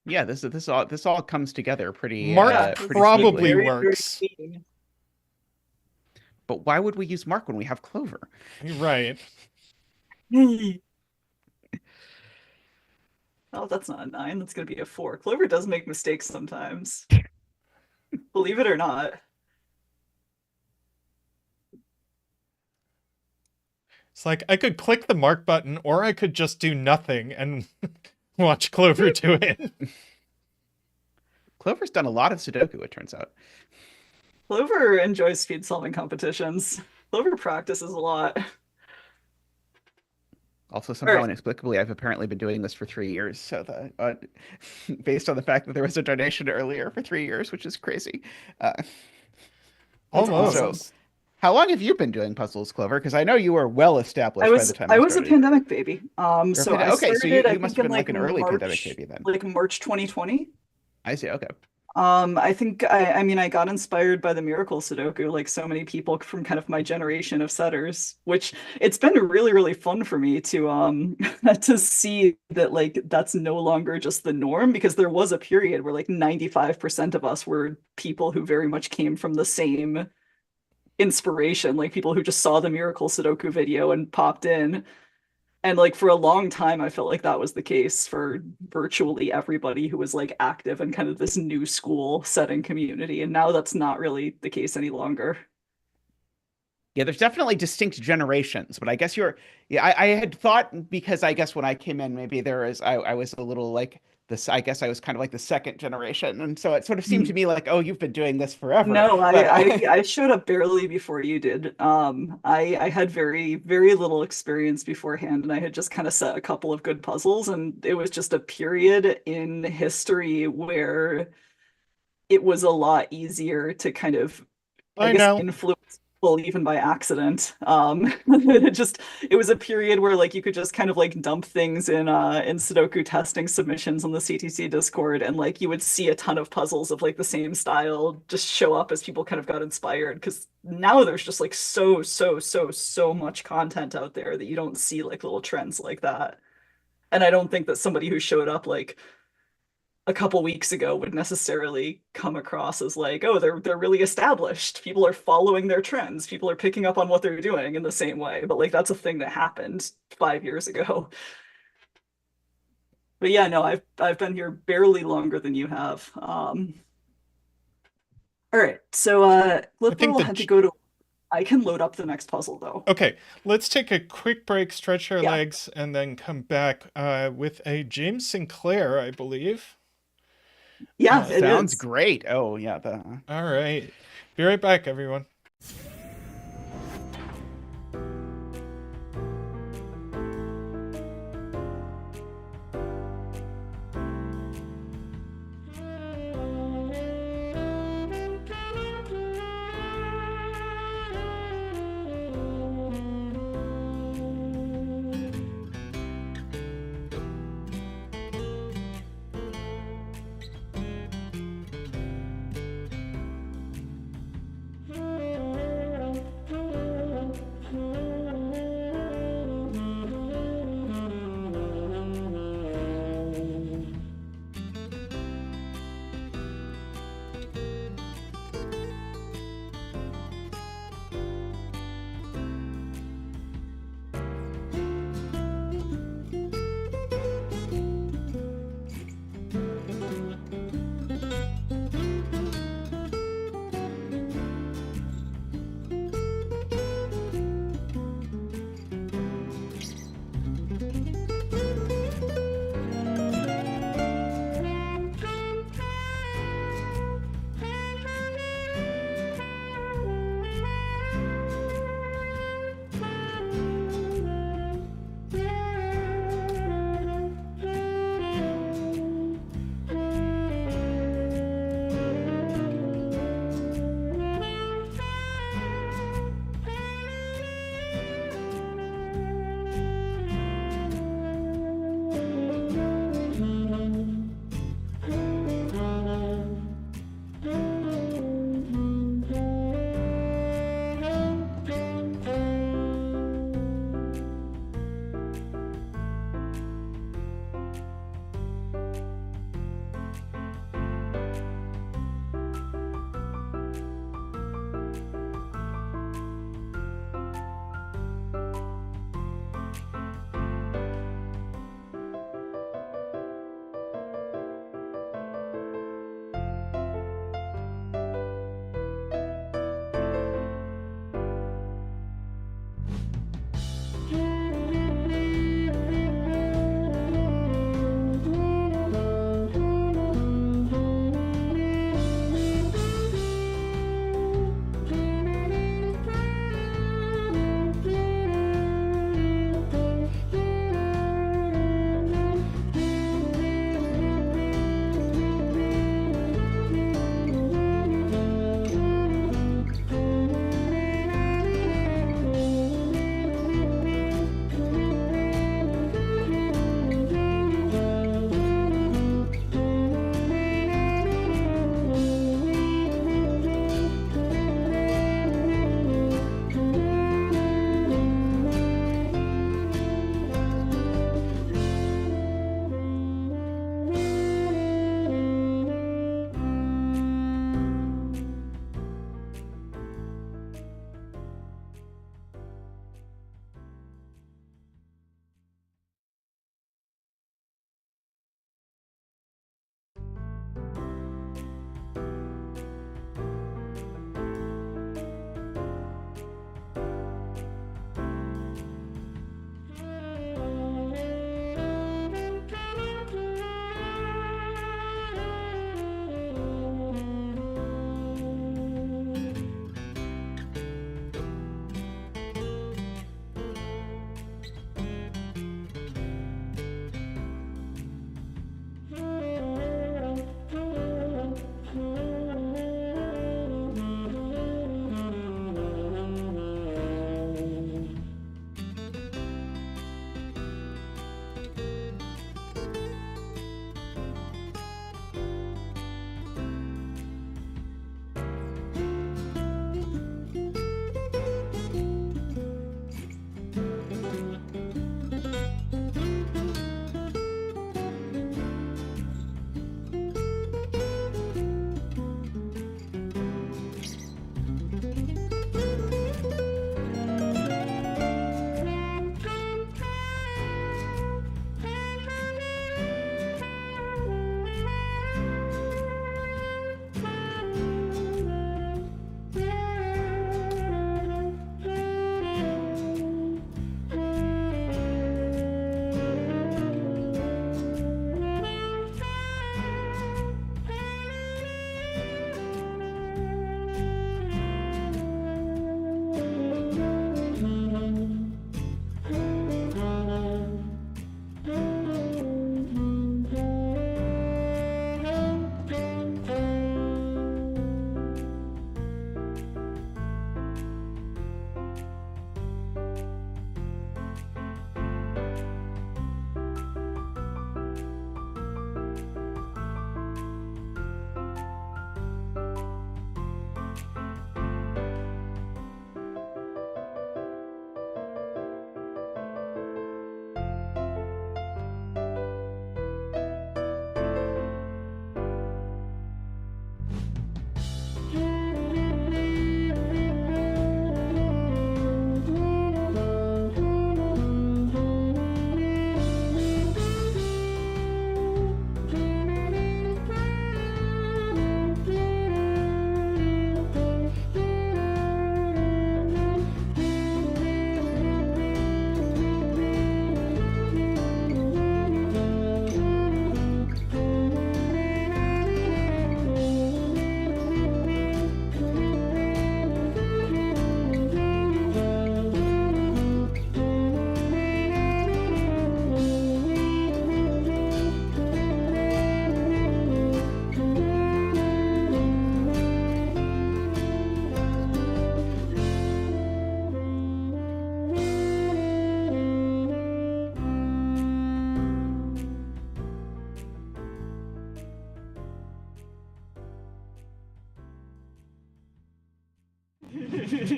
Yeah, this all comes together pretty. Mark pretty probably smoothly. works. But why would we use Mark when we have Clover? You're right. Oh, that's not a 9. That's going to be a 4. Clover does make mistakes sometimes. Believe it or not. It's like I could click the mark button or I could just do nothing and watch Clover do it. Clover's done a lot of Sudoku, it turns out. Clover enjoys speed solving competitions. Clover practices a lot. Also, somehow Right. inexplicably, I've apparently been doing this for 3 years. So, based on the fact that there was a donation earlier for 3 years, which is crazy. Almost. So, how long have you been doing puzzles, Clover? Because I know you were well established by the time I was a started. pandemic baby. So I Okay, so started, you I must think, have been in like an early March, pandemic baby then. like March 2020. I see. Okay. I think I mean I got inspired by the Miracle Sudoku, like so many people from kind of my generation of setters, which it's been really, really fun for me to to see that like that's no longer just the norm, because there was a period where like 95% of us were people who very much came from the same inspiration, like people who just saw the Miracle Sudoku video and popped in. And like for a long time, I felt like that was the case for virtually everybody who was like active in kind of this new school setting community. And now that's not really the case any longer. Yeah, there's definitely distinct generations, but I guess yeah, I had thought because I guess when I came in, maybe I was a little like this, I guess I was kind of like the second generation. And so it sort of seemed to me like, oh, you've been doing this forever. No, But I showed up barely before you did. I had very little experience beforehand, and I had just kind of set a couple of good puzzles, and it was just a period in history where it was a lot easier to kind of, I I guess, know. influence people even by accident. It was a period where like you could just kind of like dump things in Sudoku testing submissions on the CTC Discord, and like you would see a ton of puzzles of like the same style just show up as people kind of got inspired. Because now there's just like so much content out there that you don't see like little trends like that. And I don't think that somebody who showed up like a couple weeks ago would necessarily come across as like, oh, they're really established. People are following their trends. People are picking up on what they're doing in the same way. But like that's a thing that happened 5 years ago. But yeah, no, I've been here barely longer than you have. All right, so I Glipper think will the have to go to. I can load up the next puzzle though. Okay, let's take a quick break, stretch our Yeah, legs, and then come back with a James Sinclair, I believe. yeah, it sounds is. great. Oh, yeah, All right. Be right back, everyone.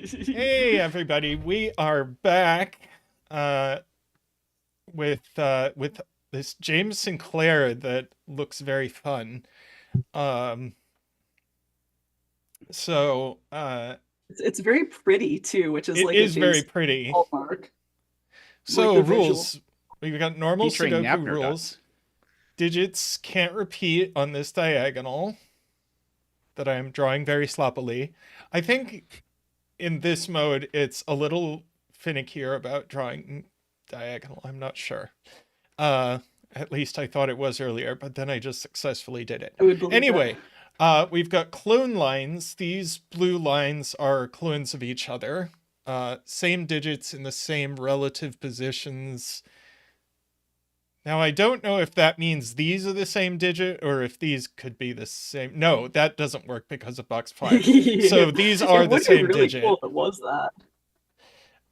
Hey everybody, we are back with this James Sinclair that looks very fun. Um so It's very pretty too, which is it like a is very James pretty. hallmark. So the rules. We've got normal Featuring Sudoku Nabner rules. ducks. Digits can't repeat on this diagonal that I am drawing very sloppily. I think in this mode it's a little finickier about drawing diagonal. I'm not sure. At least I thought it was earlier, but then I just successfully did it. I would believe Anyway, we've got clone lines. These blue lines are clones of each other. Same digits in the same relative positions. Now, I don't know if that means these are the same digit or if these could be the same. No, that doesn't work because of box 5. So these are It the would be same really digit. cool if it was that.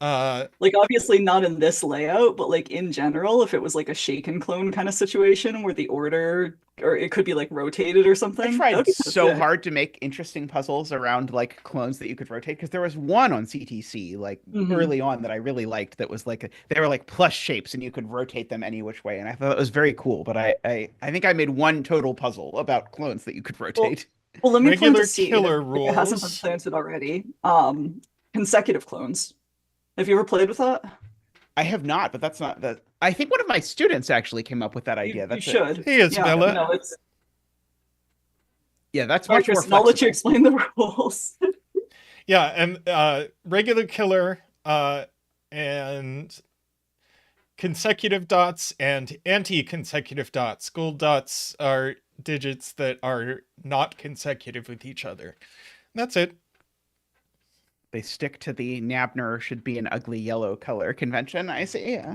Uh, Like, obviously not in this layout, but like in general, if it was like a shaken clone kind of situation where the order, or it could be like rotated or something. I That tried would be kinda so sick. hard to make interesting puzzles around like clones that you could rotate because there was one on CTC like Mhm. early on that I really liked that was like they were like plush shapes and you could rotate them any which way and I thought it was very cool. But I think I made one total puzzle about clones that you could rotate. Well, let me plant regular a seed killer if it hasn't been rules. planted already. Consecutive clones. Have you ever played with that? I have not, but that's not that. I think one of my students actually came up with that idea. You That's it. should. Hey, Isabella. Yeah, no, it's Yeah, that's sorry, much more Tristan, I'll let you flexible. explain the rules. Yeah, and regular killer and consecutive dots and anti-consecutive dots. Gold dots are digits that are not consecutive with each other. That's it. They stick to the Nabner should be an ugly yellow color convention. I see. Yeah.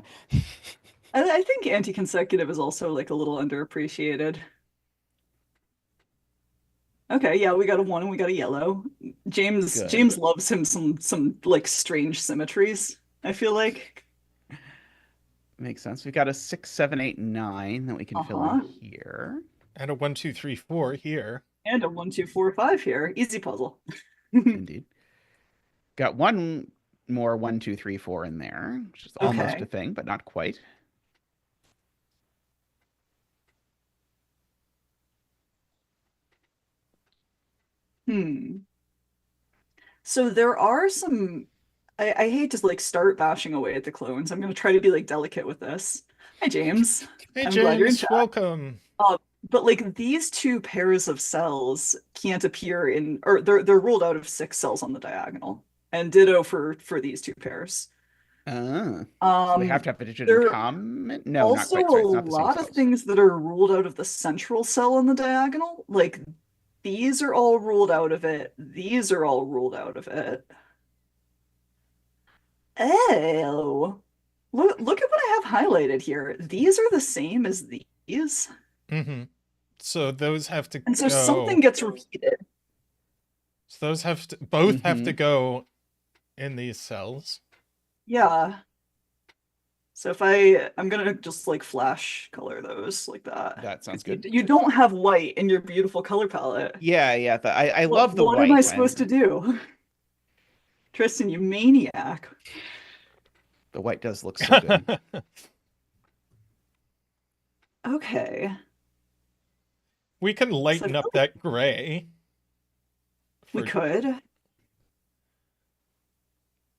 I think anti-consecutive is also like a little underappreciated. Okay, yeah, we got a 1 and we got a yellow. James Good. loves him some like strange symmetries, I feel like. Makes sense. We got a 6, 7, 8, 9 that we can fill in Uh-huh. here. And a 1, 2, 3, 4 here. And a 1, 2, 4, 5 here. Easy puzzle. Indeed. Got one more 1, 2, 3, 4 in there, which is almost Okay. a thing, but not quite. Hmm. So there are some I hate to like start bashing away at the clones. I'm gonna try to be like delicate with this. Hi, James. Hey, I'm glad you're in James, chat. welcome. But like these two pairs of cells can't appear in, or they're ruled out of 6 cells on the diagonal, and ditto for these two pairs. So they Um, have to have a digit in there are common? No, not also quite. a Sorry, it's not the same lot of cells. things that are ruled out of the central cell on the diagonal. Like these are all ruled out of it. These are all ruled out of it. Oh, look at what I have highlighted here. These are the same as these. Mm-hmm. So those have to And so go. something gets repeated. So those have to both have to Mhm. go in these cells. Yeah. So if I'm gonna just like flash color those like that. That sounds 'Cause good. You don't have white in your beautiful color palette. Yeah, yeah. I love the What white. am I supposed to do? Tristan, you maniac. The white does look so good. Okay. We can So I lighten feel up like that gray. we for- could.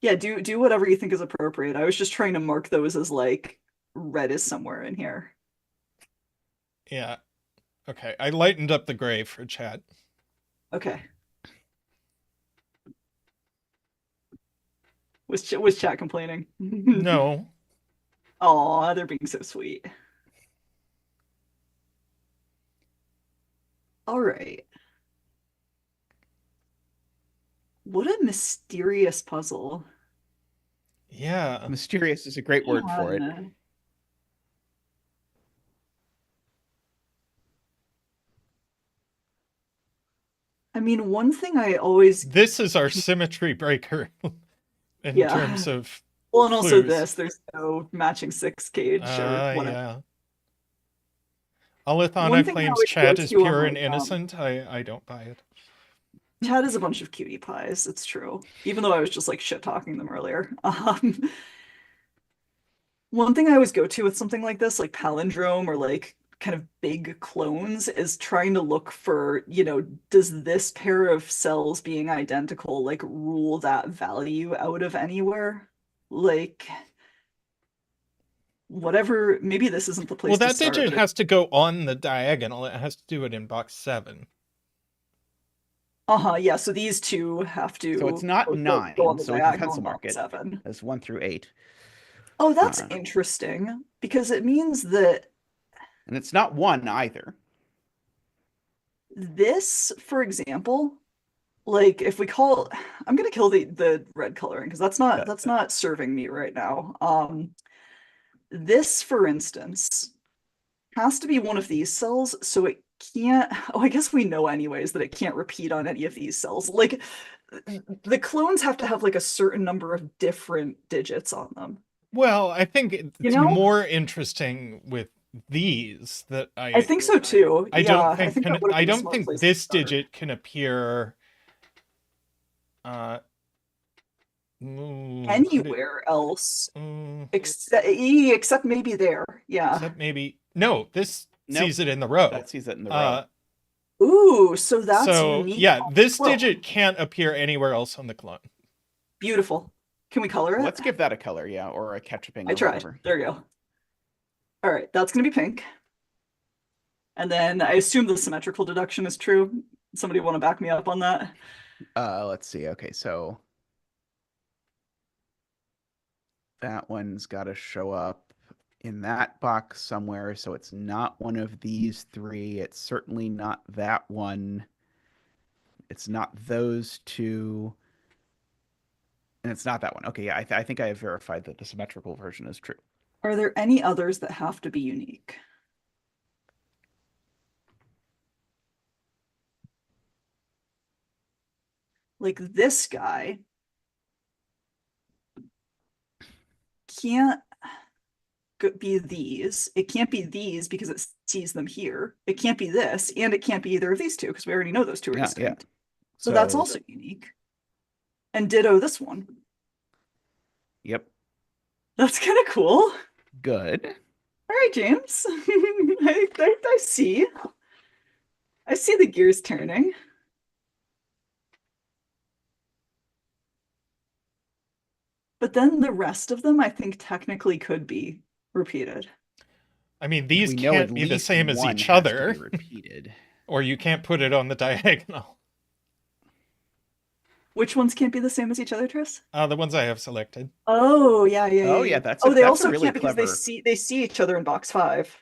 Yeah, do whatever you think is appropriate. I was just trying to mark those as like red is somewhere in here. Yeah. Okay, I lightened up the gray for chat. Okay. Was chat complaining? No. Aw, they're being so sweet. All right. What a mysterious puzzle. Yeah. Mysterious is a great word for it. Man. I mean, one thing I always This is our symmetry breaker in Yeah. terms of well, and also clues. there's no matching 6 cage or whatever. Yeah. Alithana One thing I claims always chat go is to on pure and like innocent. I don't buy it. Chad is a bunch of cutie pies. It's true. Even though I was just like shit talking them earlier. One thing I always go to with something like this, like palindrome or like kind of big clones, is trying to look for, does this pair of cells being identical like rule that value out of anywhere? Like whatever, maybe this isn't the place Well, to that start. digit has to go on the diagonal. It has to do it in box 7. Yeah, so these two have to So it's not go 9, on the so we can diagonal pencil in mark box it 7. as 1 through 8. Oh, that's interesting because it means that And it's not 1 either. this, for example, like if we call, I'm gonna kill the red coloring because that's not serving me right now. This, for instance, has to be one of these cells, so it can't. Oh, I guess we know anyways that it can't repeat on any of these cells. Like the clones have to have like a certain number of different digits on them. Well, I think it's know? more interesting with these that I think so too. I Yeah, don't I think think that would have I been a don't smart think place to this start. digit can appear Anywhere else mm, except maybe there. Yeah. except maybe no, this Nope. sees it in the row. That sees it in the row. Ooh, so that's so unique. yeah, this clone. digit can't appear anywhere else on the clone. Beautiful. Can we color it? Let's give that a color, yeah, or a ketchuping. I tried. Whatever. There you go. All right, that's gonna be pink. And then I assume the symmetrical deduction is true. Somebody want to back me up on that? Let's see. Okay, so that one's got to show up in that box somewhere. So it's not one of these 3. It's certainly not that one. It's not those 2. And it's not that one. Okay, yeah, I think I have verified that the symmetrical version is true. Are there any others that have to be unique? Like this guy can't be these. It can't be these because it sees them here. It can't be this, and it can't be either of these two because we already know those two are distinct. Yeah. So that's also unique. And ditto this one. Yep. That's kind of cool. Good. All right, James. I see. I see the gears turning. But then the rest of them, I think, technically could be repeated. I mean, these can't be the same as each other. Repeated. Or you can't put it on the diagonal. Which ones can't be the same as each other, Tris? The ones I have selected. Oh, yeah. Oh, yeah, that's they that's also really can't clever. because they see each other in box 5.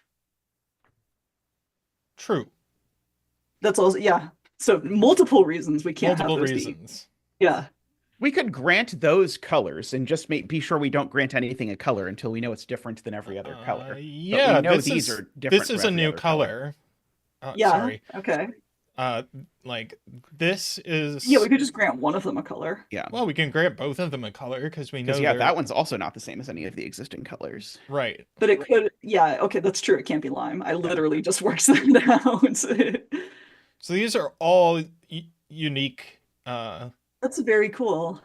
True. That's also, yeah. So multiple reasons we can't have those reasons. Yeah. We could grant those colors and just be sure we don't grant anything a color until we know it's different than every other color. Yeah, but we know these are different. This is a new color. Yeah. Sorry. Okay. Like this is. Yeah, we could just grant one of them a color. Yeah. Well, we can grant both of them a color because we know. Yeah, that one's also not the same as any of the existing colors. Right. But it could. Yeah. Okay, that's true. It can't be lime. I literally just worked that out. So these are all unique. That's very cool.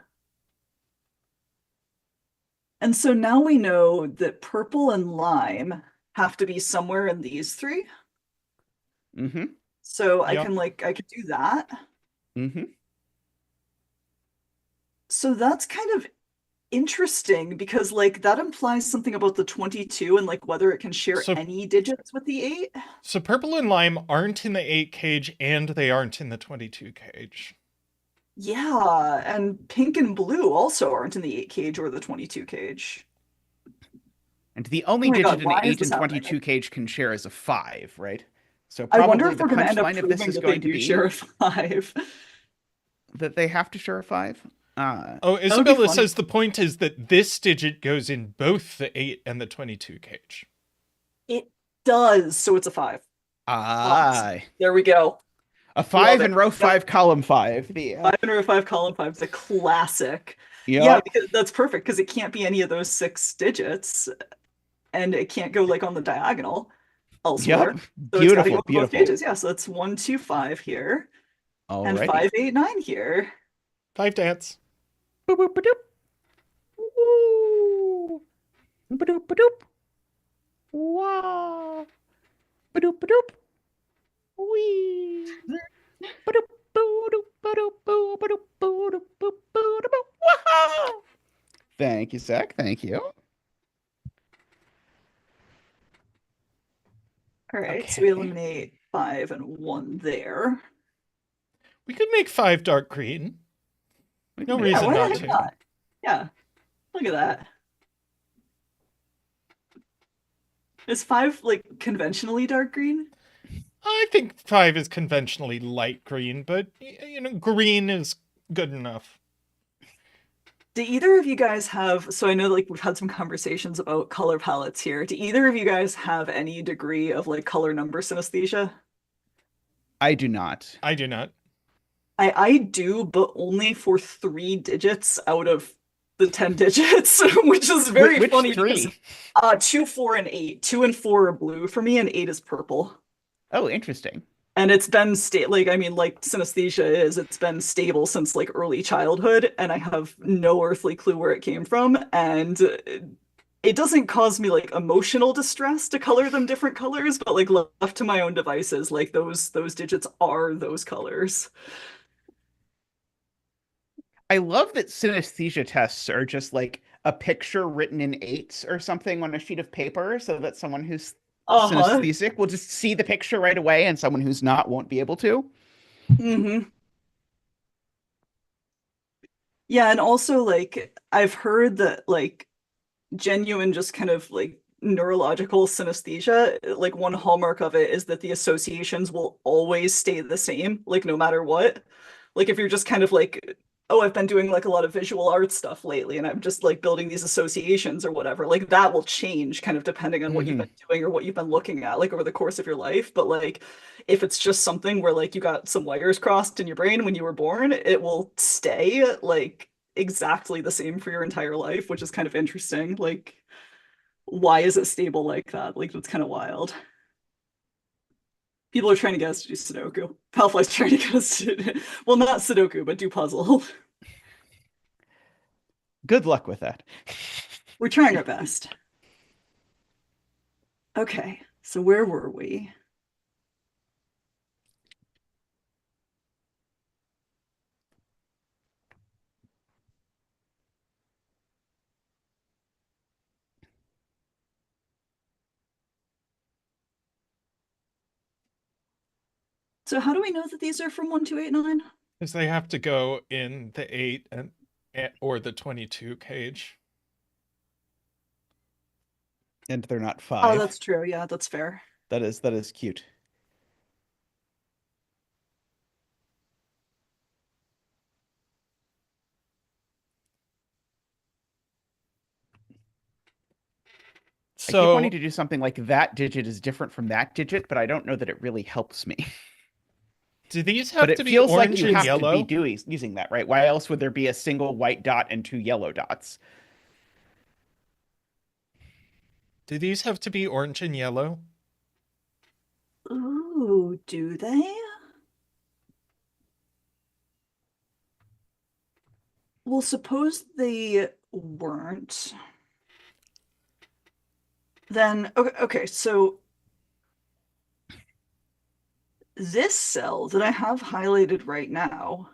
And so now we know that purple and lime have to be somewhere in these 3. Mm-hmm. So I could do that. Mm-hmm. So that's kind of interesting because like that implies something about the 22 and like whether it can share any digits with the 8. So purple and lime aren't in the 8 cage and they aren't in the 22 cage. Yeah, and pink and blue also aren't in the 8 cage or the 22 cage. And the only digit in the 8 and 22 cage can share is a 5, right? So probably I wonder if the we're going to end up punchline of this is going to be share a 5. That they have to share a 5. Isabella says the point is that this digit goes in both the 8 and the 22 cage. It does, so it's a 5. There we go. A 5 in row 5, column 5. 5 in row 5, column 5 is a classic. Yep. Yeah, because that's perfect because it can't be any of those 6 digits, and it can't go like on the diagonal elsewhere. Yep. So Beautiful. Pages. Yeah, so that's 1, 2, 5 here. And Alrighty. 5, 8, 9 here. 5 dance. Boop, boop, ba-doop. Woo. Ba-doop, ba-doop. Wow. Ba-doop, ba-doop. Wee. Ba-doop, boo-doop, ba-doop, boo, ba-doop, boo-doop, boo, boo-doop, boo. Wow. Thank you, Zach. Thank you. All right, so we Okay. eliminate 5 and 1 there. We could make 5 dark green. We No can make Yeah, reason why that the not heck to. not? Yeah, look at that. Is 5 like conventionally dark green? I think 5 is conventionally light green, but green is good enough. Do either of you guys have, so I know like we've had some conversations about color palettes here. Do either of you guys have any degree of like color number synesthesia? I do not. I do not. I do, but only for 3 digits out of the 10 digits, which is very Which funny three? because 2, 4, and 8. 2 and 4 are blue for me, and 8 is purple. Oh, interesting. And it's been like I mean, like synesthesia is, it's been stable since like early childhood, and I have no earthly clue where it came from. And it doesn't cause me like emotional distress to color them different colors, but like left to my own devices, like those digits are those colors. I love that synesthesia tests are just like a picture written in eights or something on a sheet of paper so that someone who's Uh-huh. synesthesic will just see the picture right away and someone who's not won't be able to. Mm-hmm. Yeah, and also like I've heard that like genuine just kind of like neurological synesthesia, like one hallmark of it is that the associations will always stay the same, like no matter what. Like if you're just kind of like, oh, I've been doing like a lot of visual art stuff lately and I'm just like building these associations or whatever, like that will change kind of depending on what you've Hmm. been doing or what you've been looking at like over the course of your life. But like if it's just something where like you got some wires crossed in your brain when you were born, it will stay like exactly the same for your entire life, which is kind of interesting. Like, why is it stable like that? Like, that's kind of wild. People are trying to get us to do Sudoku. Palfly's trying to get us to, well, not Sudoku, but do puzzle. Good luck with that. We're trying our best. Okay, so where were we? So how do we know that these are from 1289? Because they have to go in the 8 or the 22 cage. And they're not Oh, 5. that's true. Yeah, that's fair. That is cute. I keep wanting So to do something like that digit is different from that digit, but I don't know that it really helps me. do these But have to it be feels like orange you and have to be yellow? using that, right? Why else would there be a single white dot and 2 yellow dots? Do these have to be orange and yellow? Ooh, do they? Well, suppose they weren't. Then, okay, so this cell that I have highlighted right now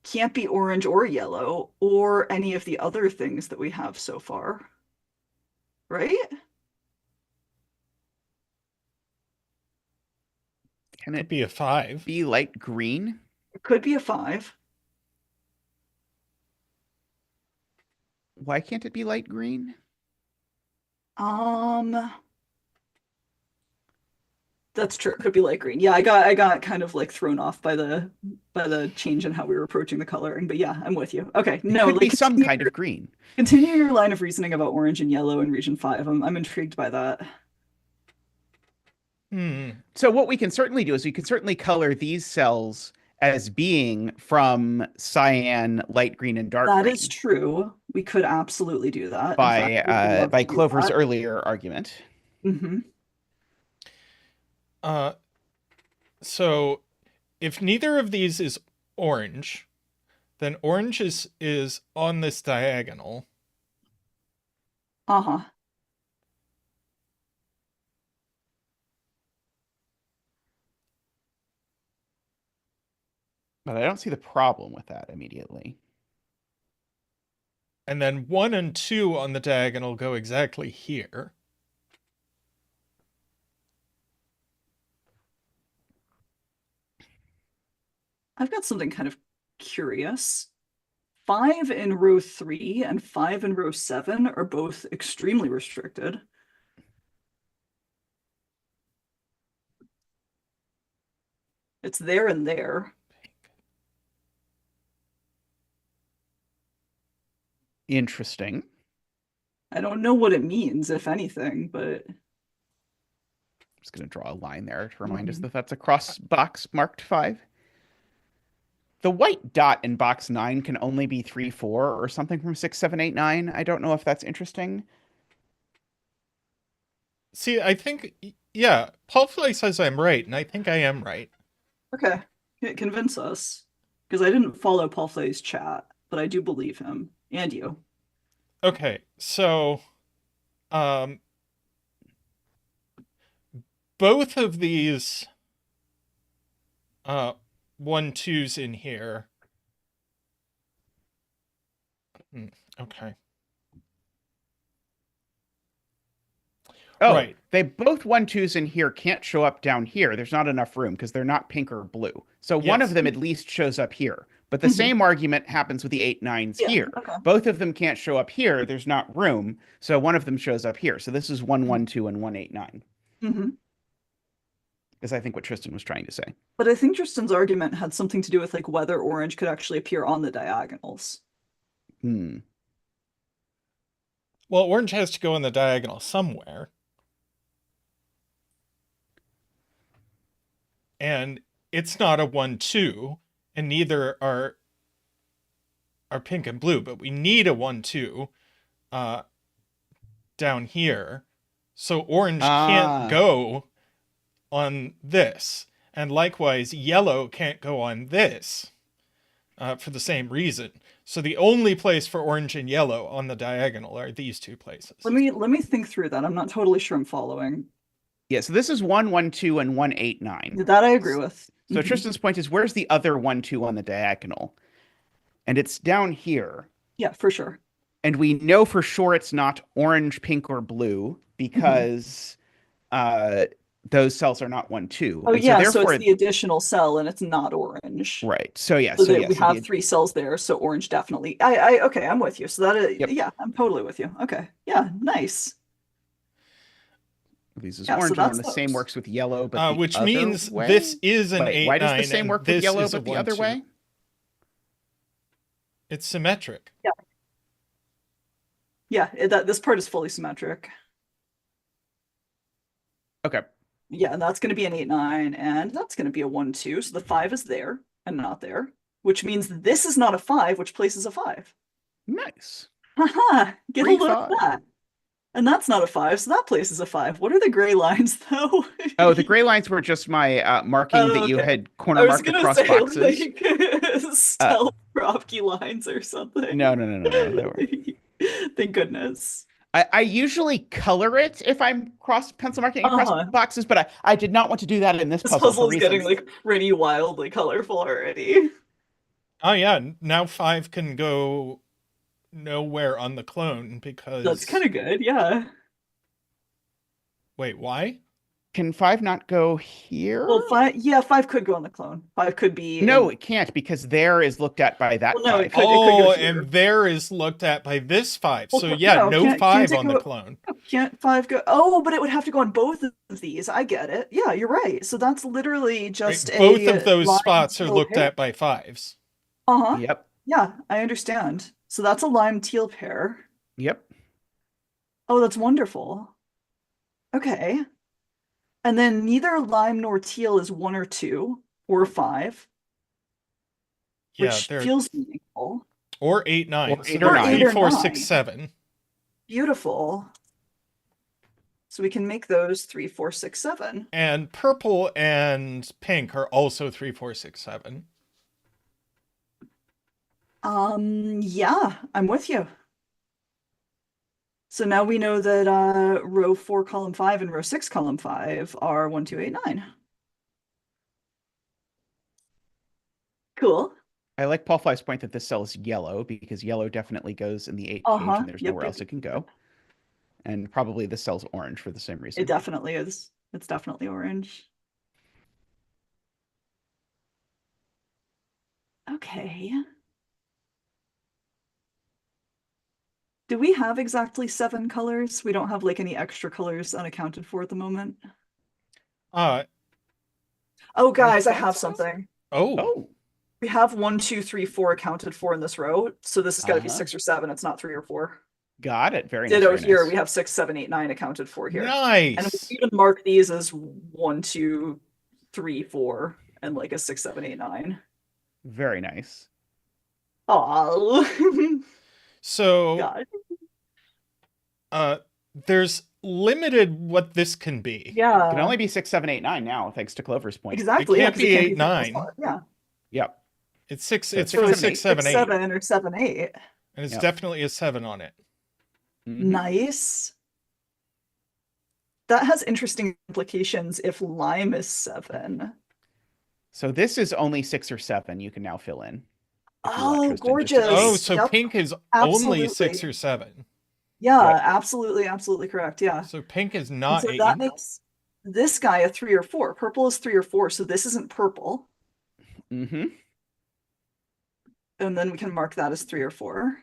can't be orange or yellow or any of the other things that we have so far, right? Can Could it be a 5. be light green? It could be a 5. Why can't it be light green? Um, that's true. It could be light green. Yeah, I got kind of like thrown off by the change in how we were approaching the coloring, but yeah, I'm with you. Okay, It no, could be like some kind of green. continue your line of reasoning about orange and yellow in region 5. I'm intrigued by that. So what we can certainly do is we can certainly color these cells as being from cyan, light green, and dark That green is true. We could absolutely do that. In fact, we would love by to do Clover's that. earlier argument. Hmm. So if neither of these is orange, then orange is on this diagonal. Uh-huh. But I don't see the problem with that immediately. And then 1 and 2 on the diagonal go exactly here. I've got something kind of curious. 5 in row 3 and 5 in row 7 are both extremely restricted. It's there and there. Interesting. I don't know what it means, if anything, but I'm just going to draw a line there to remind us that that's a cross box marked 5. The white dot in box 9 can only be 3, 4, or something from 6, 7, 8, 9. I don't know if that's interesting. See, I think, yeah, Paulfly says I'm right, and I think I am right. okay, convince us. Because I didn't follow Paul Flay's chat, but I do believe him. And you. Okay, so, both of these 1, 2s in here. Okay. Oh, right. They both 1, 2s in here can't show up down here. There's not enough room because they're not pink or blue. So one of Yes. them at least shows up here. But the same argument happens with the 8, 9s Yeah, here. okay. Both of them can't show up here. There's not room. So one of them shows up here. So this is 1, 1, 2, and 1, 8, 9. Mm-hmm. Is I think what Tristan was trying to say. But I think Tristan's argument had something to do with like whether orange could actually appear on the diagonals. Hmm. Well, orange has to go in the diagonal somewhere. And it's not a 1, 2, and neither are pink and blue, but we need a 1, 2 down here. So orange can't go on this. And likewise, yellow can't go on this for the same reason. So the only place for orange and yellow on the diagonal are these two places. Let me think through that. I'm not totally sure I'm following. Yeah, so this is 1, 1, 2, and 1, 8, 9. That I agree with. So Tristan's point is, where's the other 1, 2 on the diagonal? And it's down here. Yeah, for sure. And we know for sure it's not orange, pink, or blue because those cells are not 1, 2. Oh, and yeah, so, so therefore, it's the additional cell and it's not orange. right. So yeah, So, so we have 3 cells there, so orange definitely. Okay, I'm with you. So that Yep. yeah, I'm totally with you. Okay. Yeah, nice. These is Yeah, so orange, and that's then the same those. works with yellow, but the Which other means way? this is an Wait, 8, why 9, does the same and work with this yellow, is a but the 1, other 2. way? It's symmetric. Yeah, this part is fully symmetric. Okay. Yeah, and that's going to be an 8, 9, and that's going to be a 1, 2. So the 5 is there and not there, which means this is not a 5, which places a 5. Nice. Haha, get a Free look 5. at that. And that's not a 5, so that places a 5. What are the gray lines, though? Oh, the gray lines were just my marking Oh, that you okay. had corner I was marked gonna across say boxes. like stealth Kropke lines or something. No. They were. Thank goodness. I usually color it if I'm cross pencil marking across boxes, but I did not want to do that in this This puzzle puzzle for is getting reasons. like pretty wildly colorful already. Oh yeah, now 5 can go nowhere on the clone because... That's kind of good, yeah. Wait, why? Can 5 not go here? Well, 5 could go on the clone. 5 could be... No, it can't, because there is looked at by that Well, no, 5. it could go here. And there is looked at by this 5. Well, So yeah, no can't 5 it on the clone. Can't 5 go... Oh, but it would have to go on both of these. I get it. Yeah, you're right. So that's literally just Both of those line spots are teal looked pair. at by 5s. Uh-huh. Yep. Yeah, I understand. So that's a lime teal pair. Yep. Oh, that's wonderful. Okay. And then neither lime nor teal is 1 or 2 or 5, Yeah, which they're... feels meaningful. Or 8, 9. Or 8 or 9. 3, 4, 9. 6, 7. Beautiful. So we can make those 3, 4, 6, 7. And purple and pink are also 3, 4, 6, 7. Yeah, I'm with you. So now we know that row 4, column 5 and row 6, column 5 are 1, 2, 8, 9. Cool. I like Paul Fly's point that this cell is yellow because yellow definitely goes in the 8 cage and there's nowhere else it can go. And probably this cell's orange for the same reason. It definitely is. It's definitely orange. Okay. Do we have exactly 7 colors? We don't have like any extra colors unaccounted for at the moment. Uh, Oh, guys, I thought have so. something. Oh, We have 1, 2, 3, 4 accounted for in this row. So this has got to be Uh-huh. 6 or 7. It's not 3 or 4. got it. Very nice. Ditto Very here. nice. We have 6, 7, 8, 9 accounted for here. nice. And we even mark these as 1, 2, 3, 4, and like a 6, 7, 8, 9. Very nice. Oh. So, God. there's limited what this can be. Yeah. It can only be 6, 7, 8, 9 now, thanks to Clover's point. Exactly. It Yeah, can't 'cause be it 8, 9. 6+5. Yeah. Yep. It's 6. So It's six, from seven, 6, 7, 8. 7 or 7, 8. And it's Yep. definitely a 7 on it. Mhm. Nice. That has interesting implications if lime is 7. So this is only 6 or 7 you can now fill in. if you want Oh, Tristan just to gorgeous. Oh, say. so Yep. pink is only 6 Absolutely. or 7. Yeah, Yep. absolutely correct. Yeah. So pink is And not so 8. that makes this guy a 3 or 4. Purple is 3 or 4, so this isn't purple. Mm-hmm. And then we can mark that as 3 or 4.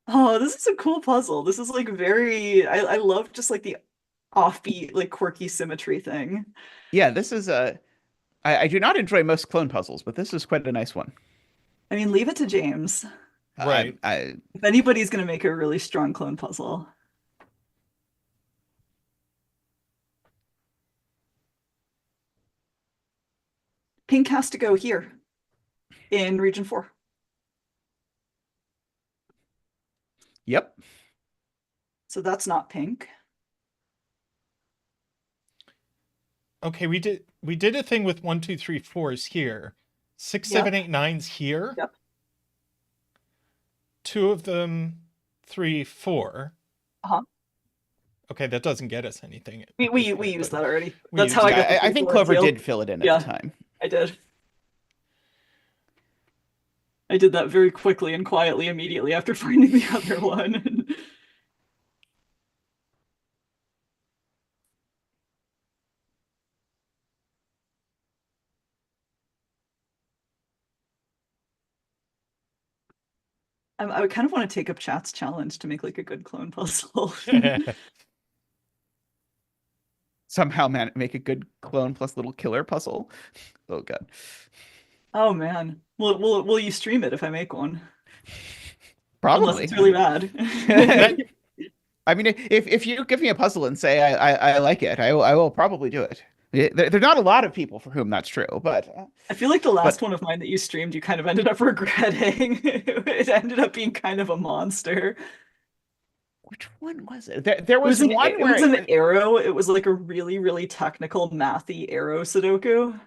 Oh, this is a cool puzzle. This is like very, I love just like the offbeat, like quirky symmetry thing. Yeah, this is I do not enjoy most clone puzzles, but this is quite a nice one. I mean, leave it to James. Right. If anybody's going to make a really strong clone puzzle. Pink has to go here in region 4. Yep. So that's not pink. Okay, we did a thing with 1, 2, 3, 4s here. 6, Yep. 7, 8, 9s here. Yep. 2 of them, 3, 4. Uh-huh. Okay, that doesn't get us anything. at We this point, used but that already. we That's how I used got it. the I think 3, 4 Clover deal. did fill it in at Yeah. the time. I did. I did that very quickly and quietly immediately after finding the other one. I kind of want to take up Chat's challenge to make like a good clone puzzle. Somehow make a good clone plus little killer puzzle. Oh god. Oh man. Will you stream it if I make one? Probably. Unless it's really bad. I mean, if you give me a puzzle and say I like it, I will probably do it. There're not a lot of people for whom that's true, but I feel like the last one of mine that you streamed, you kind of ended up regretting. It ended up being kind of a monster. which one was it? There was It one where was an arrow. It was like a really technical mathy arrow Sudoku.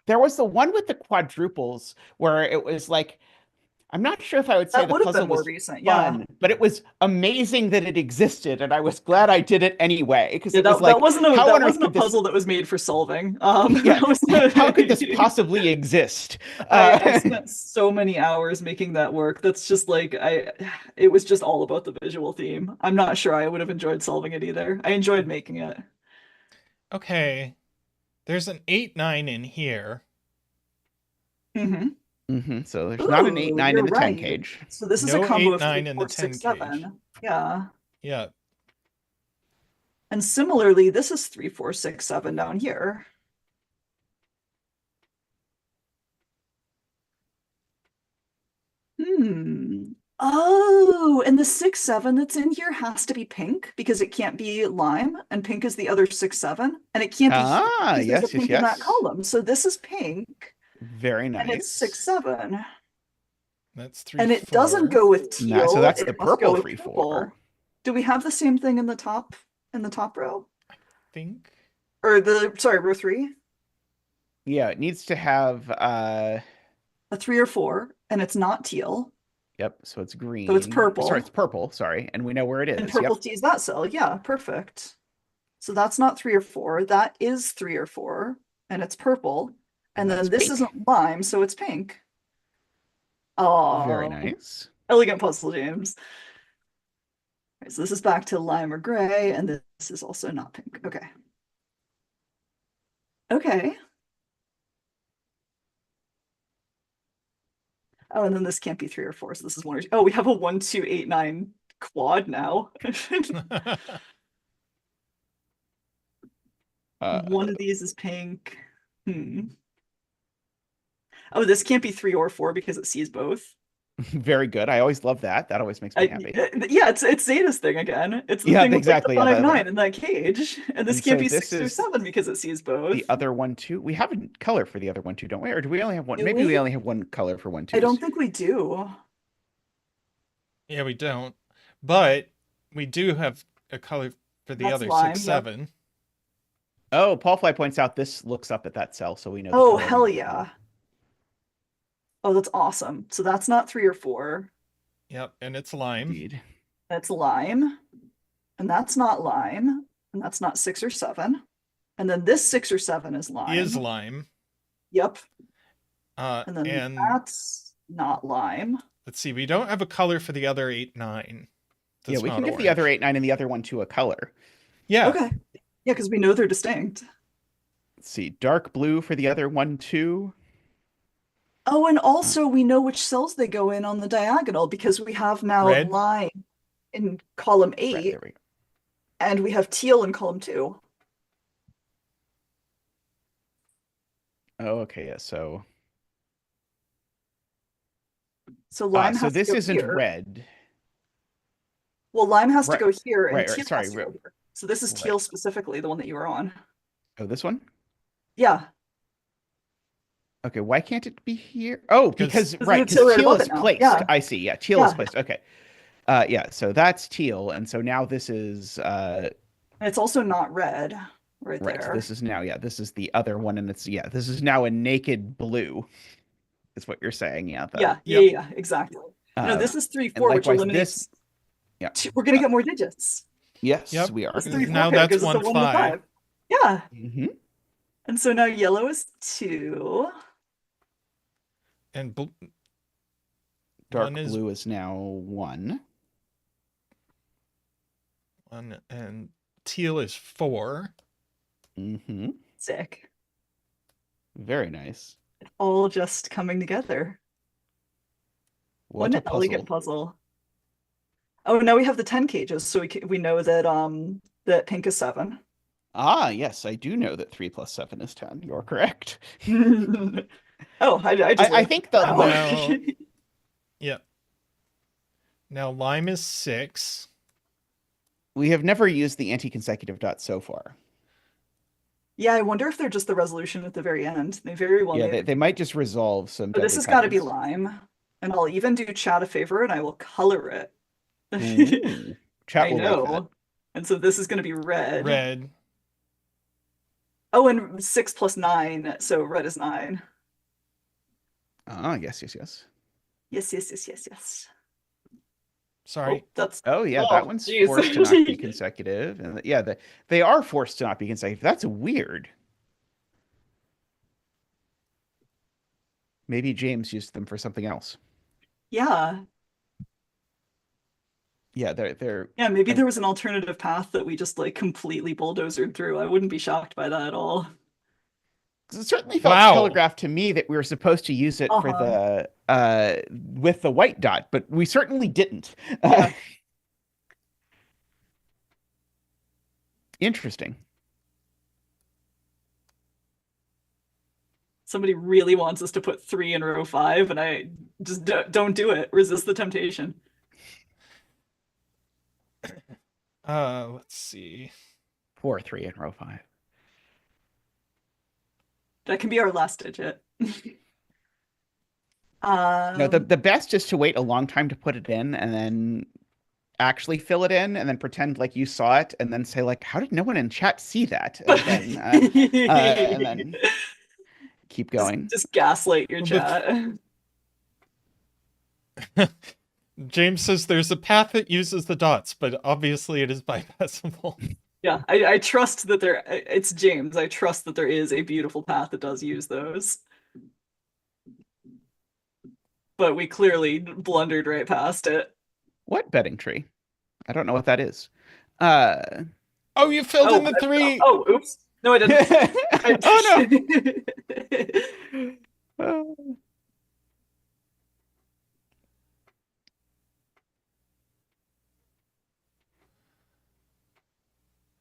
there was the one with the quadruples where it was like, I'm not sure if I would say That the would have puzzle been more was recent, yeah. fun, but it was amazing that it existed, and I was glad I did it anyway because Yeah, it was that like, wasn't how on a earth could this? puzzle that was made for solving. Yeah, that was how could this possibly exist? I spent so many hours making that work. That's just like it was just all about the visual theme. I'm not sure I would have enjoyed solving it either. I enjoyed making it. Okay. There's an 8, 9 in here. So there's not an 8, 9 in the 10 right. cage. So this is No a combo 8, of 9 3, in 4, the 10 6, cage. 7. Yeah. Yeah. And similarly, this is 3, 4, 6, 7 down here. Oh, and the 6, 7 that's in here has to be pink because it can't be lime, and pink is the other 6, 7, and it can't be here because there's a pink in that column. So this is pink. Very nice. And it's 6, 7. That's 3, And it 4. doesn't go with teal. So that's it the must go purple with 3, 4. purple. Do we have the same thing in the top row? Think. Or row 3? Yeah, it needs to have A 3 or 4, and it's not teal. yep, so it's green. So it's purple. Sorry, it's purple, sorry, and we know where it is. And purple Yep. is that cell. Yeah, perfect. So that's not 3 or 4. That is 3 or 4, and it's purple. And then That's this pink. isn't lime, so it's pink. Very Oh, nice. elegant puzzle, James. Right, so this is back to lime or gray, and this is also not pink. Okay. Okay. Oh, and then this can't be 3 or 4, so this is 1 or 2. Oh, we have a 1, 2, 8, 9 quad now. One of these is pink. Oh, this can't be 3 or 4 because it sees both. Very good. I always love that. That always makes me happy. Yeah, it's Zeta's thing again. It's the Yeah, thing with exactly, like the yeah, 5, 9 in that cage. And this And can't so be this 6 or is 7 because it sees both. The other one too. We have a color for the other one too, don't we? Or do we only have one? Do Maybe we we? only have one color for 1, 2s. I don't think we do. Yeah, we don't. But we do have a color for the That's other lime, 6, yep. 7. Oh, Paul Fly points out this looks up at that cell, so we know. Oh, hell yeah. Oh, that's awesome. So that's not 3 or 4. Yep, and it's lime. Indeed. That's lime. And that's not lime. And that's not 6 or 7. And then this 6 or 7 is lime. Is lime. Yep. And then that's not lime. Let's see, we don't have a color for the other 8, 9. Yeah, we can give the other 8, 9 and the other 1, 2 a color. Yeah. Okay. Yeah, because we know they're distinct. Let's see, dark blue for the other 1, 2. Oh, and also we know which cells they go in on the diagonal because we have now Red. lime in column 8, Right, there we go. and we have teal in column 2. Oh, okay, yeah. So lime has so to this go isn't here. red. Well, lime has to Right. go here, and Right, teal sorry, has to go here. So this is right. teal specifically, the one that you were on. Oh, this one? Yeah. Okay, why can't it be here? Oh, because right, the teal right teal above is it now. placed. Yeah. I see. Yeah, teal is Yeah. placed. Okay. Yeah, so that's teal, and so now this is And it's also not red right right. there. So this is now, yeah, this is the other one, and it's this is now a naked blue, is what you're saying. Yeah. Yeah, exactly. No, this is 3, 4, which likewise, eliminates. Yeah. We're gonna get more digits. Yes, Yep. we are. This 3, 4 Now pair that's gives us a 1, 1 to 5. Yeah. Mm-hmm. And so now yellow is 2. And Dark one is blue is now 1. 1, and teal is 4. Mm-hmm. Sick. Very nice. All just coming together. What a an elegant puzzle. Oh, now we have the 10 cages, so we know that that pink is 7. Ah, yes, I do know that 3 + 7 is 10. You're correct. Oh, I think the Now, yeah. Now lime is 6. we have never used the anti-consecutive dot so far. Yeah, I wonder if they're just the resolution at the very end. They very well Yeah, they might just resolve some. But this has got to be lime. And I'll even do chat a favor and I will color it. Ooh, chat will like that. And so this is going to be red. Red. Oh, and 6 + 9, so red is 9. Ah, yes. Yes. Sorry. Oh yeah, that one's geez. forced to not be consecutive, and yeah, they are forced to not be consecutive. That's weird. Maybe James used them for something else. Yeah. Yeah, they're. Yeah, maybe there was an alternative path that we just like completely bulldozered through. I wouldn't be shocked by that at all. It certainly felt telegraphed to me that we were supposed to use it for the with the white dot, but we certainly didn't. Yeah. Interesting. Somebody really wants us to put 3 in row 5, and I just don't do it. Resist the temptation. Let's see. 4, 3 in row 5. That can be our last digit. No, the best is to wait a long time to put it in, and then actually fill it in and then pretend like you saw it and then say like, how did no one in chat see that? And then keep going. Just gaslight your Well, chat. James says there's a path that uses the dots, but obviously it is bypassable. Yeah, I trust that it's James. I trust that there is a beautiful path that does use those. But we clearly blundered right past it. What betting tree? I don't know what that is. Uh, Oh, you filled in the 3. Oh, oops. No, I didn't. Oh no.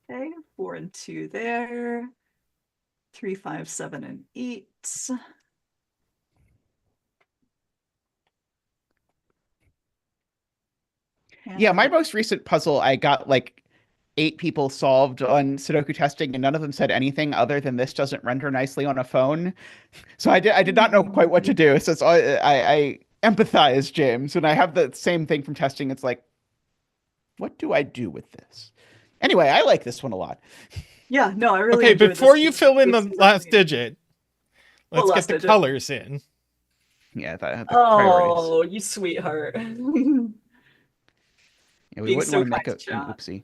Okay, 4 and 2 there. 3, 5, 7, and 8. Yeah, my most recent puzzle, I got like 8 people solved on Sudoku testing, and none of them said anything other than this doesn't render nicely on a phone. So I did not know quite what to do. So I empathize, James, when I have the same thing from testing. It's like, what do I do with this? Anyway, I like this one a lot. Yeah, no, I really Okay, enjoyed before this. you fill in the It's last really- digit, let's What get last the digit? colors in. Yeah, the priorities. Oh, you sweetheart. Yeah, we Being wouldn't so want to make kind to an chat. oopsie.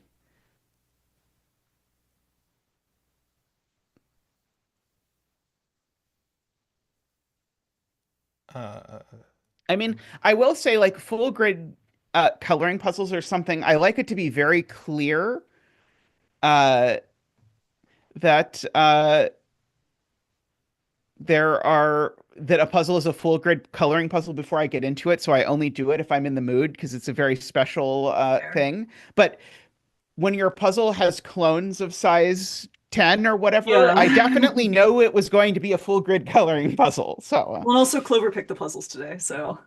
Uh, I mean, I will say like full grid coloring puzzles are something I like it to be very clear uh, that that a puzzle is a full grid coloring puzzle before I get into it. So I only do it if I'm in the mood because it's a very special Fair. thing. But when your puzzle has clones of size 10 or whatever, Yeah. I definitely know it was going to be a full grid coloring puzzle. So Well, and also Clover picked the puzzles today, so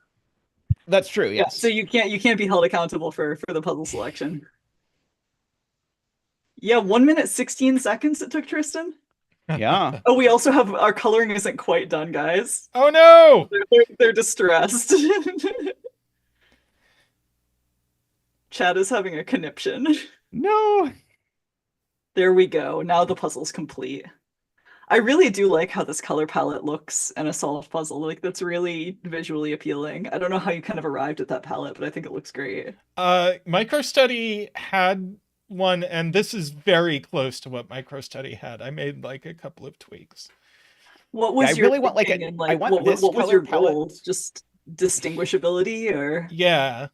that's true. yeah. Yes. So you can't be held accountable for the puzzle selection. Yeah, 1 minute 16 seconds it took Tristan. Yeah. Oh, we also have our coloring isn't quite done, guys. Oh no! They're distressed. Chad is having a conniption. No. There we go. Now the puzzle's complete. I really do like how this color palette looks in a solved puzzle. Like that's really visually appealing. I don't know how you kind of arrived at that palette, but I think it looks great. MicroStudy had one, and this is very close to what MicroStudy had. I made like a couple of tweaks. What was I your really want like thinking a and like I want this what was color your palette. goal? Just distinguishability or Yeah.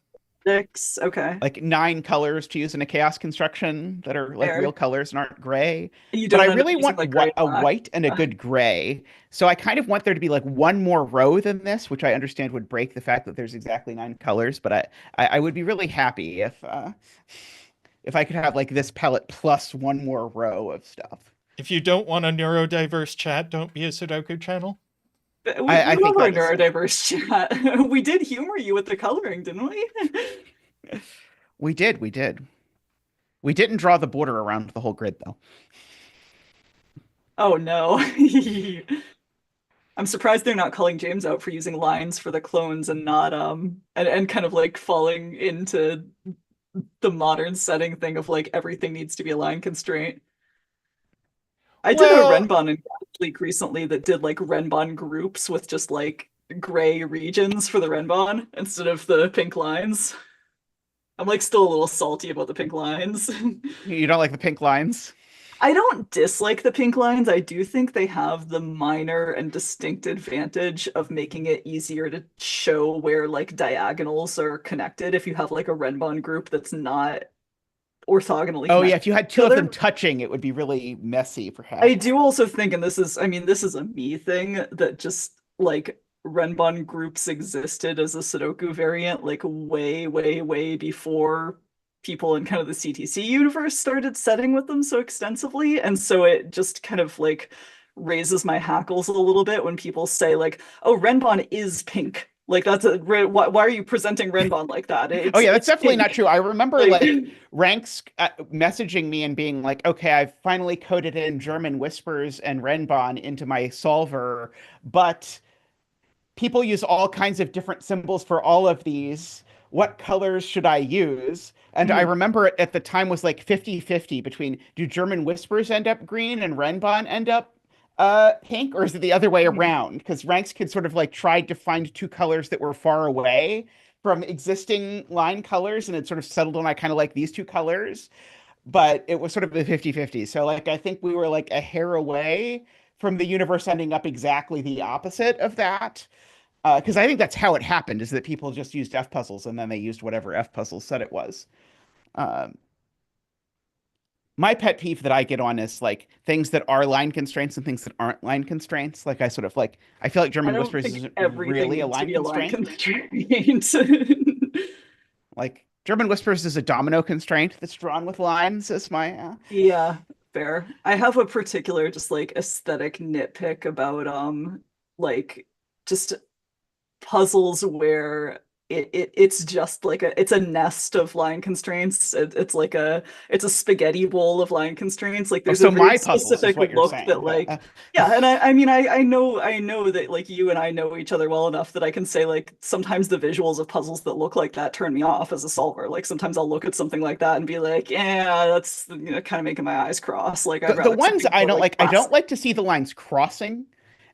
6? Okay. Like 9 colors to use in a chaos construction that are like Fair. real colors and aren't gray. You But don't I end up really using, want like, gray a black. white and a good gray. So I kind of want there to be like one more row than this, which I understand would break the fact that there's exactly 9 colors. But I would be really happy if I could have like this palette plus one more row of stuff. If you don't want a neurodiverse chat, don't be a Sudoku channel. We I think love our that is- neurodiverse chat. We did humor you with the coloring, didn't we? We did. We didn't draw the border around the whole grid though. Oh no. I'm surprised they're not calling James out for using lines for the clones and not and kind of like falling into the modern setting thing of like everything needs to be a line constraint. I did a Renbon in League recently that did like Renbon groups with just like gray regions for the Renbon instead of the pink lines. I'm like still a little salty about the pink lines. You don't like the pink lines? I don't dislike the pink lines. I do think they have the minor and distinct advantage of making it easier to show where like diagonals are connected if you have like a Renbon group that's not orthogonally Oh connected. yeah, if you had two of them touching, it would be really messy, perhaps. I do also think, and this is a me thing, that just like Renbon groups existed as a Sudoku variant like way, way, way before people in kind of the CTC universe started setting with them so extensively. And so it just kind of like raises my hackles a little bit when people say like, oh, Renbon is pink. Like why are you presenting Renbon like that? Oh yeah, that's definitely pink. not true. I remember like Ranks messaging me and being like, okay, I've finally coded in German whispers and Renbon into my solver, but people use all kinds of different symbols for all of these. what colors should I use? And I Mhm. remember it at the time was like 50-50 between do German Whispers end up green and Renbon end up pink, or is it the other way Mhm. around? Because ranks could sort of like tried to find two colors that were far away from existing line colors, and it sort of settled on I kind of like these two colors, but it was sort of a 50-50. So like I think we were like a hair away from the universe ending up exactly the opposite of that. Because I think that's how it happened, is that people just used F puzzles and then they used whatever F puzzles said it was. Um, my pet peeve that I get on is like things that are line constraints and things that aren't line constraints. Like I sort of like I feel like I German don't Whispers think isn't everything really a needs to line be a line constraint. constraint. Like German Whispers is a domino constraint that's drawn with lines. Is my Yeah, fair. I have a particular just like aesthetic nitpick about like just puzzles where it's just like it's a nest of line constraints. It's like it's a spaghetti bowl of line constraints. Like oh, there's a so very my puzzles is specific what you're look that saying. like yeah, and I mean I know that like you and I know each other well enough that I can say like sometimes the visuals of puzzles that look like that turn me off as a solver. Like sometimes I'll look at something like that and be like, yeah, that's kind of making my eyes cross. Like I'd The rather ones something I more don't like like, I don't classic. like to see the lines crossing.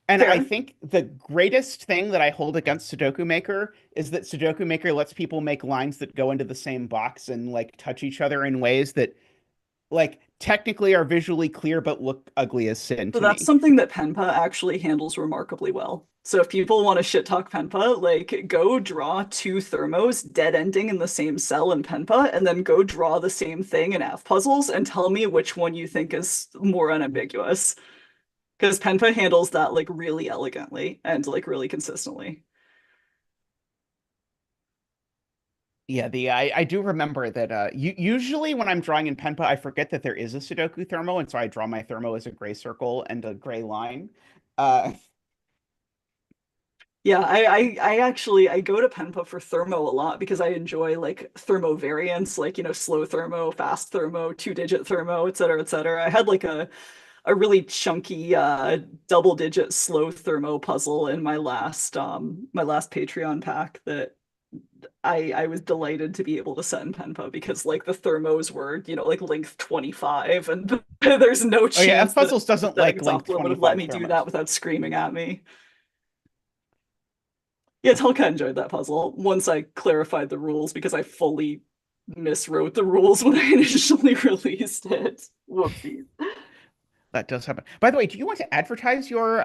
And I Fair. think the greatest thing that I hold against Sudoku Maker is that Sudoku Maker lets people make lines that go into the same box and like touch each other in ways that like technically are visually clear but look ugly as sin So to that's me. something that Penpa actually handles remarkably well. So if people want to shit talk Penpa, like go draw two thermos dead ending in the same cell in Penpa, and then go draw the same thing in F puzzles and tell me which one you think is more unambiguous. Because Penpa handles that like really elegantly and like really consistently. Yeah, I do remember that usually when I'm drawing in Penpa, I forget that there is a Sudoku thermo, and so I draw my thermo as a gray circle and a gray line. Uh, Yeah, I actually I go to Penpa for thermo a lot because I enjoy like thermo variants, like slow thermo, fast thermo, two-digit thermo, et cetera, et cetera. I had like a really chunky double digit slow thermo puzzle in my last Patreon pack that I was delighted to be able to set in Penpa because like the thermos were, like length 25 and there's no oh yeah, chance F that puzzles any doesn't setting like length software would have let 25 me do that thermos. without screaming at me. Yeah, Tallcat enjoyed that puzzle once I clarified the rules because I fully miswrote the rules when I initially released it. Whoopsies. That does happen. By the way, do you want to advertise your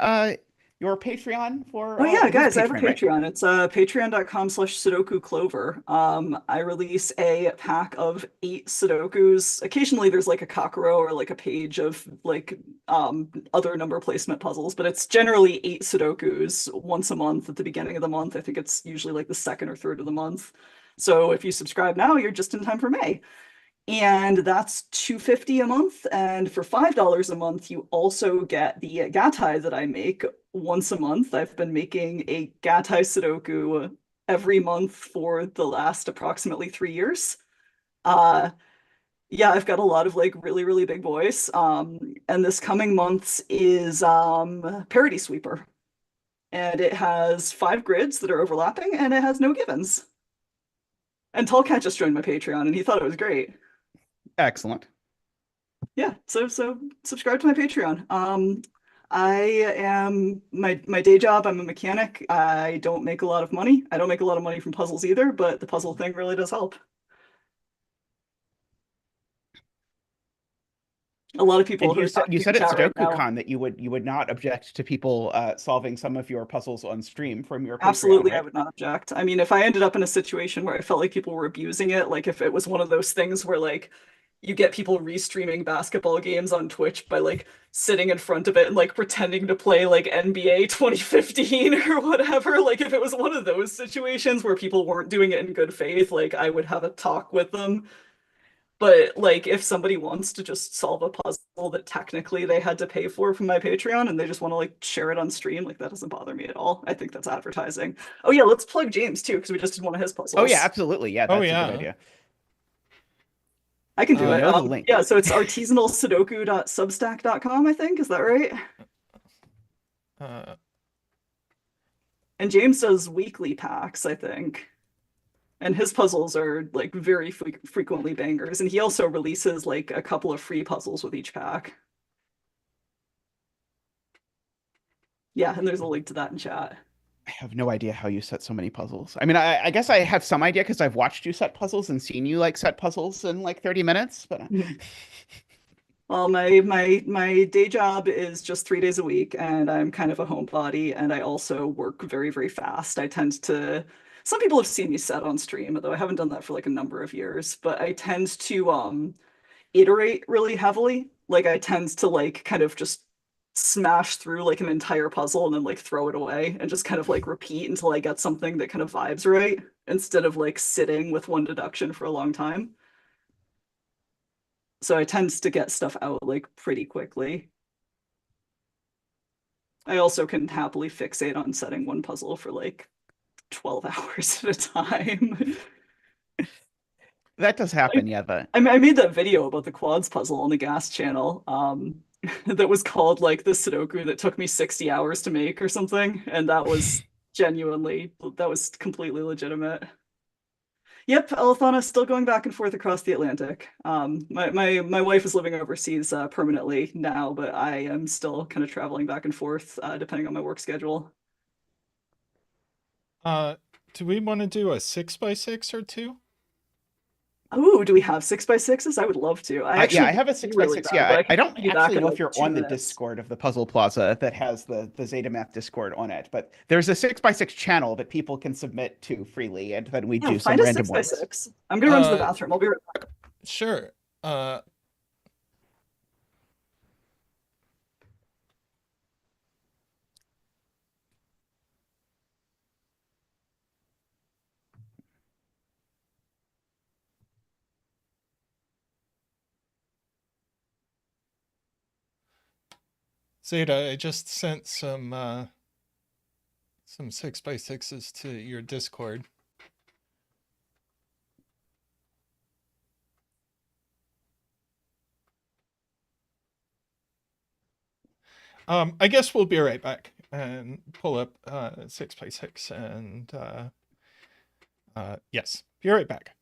Patreon for Oh yeah, it is guys, I have a Patreon, right? Patreon. It's patreon.com/Sudoku Clover. I release a pack of 8 Sudokus. Occasionally there's like a cockrow or like a page of like other number placement puzzles, but it's generally 8 Sudokus once a month at the beginning of the month. I think it's usually like the second or third of the month. So if you subscribe now, you're just in time for May. And that's $2.50 a month. And for $5 a month, you also get the gatai that I make once a month. I've been making a gatai Sudoku every month for the last approximately 3 years. Uh, yeah, I've got a lot of like really, really big boys. And this coming month's is Parody Sweeper. And it has 5 grids that are overlapping and it has no givens. And Tallcat just joined my Patreon and he thought it was great. Excellent. Yeah, so subscribe to my Patreon. I am my day job, I'm a mechanic. I don't make a lot of money. I don't make a lot of money from puzzles either, but the puzzle thing really does help. A lot of people And who are you talking in said at chat right Sudoku now, Con that you would not object to people solving some of your puzzles on stream from your Patreon, absolutely I right? would not object. I mean, if I ended up in a situation where I felt like people were abusing it, like if it was one of those things where like you get people restreaming basketball games on Twitch by like sitting in front of it and like pretending to play like NBA 2015 or whatever. Like if it was one of those situations where people weren't doing it in good faith, like I would have a talk with them. But like if somebody wants to just solve a puzzle that technically they had to pay for from my Patreon and they just want to like share it on stream, like that doesn't bother me at all. I think that's advertising. Oh yeah, let's plug James too, because we just did one of his Oh yeah, puzzles. absolutely. Yeah, Oh that's a good yeah. idea. I can Do do you it. know the link? Yeah, so it's artisanalsudoku.substack.com, I think. Is that right? Uh, And James does weekly packs, I think. And his puzzles are like very frequently bangers, and he also releases like a couple of free puzzles with each pack. Yeah, and there's a link to that in chat. I have no idea how you set so many puzzles. I mean, I guess I have some idea because I've watched you set puzzles and seen you like set puzzles in like 30 minutes, but Well, my day job is just 3 days a week, and I'm kind of a homebody, and I also work very, very fast. I tend to, some people have seen me set on stream, although I haven't done that for like a number of years, but I tend to iterate really heavily. Like I tend to like kind of just smash through like an entire puzzle and then like throw it away and just kind of like repeat until I get something that kind of vibes right, instead of like sitting with one deduction for a long time. So I tend to get stuff out like pretty quickly. I also can happily fixate on setting one puzzle for like 12 hours at a time. that does happen. Yeah, but I made that video about the quads puzzle on the gas channel. That was called like the Sudoku that took me 60 hours to make or something. And that was genuinely, that was completely legitimate. Yep, Elethana still going back and forth across the Atlantic. My wife is living overseas permanently now, but I am still kind of traveling back and forth depending on my work schedule. Do we want to do a 6x6 or two? Oh, do we have 6x6s? I would love to. yeah, I have a 6x6. really bad, Yeah, but I don't be back actually in, know like, if you're 2 on the minutes. Discord of the Puzzle Plaza that has the zetamath Discord on it, but there's a 6x6 channel that people can submit to freely, and then we Yeah, do some find a random 6x6. I'm gonna run to the bathroom. I'll be right back. Sure. Zeta, I just sent some 6x6s to your Discord. I guess we'll be right back and pull up 6x6 and yes, be right back.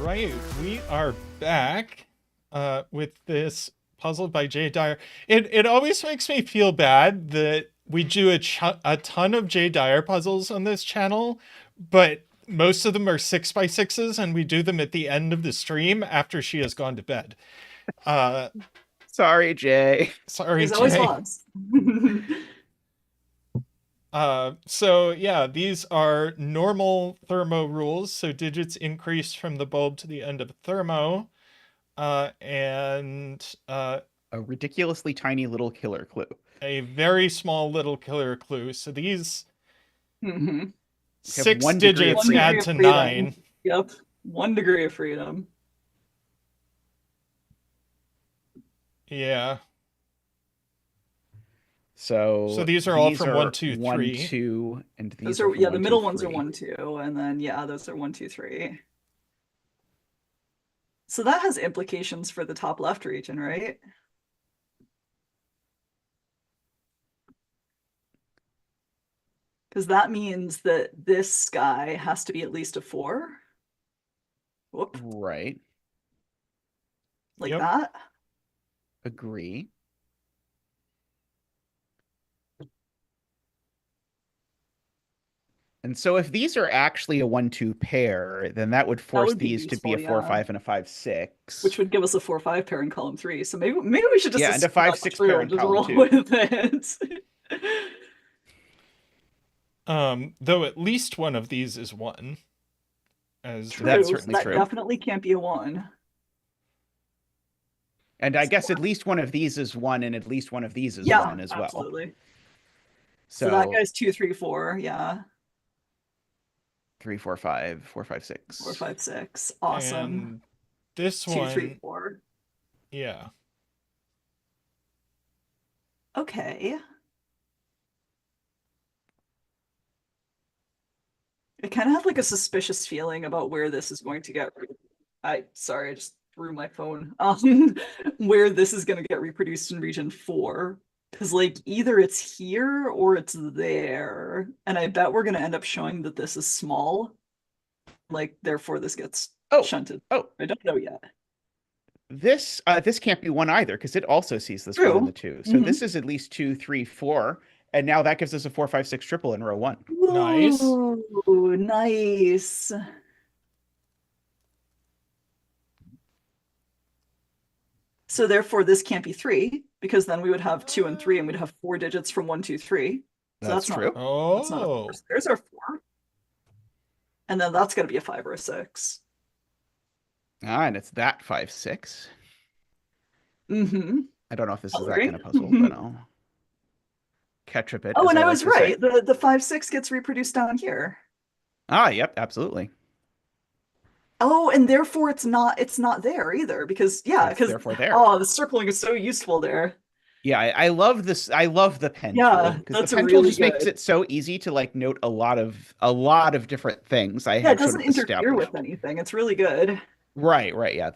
right, we are back with this puzzle by Jay Dyer. It always makes me feel bad that we do a ton of Jay Dyer puzzles on this channel, but most of them are 6x6s, and we do them at the end of the stream after she has gone to bed. Sorry, Jay. Sorry, There's always Jay. odds. So yeah, these are normal thermo rules. So digits increase from the bulb to the end of thermo. And A ridiculously tiny little killer clue. a very small little killer clue. So these Mhm. 6 1 degree of digits freedom. add to 9. Yep. 1 degree of freedom. Yeah. So these are all from 1, 2, 1, 3. 2, and these Those are from the 1, middle 2, ones are 3. 1, 2, and then those are 1, 2, 3. So that has implications for the top left region, right? Because that means that this guy has to be at least a 4. Whoop. Right. Like Yep. that. Agree. And so if these are actually a 1, 2 pair, then that would force would be these to be a useful, 4, yeah. 5, and a 5, 6. Which would give us a 4, 5 pair in column 3. So maybe we should just Yeah, and a assume 5, that's 6 true pair and in just column roll 2. with it. Though at least one of these is 1. As True. That's certainly that true. definitely can't be a 1. And I guess at least one of these is 1, and at least one of these is Yeah, 1 as well. absolutely. So that guy's 2, 3, 4. Yeah. 3, 4, 5, 4, 5, 6. 4, 5, 6. Awesome. And this 2, one, 3, 4. yeah. Okay. I kind of have like a suspicious feeling about where this is going to get. Sorry, I just threw my phone. Where this is going to get reproduced in region 4. Because like either it's here or it's there. And I bet we're going to end up showing that this is small. Like, therefore this gets shunted. Oh, I don't know yet. this can't be 1 either, because it also sees this True. 1 and the 2. So this is at least 2, 3, 4. And now that gives us a 4, 5, 6 triple in row 1. Nice. Ooh, nice. So therefore this can't be 3, because then we would have 2 and 3, and we'd have 4 digits from 1, 2, 3. So That's true. Oh. That's not a 4. So there's our 4. And then that's got to be a 5 or a 6. And it's that 5, 6. Mm-hmm. I don't know if this is that Coloring. kind of puzzle, but I'll ketchup it. Oh, as and I like was to say. right. The 5, 6 gets reproduced down here. Yep, absolutely. Oh, and therefore it's not there either, because Therefore there. Oh, the circling is so useful there. Yeah, I love this. I love the pen Yeah, tool, because that's the pen tool really just makes good. it so easy to like note a lot of different things. Yeah, it doesn't interfere with anything. It's really good. Right, yeah.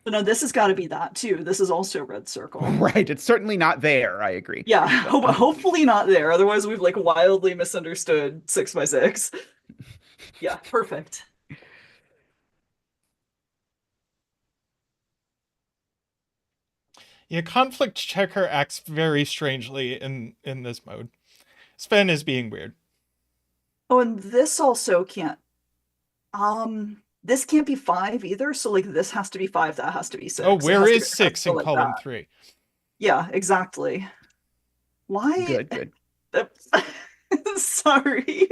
So no, this has got to be that too. This is also red circle. Right, it's certainly not there. I agree. Yeah, hopefully not there. Otherwise, we've like wildly misunderstood 6x6. Yeah, perfect. Yeah, conflict checker acts very strangely in this mode. Sven is being weird. Oh, and this also can't. This can't be 5 either. So like this has to be 5. That has to be 6. Oh, where is 6 in like column that. 3? Yeah, exactly. Why? Good. Sorry.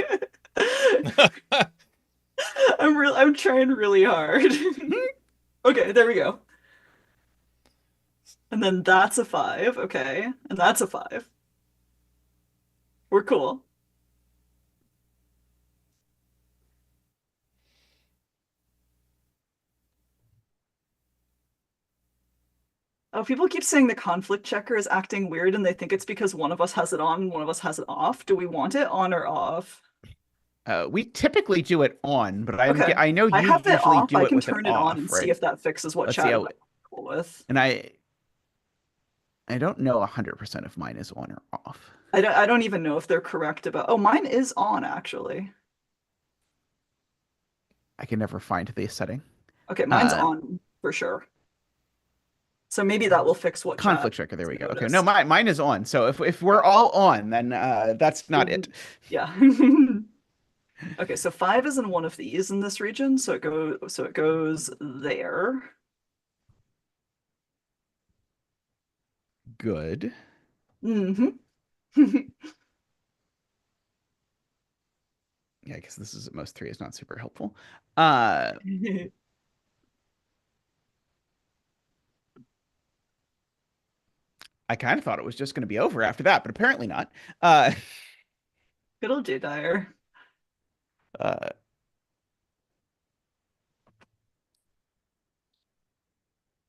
I'm trying really hard. Okay, there we go. And then that's a 5, okay. And that's a 5. We're cool. Oh, people keep saying the conflict checker is acting weird and they think it's because one of us has it on and one of us has it off. Do we want it on or off? We typically do it on, but Okay. I know you I have it usually off. do I it can with turn it it off, on and right? see if that fixes what Let's see chat how- I'm cool with. And I don't know 100% if mine is on or off. I don't even know if they're correct about. Oh, mine is on actually. I can never find the setting. Okay, mine's Uh, on for sure. So maybe that will fix what chat conflict checker. There we go. Okay, no, noticed. mine is on. So if we're all on, then that's not it. Yeah. Okay, so 5 is in one of these in this region, so it goes there. Good. Mm-hmm. Yeah, because this is at most 3 is not super helpful. Uh, I kind of thought it was just going to be over after that, but apparently not. Good old J Dyer. Uh,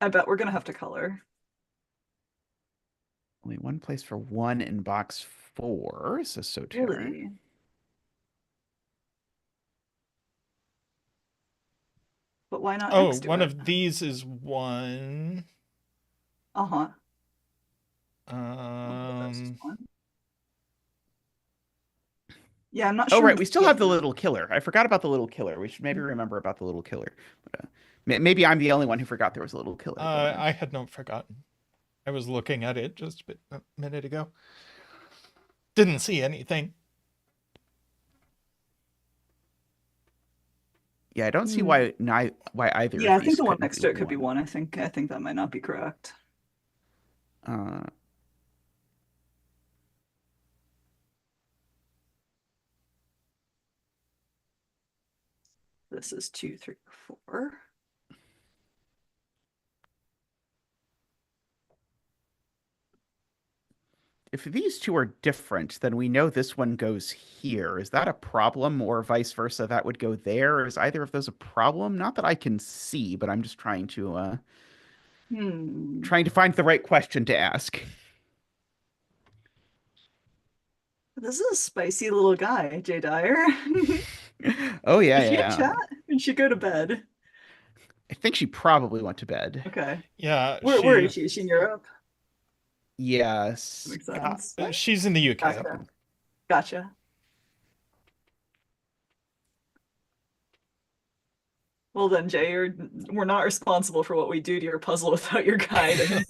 I bet we're gonna have to color. only one place for 1 in box 4, says Soter. Really? But why not Oh, next to one it? of these is 1. Uh-huh. Um, Yeah, I'm not Oh, sure. right. We still have the little killer. I forgot about the little killer. We should maybe remember about the little killer. But, maybe I'm the only one who forgot there was a little killer. But, I had not forgotten. I was looking at it just a minute ago. Didn't see anything. yeah, I don't see why either Yeah, of I think these the one couldn't next be to it could be 1. 1. I think that might not be correct. Uh, This is 2, 3, 4. if these two are different, then we know this one goes here. Is that a problem, or vice versa? That would go there. Is either of those a problem? Not that I can see, but I'm just trying to find the right question to ask. This is a spicy little guy, Jay Dyer. Oh yeah, Is she in yeah. chat? Did she go to bed? I think she probably went to bed. Okay. Yeah, Where is she? Is she in Europe? Yes. Makes sense. she's in the UK. Gotcha. Gotcha. Well then, Jay, we're not responsible for what we do to your puzzle without your guidance.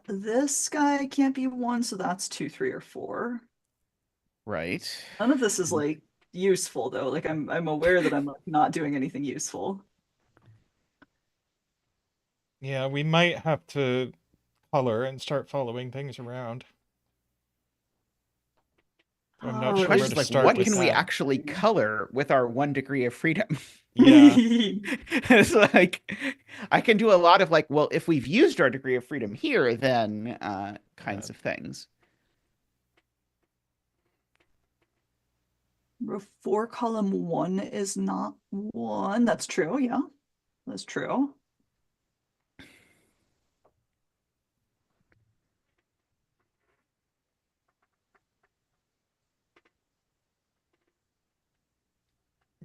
This guy can't be 1, so that's 2, 3, or 4. Right. None of this is like useful though. Like I'm aware that I'm like not doing anything useful. Yeah, we might have to color and start following things around. I'm not sure where Questions to like, start what with can we that. actually color with our 1 degree of freedom? Yeah. It's like, I can do a lot of like, well, if we've used our degree of freedom here, then kinds of things. 4 column 1 is not 1. That's true. Yeah, that's true.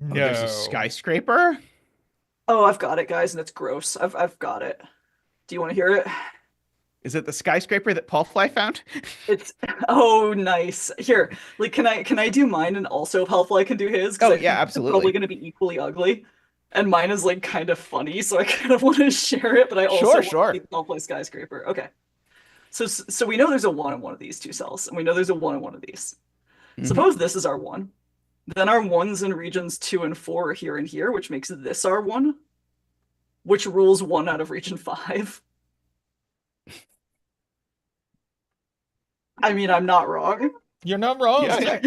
Oh, there's a No. skyscraper. Oh, I've got it, guys, and it's gross. I've got it. Do you want to hear it? Is it the skyscraper that Paul Fly found? It's oh nice. Here, like can I do mine and also Palfly can do his? Oh I yeah, think they're absolutely. probably gonna be equally ugly. And mine is like kind of funny, so I kind of want to share it, but I also want Sure. to see Palfly skyscraper. Okay. So we know there's a 1 in one of these 2 cells, and we know there's a 1 in one of these. Suppose this is our 1. Then our 1s in regions 2 and 4 are here and here, which makes this our 1, which rules 1 out of region 5. I mean, I'm not wrong. You're not wrong. Yeah.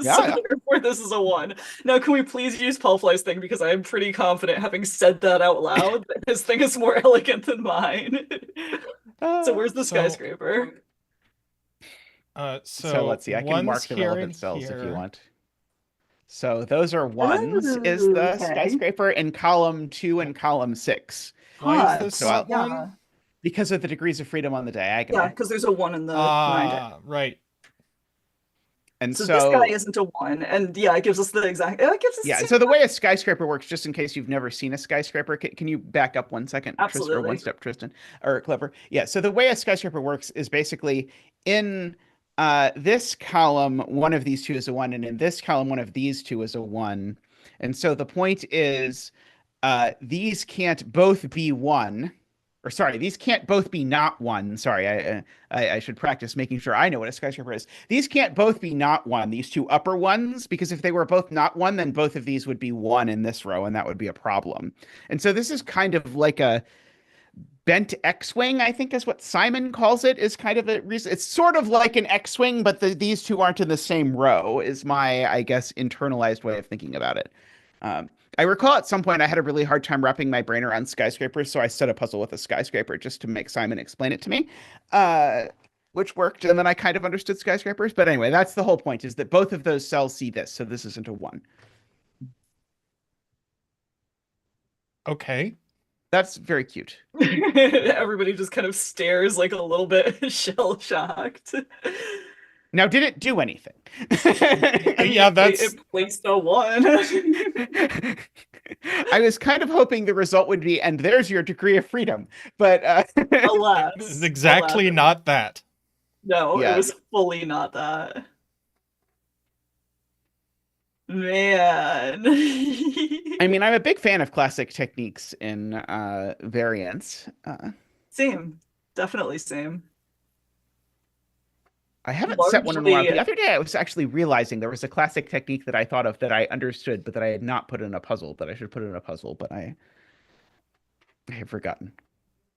So therefore, this is a 1. Now, can we please use Palfly's thing? Because I am pretty confident, having said that out loud, that his thing is more elegant than mine. So where's the skyscraper? So let's see. I can mark the relevant cells if you want. So those are 1s is the skyscraper in column 2 and column 6. Why is this that one? Yeah. Because of the degrees of freedom on the diagonal. Yeah, because there's a 1 in the behind it. Right. And so this guy isn't a 1, and yeah, it gives us the exact. It gives us yeah. So the way a skyscraper works, just in case you've never seen a skyscraper, can you back up 1 second, Absolutely. Tristan, or 1 step, Tristan or Clever? Yeah. So the way a skyscraper works is basically in This column, one of these two is a one, and in this column, one of these two is a one. And so the point is, these can't both be one, or sorry, these can't both be not one. Sorry, I should practice making sure I know what a skyscraper is. These can't both be not one, these two upper ones, because if they were both not one, then both of these would be one in this row, and that would be a problem. And so this is kind of like a bent X-wing, I think is what Simon calls it, is kind of a reason. It's sort of like an X-wing, but these two aren't in the same row, is my, I guess, internalized way of thinking about it. I recall at some point I had a really hard time wrapping my brain around skyscrapers, so I set a puzzle with a skyscraper just to make Simon explain it to me, which worked, and then I kind of understood skyscrapers. But anyway, that's the whole point, is that both of those cells see this, so this isn't a one. Okay. That's very cute. Everybody just kind of stares like a little bit shell-shocked. Now, did it do anything? Yeah, that's... It placed a one. I was kind of hoping the result would be, and there's your degree of freedom. But Alas. It's exactly alas. not that. No, Yeah. it was fully not that. Man. I mean, I'm a big fan of classic techniques in variants. Same. Definitely same. I haven't set one in a while. Largely- The other day, I was actually realizing there was a classic technique that I thought of that I understood, but that I had not put in a puzzle, that I should put in a puzzle, but I have forgotten. I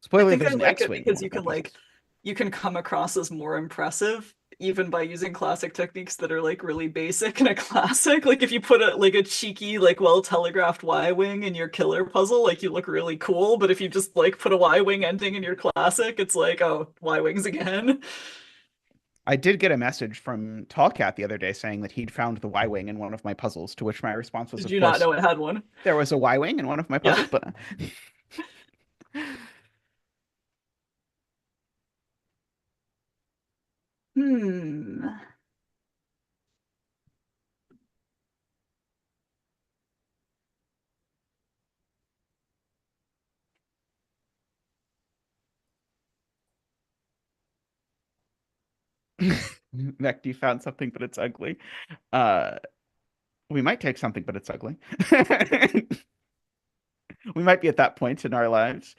Spoiler, think there's I an like it X-wing. in because one you of my can like puzzles. you can come across as more impressive even by using classic techniques that are like really basic in a classic. Like if you put a cheeky, like well telegraphed Y-wing in your killer puzzle, like you look really cool. But if you just like put a Y-wing ending in your classic, it's like, oh, Y-wings again. I did get a message from Tallcat the other day saying that he'd found the Y-wing in one of my puzzles, to which my response was, Did of you not course, know it had one? there was a Y-wing in one of my Yeah. puzzles, but Hmm. Mech, you found something, but it's ugly. Uh, we might take something, but it's ugly. We might be at that point in our lives.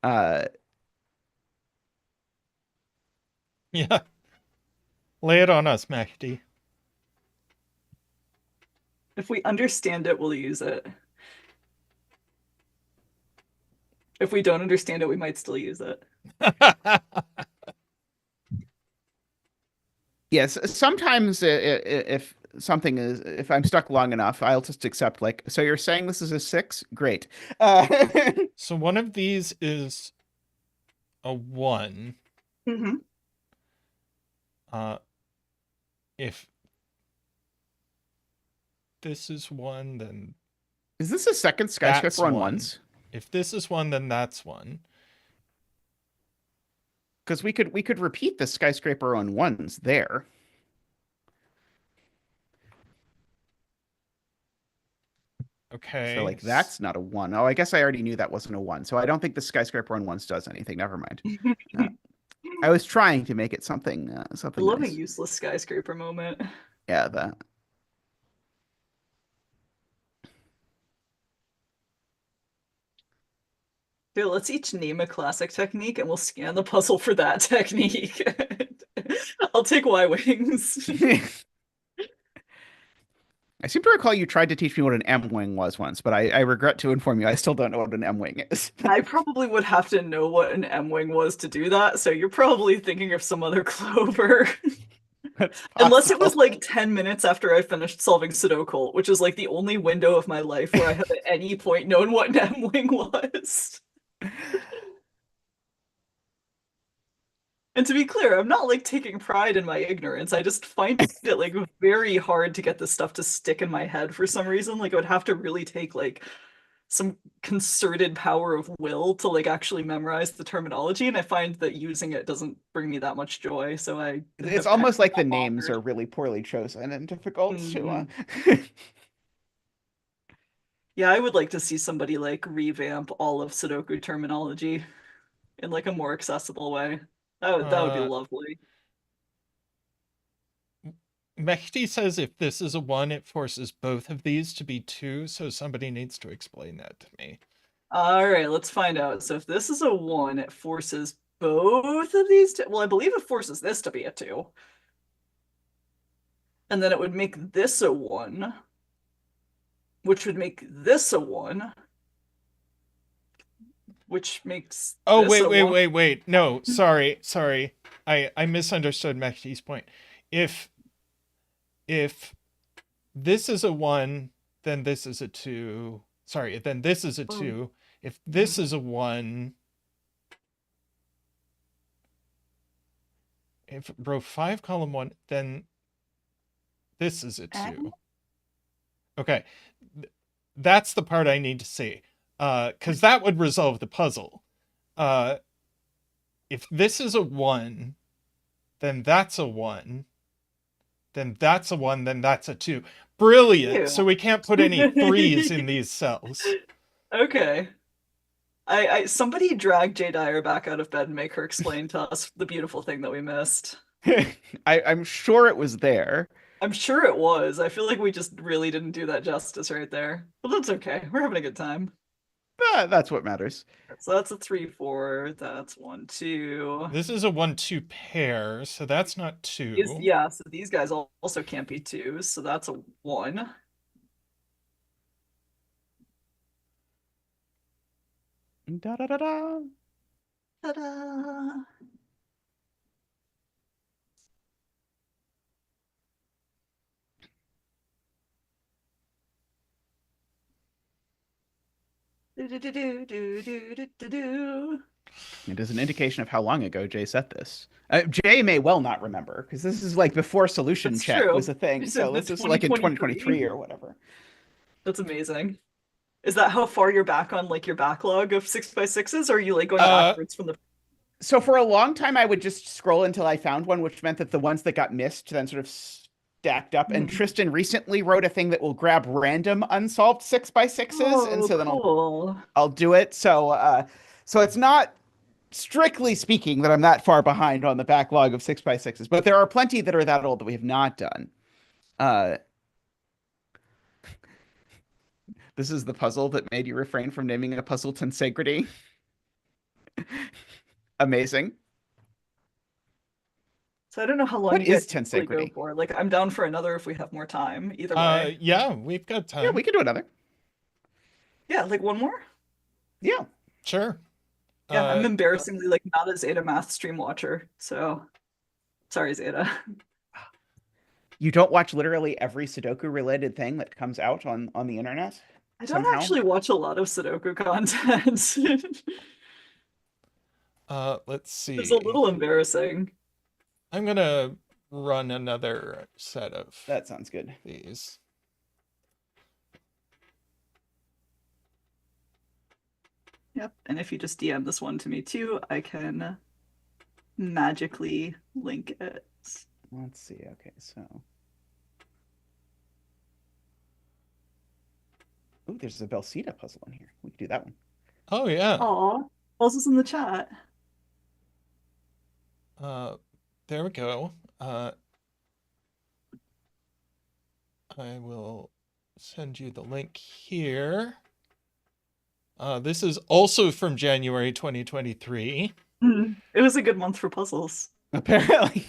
Uh, Yeah. Lay it on us, Mahdi. If we understand it, we'll use it. If we don't understand it, we might still use it. yes, sometimes if something is, if I'm stuck long enough, I'll just accept, like, so you're saying this is a 6? Great. So one of these is a 1. Mm-hmm. If this is 1, then Is this a second that's skyscraper on 1. ones? If this is 1, then that's 1. Because we could repeat the skyscraper on ones there. Okay. So like that's not a 1. Oh, I guess I already knew that wasn't a 1. So I don't think the skyscraper on ones does anything. Never mind. I was trying to make it something I something love nice. a useless skyscraper moment. Yeah, that. Dude, let's each name a classic technique and we'll scan the puzzle for that technique. I'll take Y-wings. I seem to recall you tried to teach me what an M-wing was once, but I regret to inform you I still don't know what an M-wing is. I probably would have to know what an M-wing was to do that, so you're probably thinking of some other Clover. Unless it was like 10 minutes after I finished solving Sudoku, which is like the only window of my life where I have at any point known what an M-wing was. And to be clear, I'm not like taking pride in my ignorance. I just find it like very hard to get this stuff to stick in my head for some reason. Like it would have to really take like some concerted power of will to like actually memorize the terminology, and I find that using it doesn't bring me that much joy. So I It's have almost like the not names bothered. are really poorly chosen and difficult to Yeah, I would like to see somebody like revamp all of Sudoku terminology in like a more accessible way. That would be Uh, lovely. Mehdi says if this is a 1, it forces both of these to be 2, so somebody needs to explain that to me. All right, let's find out. So if this is a 1, it forces both of these to, well, I believe it forces this to be a 2. And then it would make this a 1, which would make this a 1, which makes Oh, this a 1. wait. No, sorry. I misunderstood Mehdi's point. If this is a 1, then this is a 2. Sorry, then this is a 2. If this is a 1, if row 5, column 1, then this is a 2. Okay. That's the part I need to see. Because that would resolve the puzzle. If this is a 1, then that's a 1. Then that's a 1, then that's a 2. Brilliant. Ew. So we can't put any 3s in these cells. Okay. Somebody drag Jay Dyer back out of bed and make her explain to us the beautiful thing that we missed. I'm sure it was there. I'm sure it was. I feel like we just really didn't do that justice right there. But that's okay. We're having a good time. That's what matters. So that's a 3, 4. That's 1, 2. This is a 1-2 pair, so that's not 2. Yeah, so these guys also can't be 2s, so that's a 1. Da da da da. Ta-da! Do-do-do-do-do-do-do-do. It is an indication of how long ago Jay set this. Jay may well not remember because this is like before solution That's check true. was a thing. You So said this the is like in 2023. 2023 or whatever. That's amazing. Is that how far you're back on like your backlog of 6x6s, or are you like going backwards from the? So for a long time, I would just scroll until I found one, which meant that the ones that got missed then sort of stacked up. And Tristan recently wrote a thing that will grab random unsolved 6x6s, and so then cool. I'll do it. So it's not strictly speaking that I'm that far behind on the backlog of 6x6s, but there are plenty that are that old that we have not done. This is the puzzle that made you refrain from naming a puzzle tensegrity. Amazing. So I don't know how long What you is guys usually go tensegrity? for. Like, I'm down for another if we have more time. Either way. Yeah, we've got time. Yeah, we can do another. Yeah, like one more. Yeah. Sure. Yeah, I'm embarrassingly like not a zetamath stream watcher, so sorry, Zeta. You don't watch literally every Sudoku related thing that comes out on the internet? I don't somehow? actually watch a lot of Sudoku content. Let's see. It's a little embarrassing. I'm gonna run another set of That sounds good. these. Yep, and if you just DM this one to me too, I can magically link it. Let's see. Okay, so. Ooh, there's a Belsita puzzle in here. We can do that one. Oh yeah. Aw, also in the chat. There we go. I will send you the link here. This is also from January 2023. It was a good month for puzzles. Apparently.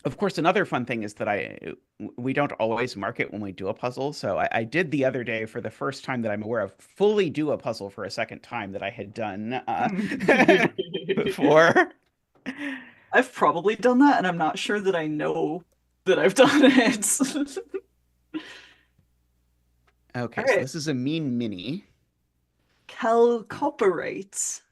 Of course, another fun thing is that we don't always mark it when we do a puzzle. So I did the other day for the first time that I'm aware of fully do a puzzle for a second time that I had done before. I've probably done that, and I'm not sure that I know that I've done it. Okay, All right. so this is a mean mini. Chalcopyrite.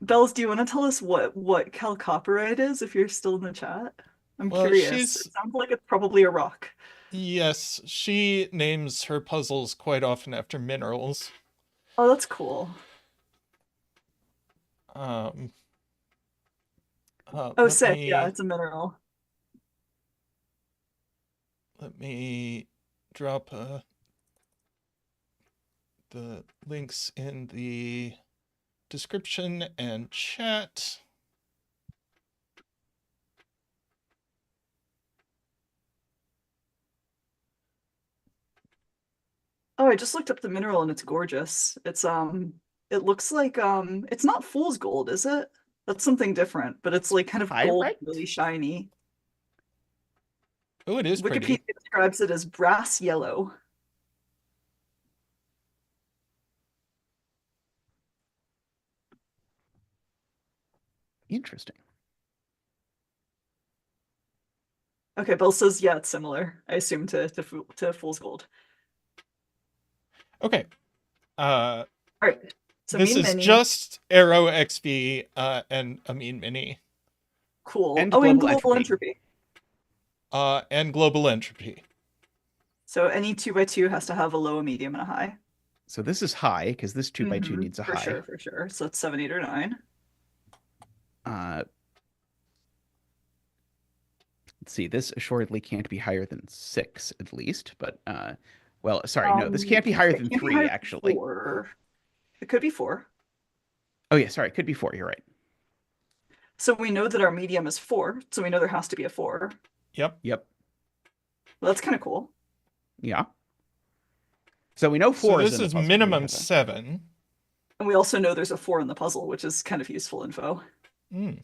Bells, do you want to tell us what chalcopyrite is if you're still in the chat? I'm curious. It sounds like it's probably a rock. Yes, she names her puzzles quite often after minerals. Oh, that's cool. Oh, sick. Yeah, it's a mineral. Let me drop the links in the description and chat. Oh, I just looked up the mineral and it's gorgeous. It looks like it's not fool's gold, is it? That's something different, but it's like kind of gold, Pyrite? really shiny. Oh, it is pretty. Wikipedia describes it as brass yellow. Interesting. Okay, Bill says yeah, it's similar. I assume to fool's gold. Okay. All right. So This mean is mini, just Arrow XP and a mean mini. cool. And Oh, and global global entropy. entropy. And global entropy. So any 2x2 has to have a low, a medium, and a high. So this is high because this 2x2 needs a For high. sure, for sure. So it's 7, 8, or 9. Let's see. This assuredly can't be higher than 6 at least, but well, sorry, no, this can't be higher it than can't be 3 higher than actually. 4. It could be 4. Oh yeah, sorry, it could be 4. You're right. So we know that our medium is 4, so we know there has to be a 4. Yep. Yep. Well, that's kind of cool. Yeah. So we know 4 So is this in the is puzzle. We minimum have a- 7. And we also know there's a 4 in the puzzle, which is kind of useful info. Mm.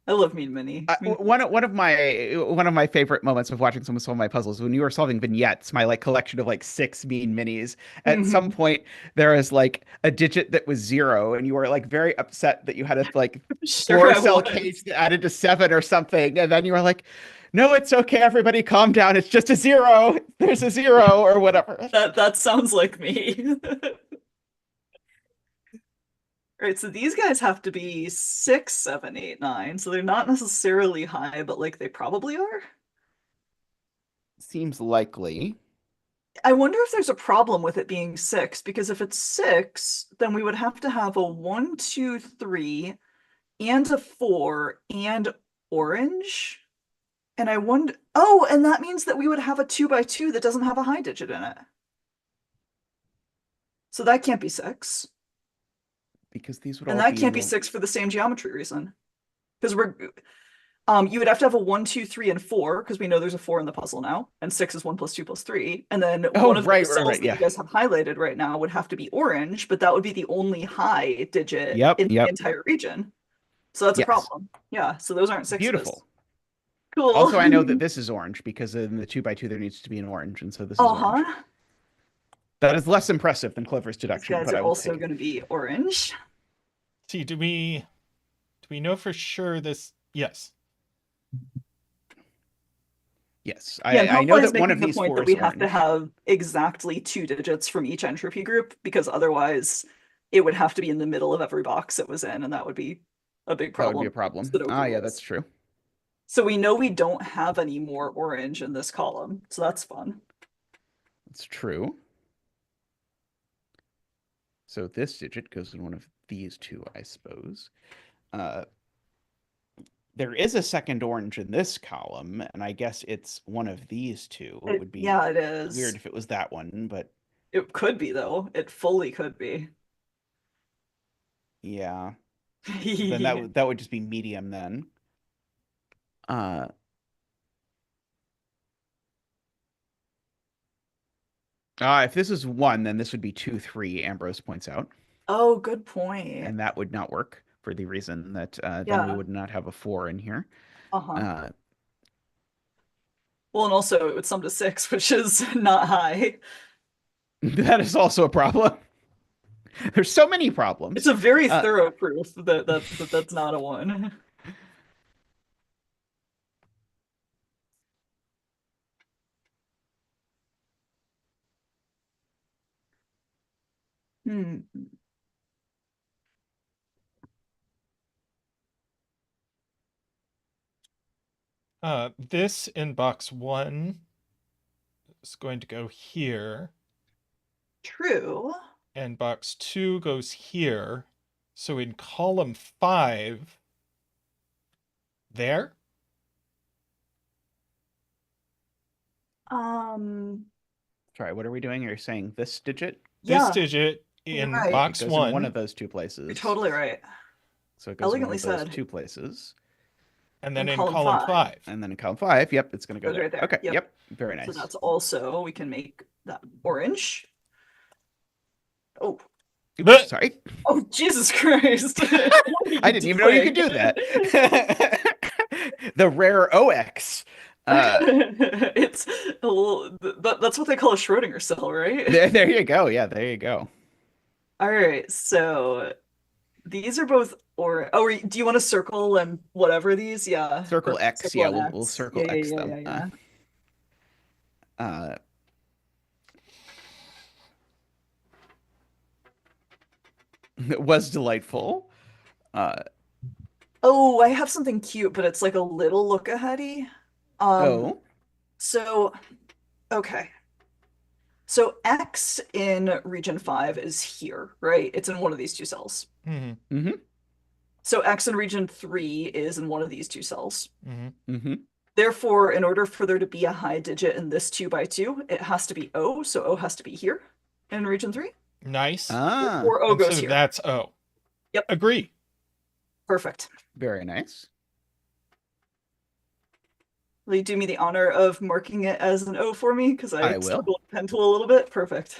I love Mean Mini. one of my favorite moments of watching someone solve my puzzles when you were solving vignettes, my like collection of like 6 mean minis. At some point, there was like a digit that was 0, and you were like very upset that you had a like Sure, I 4-cell was. cage that added to 7 or something, and then you were like, "No, it's okay, everybody, calm down. It's just a 0. There's a 0 or whatever." That sounds like me. Right, so these guys have to be 6, 7, 8, 9. So they're not necessarily high, but like they probably are. Seems likely. I wonder if there's a problem with it being 6, because if it's 6, then we would have to have a 1, 2, 3, and a 4, and orange. And I wonder, oh, and that means that we would have a 2x2 that doesn't have a high digit in it. So that can't be 6. Because these would And all that be can't be little- 6 for the same geometry reason. Because you would have to have a 1, 2, 3, and 4, because we know there's a 4 in the puzzle now, and 6 is 1 plus 2 plus 3. And then one of the cells that yeah. you guys have highlighted right now would have to be orange, but that would be the only high digit in the entire region. So that's a problem. Yeah, so those aren't 6s. Beautiful. Cool. Also, I know that this is orange because in the 2x2 there needs to be an orange, and so this is orange. That is less impressive than Clover's deduction, These guys but are I will also take going to be orange. See, do we know for sure this? Yes. Yes, Yeah, I know Half-Life is that one of making the these point 4 that is we orange. have to have exactly 2 digits from each entropy group, because otherwise it would have to be in the middle of every box it was in, and that would be a big problem. That would be a problem. Sudoku Ah, yeah, rules. that's true. So we know we don't have any more orange in this column, so that's fun. That's true. So this digit goes in one of these 2, I suppose. There is a second orange in this column, and I guess it's one of these 2. It would be Yeah, it is. weird if it was that one, but It could be, though. It fully could be. yeah. Then that would just be medium then. If this is 1, then this would be 2, 3, Ambrose points out. Oh, good point. And that would not work for the reason that then we Yeah. would not have a 4 in here. Well, and also it would sum to 6, which is not high. That is also a problem. There's so many problems. It's a very thorough proof that that's not a 1. This in box 1 is going to go here. True. And box 2 goes here. So in column 5, there? Sorry, what are we doing? Are you saying this digit? This Yeah. digit in Right. It box goes in one one, of those two places. You're totally right. So it goes in one Elegantly of those said. two places. and then in in column column five. five. And then in column 5, yep, it's going to go Goes there. right there. Okay, Yep. yep. Very nice. So that's also, we can make that orange. Oh, Oops, Bleh. sorry. oh, Jesus Christ. I didn't even know you could do that. The rare OX. It's a little, that's what they call a Schrodinger cell, right? There you go. Yeah, there you go. All right, so these are both or oh, do you want to circle and whatever these? Yeah. Circle X. Circle Yeah, and we'll X. circle Yeah, X yeah, them. yeah, yeah. It was delightful. Oh, I have something cute, but it's like a little look aheady. Oh, So okay. So X in region 5 is here, right? It's in one of these two cells. Mm-hmm. So X in region 3 is in one of these two cells. Mm-hmm. Therefore, in order for there to be a high digit in this 2 by 2, it has to be O. So O has to be here in region 3. Nice. Or O And goes so here. that's O. Yep. Agree. Perfect. very nice. Will you do me the honor of marking it as an O for me? Because I I will. struggled with pen tool a little bit. Perfect.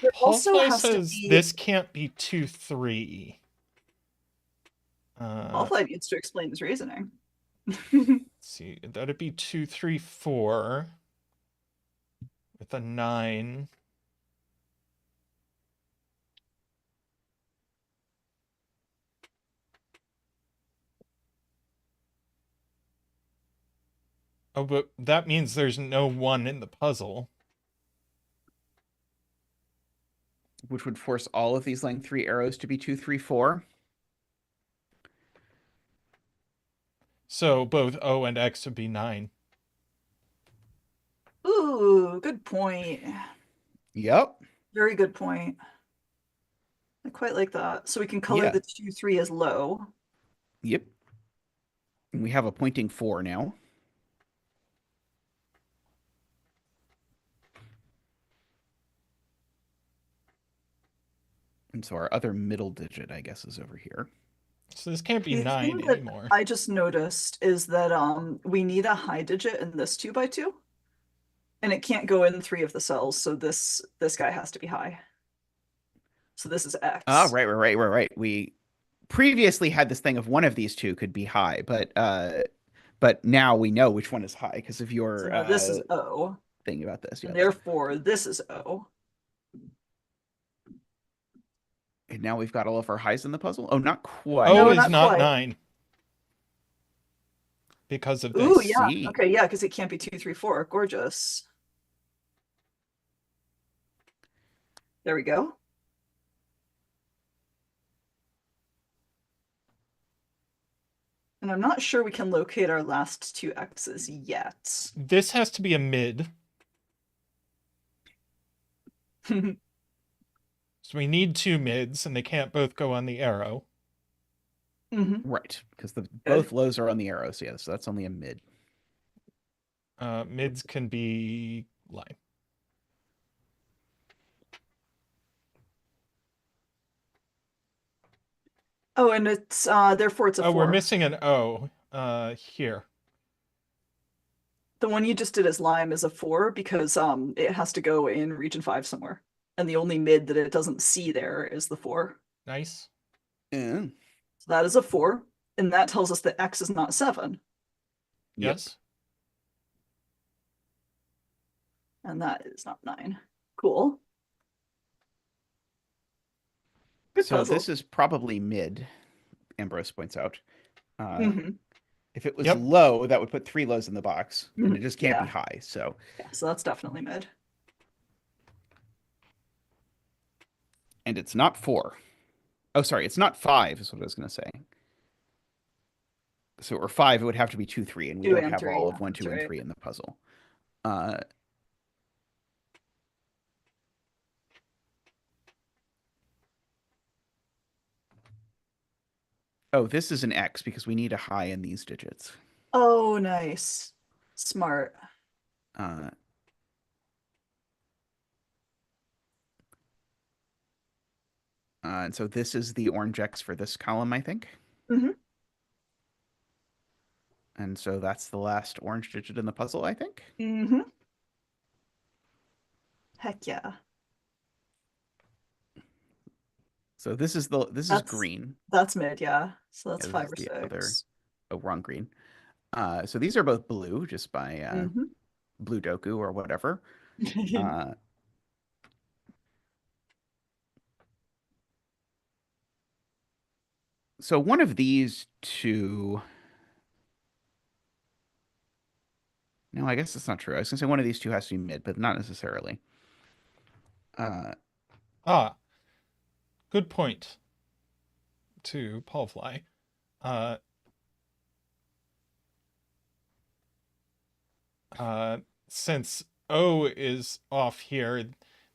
There also Paulfly has to says be. this can't be 2, 3. Paulfly needs to explain his reasoning. Let's see, that'd be 2, 3, 4 with a 9. Oh, but that means there's no 1 in the puzzle. Which would force all of these length 3 arrows to be 2, 3, 4. So both O and X would be 9. Ooh, good point. Yep. Very good point. I quite like that. So we can color Yeah. the 2, 3 as low. Yep. And we have a pointing 4 now. And so our other middle digit, I guess, is over here. So this can't be The 9 thing that anymore. I just noticed is that we need a high digit in this 2 by 2. And it can't go in 3 of the cells, so this guy has to be high. So this is X. Oh, right. We previously had this thing of one of these two could be high, but now we know which one is high because of your So now this is O. thing about this. And Yeah. therefore, this is O. And now we've got all of our highs in the puzzle. Oh, not quite. O No, is not not quite. 9 because of Ooh, this. yeah. See. Okay, yeah, because it can't be 2, 3, 4. Gorgeous. There we go. And I'm not sure we can locate our last 2 X's yet. This has to be a mid. So we need 2 mids, and they can't both go on the arrow. Right, because both lows are on the arrow. So yeah, so that's only a mid. Mids can be line. Oh, and it's therefore it's a 4. We're missing an O here. The one you just did as lime is a 4 because it has to go in region 5 somewhere. And the only mid that it doesn't see there is the 4. Nice. Yeah. So that is a 4. And that tells us that X is not 7. Yes. And that is not 9. Cool. Good So puzzle. this is probably mid, Ambrose points out. If it was Yep. low, that would put 3 lows in the box, and it just can't be Yeah. high. So Yeah, so that's definitely mid. and it's not 4. Oh, sorry, it's not 5 is what I was going to say. So or 5, it would have to be 2, 3, and we 2 don't and have 3, all yeah, of 1, that's 2, and right. 3 in the puzzle. Oh, this is an X because we need a high in these digits. Oh, nice. Smart. Uh, and so this is the orange X for this column, I think. Hmm. And so that's the last orange digit in the puzzle, I think. Hmm. Heck yeah. So this is That's green. that's mid, yeah. So that's Yeah, this five is or the other. six. Oh, wrong green. So these are both blue, just by Hmm. Blue Doku or whatever. Uh, so one of these two. No, I guess that's not true. I was gonna say one of these two has to be mid, but not necessarily. Uh, Ah, good point to Paul Fly. Uh, uh, since O is off here,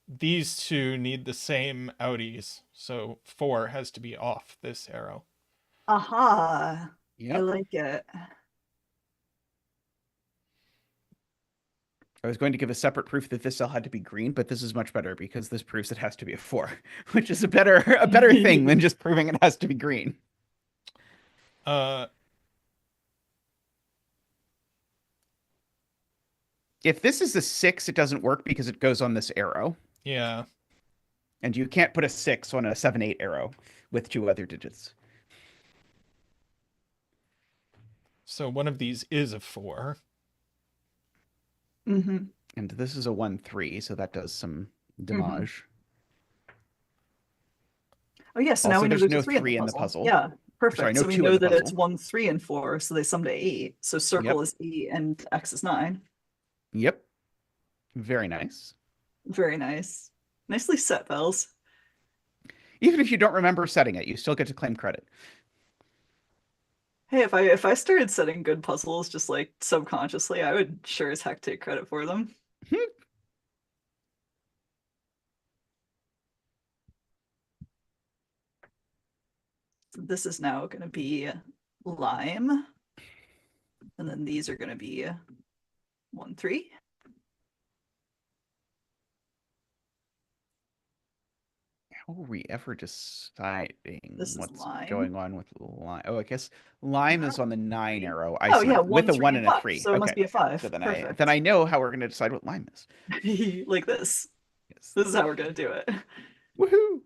these two need the same outies, so 4 has to be off this arrow. Aha. I yep. like it. I was going to give a separate proof that this cell had to be green, but this is much better because this proves it has to be a 4, which is a better thing than just proving it has to be green. Uh, If this is a 6, it doesn't work because it goes on this arrow. yeah. And you can't put a 6 on a 7-8 arrow with two other digits. So one of these is a 4. Hmm. And this is a 1-3, so that does some Hmm. damage. Oh yeah, so now Also, we know there's there's a no three in the 3 in the puzzle. puzzle. Yeah, Sorry, perfect. no So we 2 in know the that it's puzzle. 1, 3, and 4, so they sum to 8. So circle Yep. is 8 and X is 9. Yep. Very nice. Very nice. Nicely set, Bells. Even if you don't remember setting it, you still get to claim credit. Hey, if I started setting good puzzles just like subconsciously, I would sure as heck take credit for them. This is now going to be lime, and then these are going to be 1, 3. How are we ever deciding This is what's lime. going on with lime? Oh, I guess lime is on the 9 Three. arrow. I Oh see. yeah, With 1, a 3, 1 and and a 5. 3. So it must Okay. be a So 5. then Perfect. I know how we're going to decide what lime is. Like this. Yes. This is how we're going to do it. Woohoo!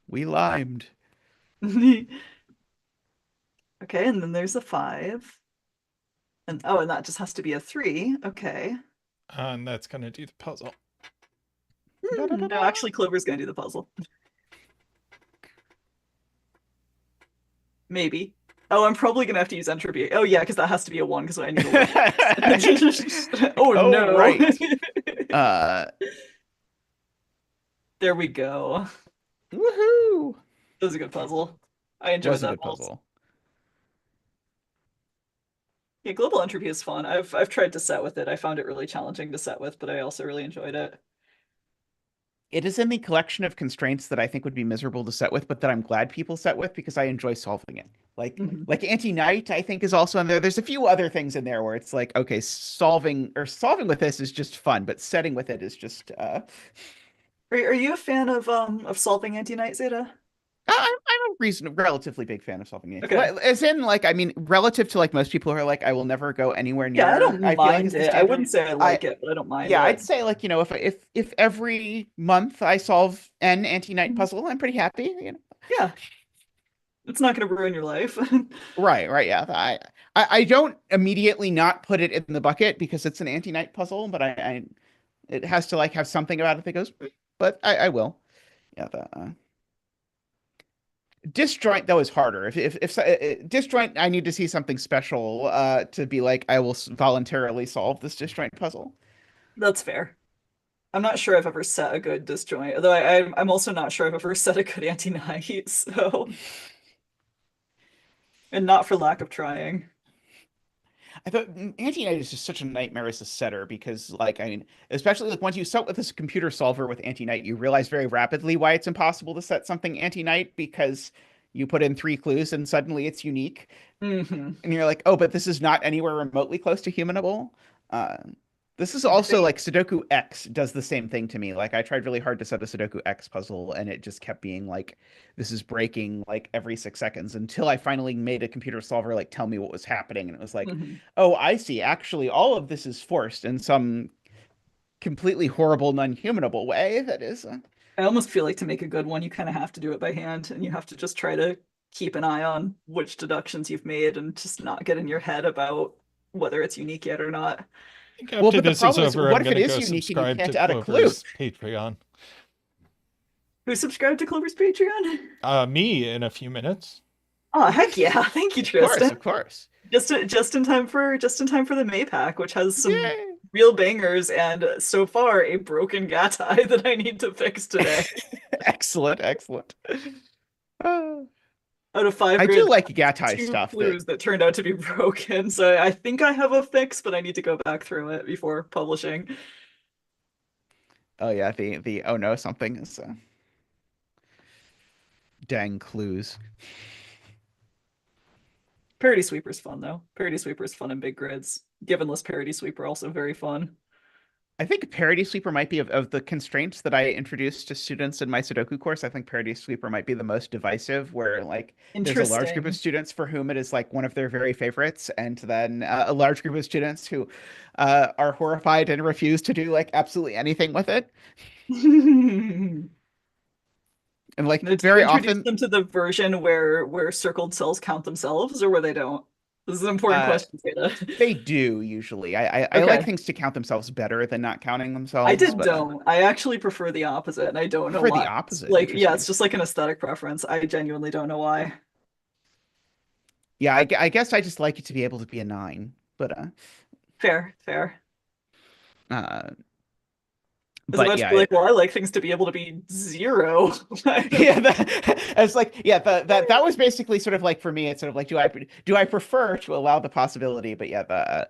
We limed. Okay, and then there's a 5. And oh, and that just has to be a 3. Okay. And that's going to do the puzzle. Da, da, da, No, da. actually, Clover's gonna do the puzzle. Maybe. Oh, I'm probably gonna have to use entropy. Oh yeah, because that has to be a 1 because I need a limit. Oh Oh, no. right. Uh, There we go. woohoo! That was a good puzzle. I enjoyed Was a that good puzzle. puzzle. Yeah, global entropy is fun. I've tried to set with it. I found it really challenging to set with, but I also really enjoyed it. It is in the collection of constraints that I think would be miserable to set with, but that I'm glad people set with because I enjoy solving it. Mhm. Like anti-night, I think is also in there. There's a few other things in there where it's like, okay, solving with this is just fun, but setting with it is just Are you a fan of solving anti-night zeta? I'm a relatively big fan of solving it. Okay. As in, like, I mean, relative to like most people who are like, I will never go anywhere Yeah, I near. don't I feel like mind is the it. I standard. wouldn't say I I like it, but I don't mind Yeah, I'd it. say like if every month I solve an anti-night Mhm. puzzle, I'm pretty happy. Yeah, it's not gonna ruin your life. Right, yeah. I don't immediately not put it in the bucket because it's an anti-night puzzle, but I it has to like have something about it that goes, but I will. Yeah, the disjoint though is harder. If disjoint, I need to see something special to be like I will voluntarily solve this disjoint puzzle. That's fair. I'm not sure I've ever set a good disjoint, although I'm also not sure I've ever set a good anti-night, so and not for lack of trying. I thought anti-night is just such a nightmare as a setter because, like, I mean, especially like once you start with this computer solver with anti-night, you realize very rapidly why it's impossible to set something anti-night because You put in 3 clues and suddenly it's unique. Hmm. And you're like, oh, but this is not anywhere remotely close to humanable. Uh, this is also They like Sudoku X does the same thing to me. Like I tried really hard to set a Sudoku X puzzle and it just kept being like, this is breaking like every 6 seconds until I finally made a computer solver like tell me what was happening. And it was like, mhm. oh, I see. Actually, all of this is forced in some completely horrible, non-humanable way. That is, I almost feel like to make a good one, you kind of have to do it by hand, and you have to just try to keep an eye on which deductions you've made and just not get in your head about whether it's unique yet or not. I think well, after but the this is problem is, over, what I'm if it gonna is go unique and you subscribe to can't add a clue? Clover's Patreon. Who subscribed to Clover's Patreon? Me in a few minutes. Oh heck yeah! Thank you, Of course, Tristan. of course. Just in time for the May pack, which has some Yay! real bangers and so far a broken gatai that I need to fix today. Excellent, excellent. Uh, Out of five I do grids, like Gatai two stuff that clues that turned out to be broken. So I think I have a fix, but I need to go back through it before publishing. oh yeah, the oh no something is dang clues. Parody Sweeper's fun though. Parody Sweeper's fun in big grids. Givenless Parody Sweeper also very fun. I think Parody Sweeper might be of the constraints that I introduced to students in my Sudoku course. I think Parody Sweeper might be the most divisive, where like there's a large group of Interesting. students for whom it is like one of their very favorites, and then a large group of students who are horrified and refuse to do like absolutely anything with it. And like Now, do you very introduce often, them to the version where circled cells count themselves or where they don't? This is an important uh, question, Zeta. they do usually. I like Okay. things to count themselves better than not counting I themselves, did but don't. I actually prefer the opposite, and I you don't know prefer the why. It's opposite. like, yeah, Interesting. it's just like an aesthetic preference. I genuinely don't know why. Yeah, I guess I just like it to be able to be a 9, but Fair, fair. uh, I was about to yeah, be like, well, I like things to be able to be 0. yeah, it's like yeah, that was basically sort of like for me. It's sort of like do I prefer to allow the possibility? But yeah, the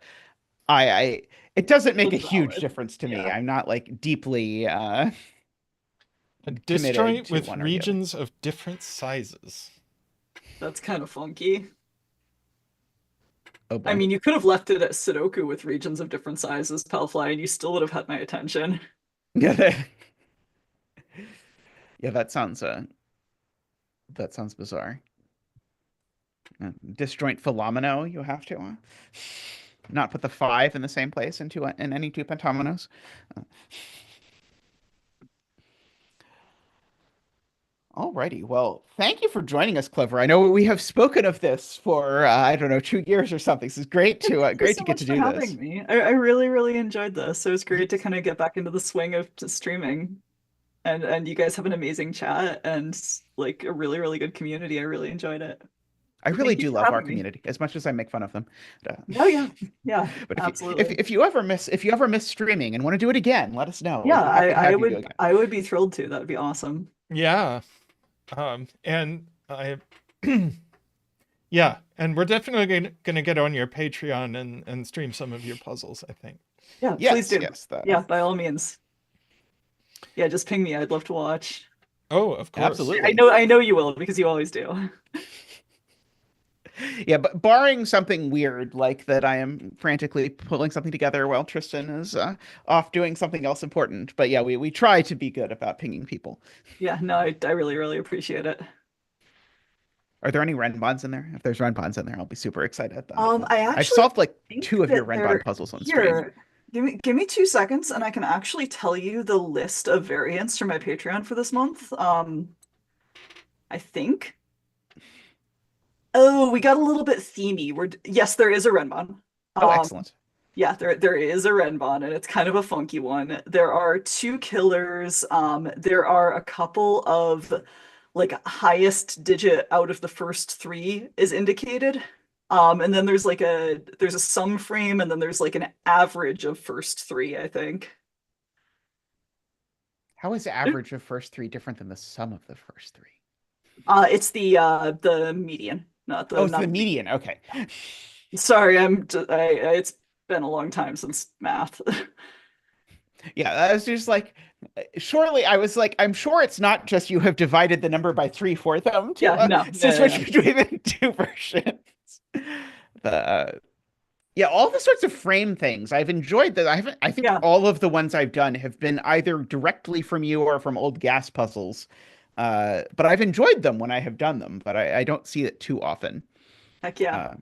I it doesn't make a It's huge valid. difference to me. Yeah, I'm not like deeply A committed disjoint to with one or the other. regions of different sizes. that's kind of funky. Oh I boy, mean, you could have left it at Sudoku with regions of different sizes, Palfly, and you still would have had my attention. yeah, yeah, that sounds bizarre. Disjoint philomeno, you have to not put the 5 in the same place in any two pentominoes. Uh, Alrighty, well, thank you for joining us, Clover. I know we have spoken of this for I don't know 2 years or something. This is Thank you great so to get much to for do this. having me. I really, really enjoyed this. It was great to Yes. kind of get back into the swing of just streaming. And you guys have an amazing chat and like a really, really good community. I really enjoyed it. I So really thank you do for love our having me. community as much as I make fun of them. Oh yeah. Yeah, But absolutely. if you ever miss streaming and want to do it again, let us know. We'd Yeah, be happy to I have you do would again. I would be thrilled to. That would be awesome. Yeah. And I, yeah, and we're definitely gonna get on your Patreon and stream some of your puzzles, I think. Yeah, please Yes, do. yes, Yeah, by all means. Yeah, just ping me. I'd love to watch. Oh, of course. absolutely. I know you will because you always do. Yeah, but barring something weird like that, I am frantically pulling something together while Tristan is off doing something else important. But yeah, we try to be good about pinging people. Yeah, no, I really, really appreciate it. Are there any Renbons in there? If there's Renbons in there, I'll be super excited. I I've actually solved like think 2 of your that Renbon they're puzzles on stream. here. Give me 2 seconds and I can actually tell you the list of variants for my Patreon for this month. I think. Oh, we got a little bit themey. Yes, there is a Renbon. Oh, Um, excellent. yeah, there is a Renbon, and it's kind of a funky one. There are 2 killers. There are a couple of like highest digit out of the first 3 is indicated. And then there's a sum frame, and then there's like an average of first 3, I think. How is average of first 3 different than the sum of the first 3? It's the median, Oh, it's not the the median. Okay. sorry, it's been a long time since math. Yeah, I was just like, surely I was like, I'm sure it's not just you have divided the number by three for them Yeah, no, to no, no, switch no. between the two versions. Yeah, all the sorts of frame things I've enjoyed that. I think Yeah, all of the ones I've done have been either directly from you or from old gas puzzles. But I've enjoyed them when I have done them, but I don't see it too often. heck yeah. Uh, All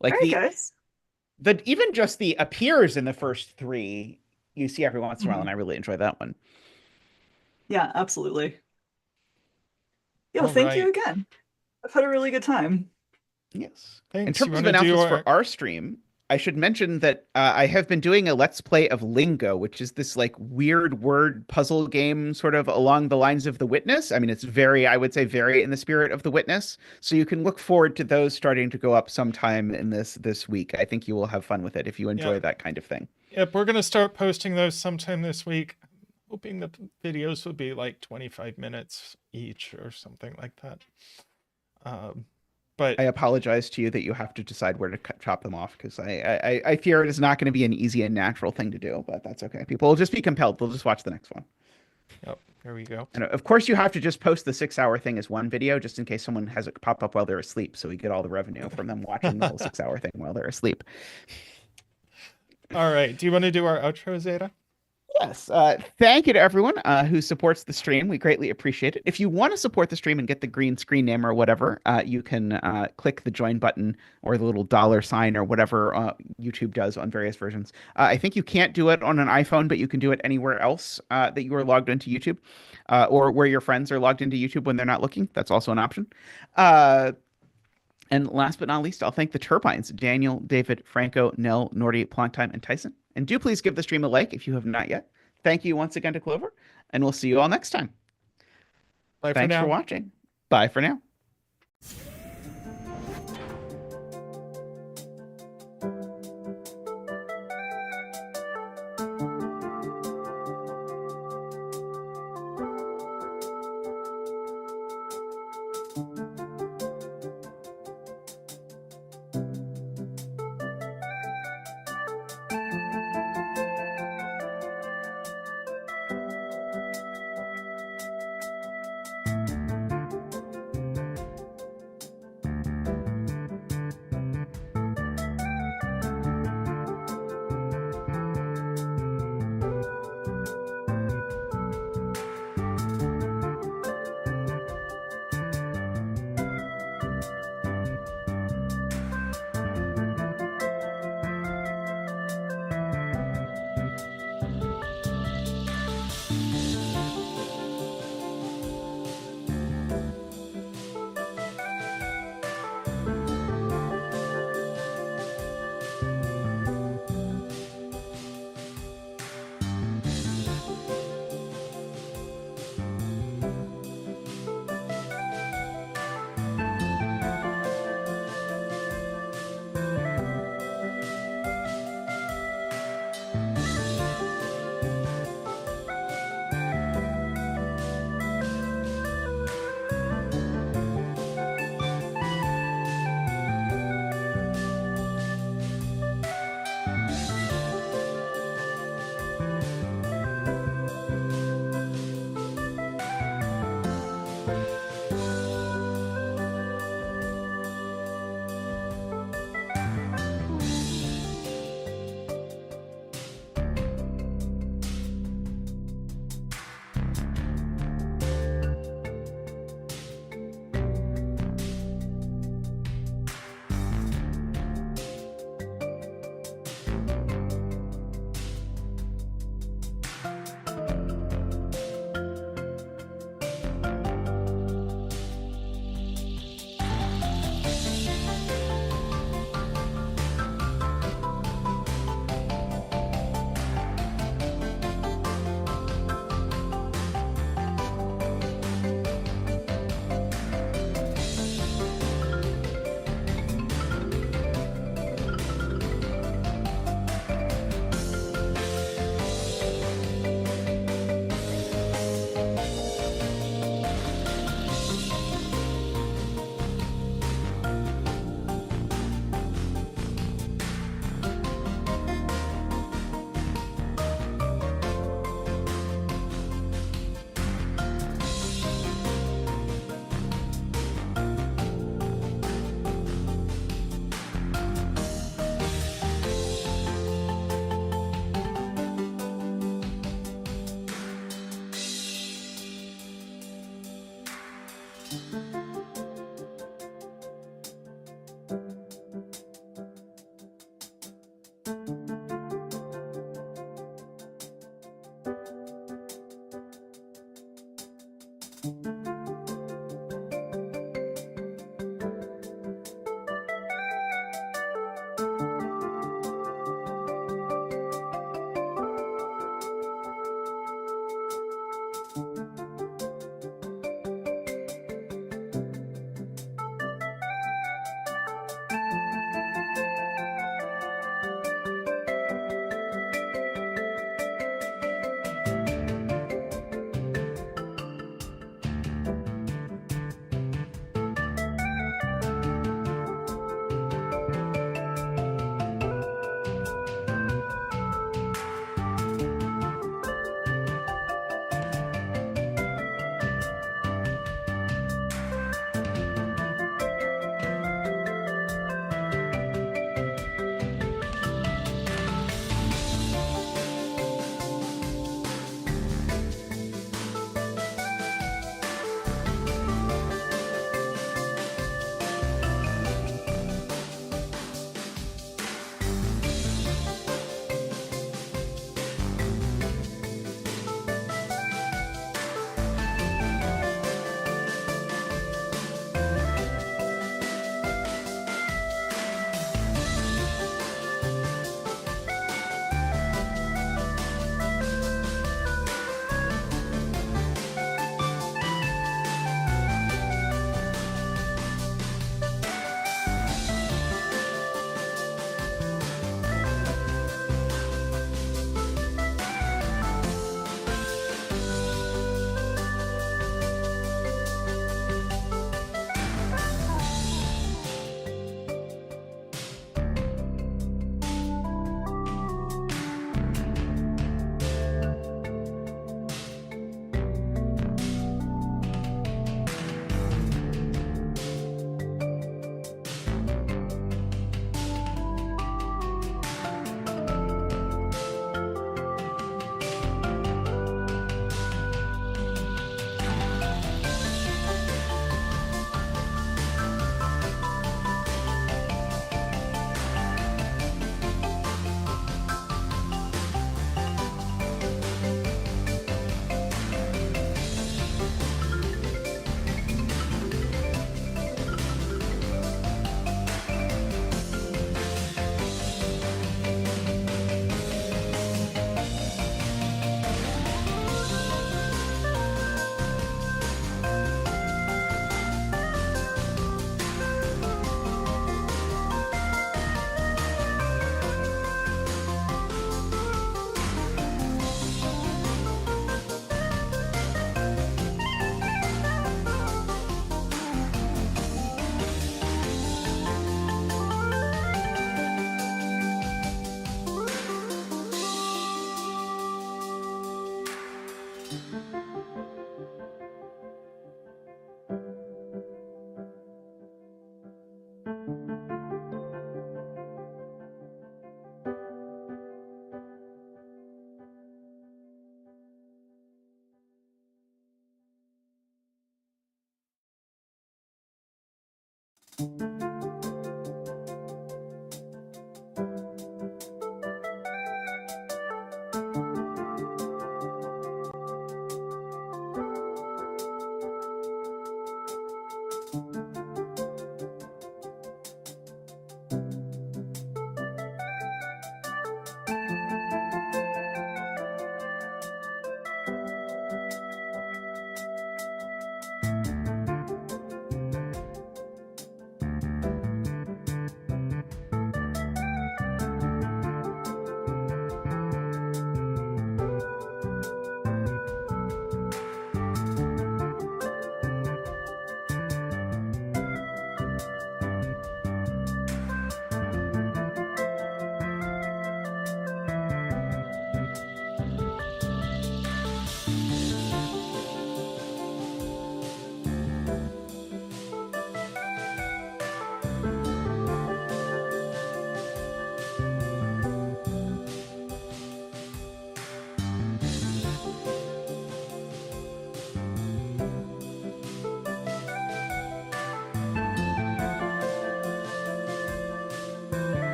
like right, guys. the even just the appears in the first three you see every once in a while, Mhm. and I really enjoy that one. Yeah, absolutely. Yo, All thank you right. again. I've had a really good time. Yes. In Thanks. You terms want of to do announcements our for our stream, I should mention that I have been doing a Let's Play of Lingo, which is this like weird word puzzle game sort of along the lines of The Witness. I mean, it's very, I would say, very in the spirit of The Witness. So you can look forward to those starting to go up sometime in this week. I think you will have fun with it if you enjoy Yep. that kind of thing. Yep, we're gonna start posting those sometime this week. Hoping the videos will be like 25 minutes each or something like that. But I apologize to you that you have to decide where to chop them off because I fear it is not going to be an easy and natural thing to do, but that's okay. People will just be compelled. They'll just watch the next one. yep, there we go. And of course, you have to just post the 6 hour thing as one video just in case someone has it pop up while they're asleep. So we get all the revenue from them watching the whole 6 hour thing while they're asleep. All right. Do you want to do our outro, Zeta? Yes. Thank you to everyone who supports the stream. We greatly appreciate it. If you want to support the stream and get the green screen name or whatever, you can click the join button or the little dollar sign or whatever YouTube does on various versions. I think you can't do it on an iPhone, but you can do it anywhere else that you are logged into YouTube or where your friends are logged into YouTube when they're not looking. That's also an option. And last but not least, I'll thank the Turbines, Daniel, David, Franco, Nell, Nordy, Plontime, and Tyson. And do please give the stream a like if you have not yet. Thank you once again to Clover, and we'll see you all next time. Bye for Thanks for now. watching. Bye for now.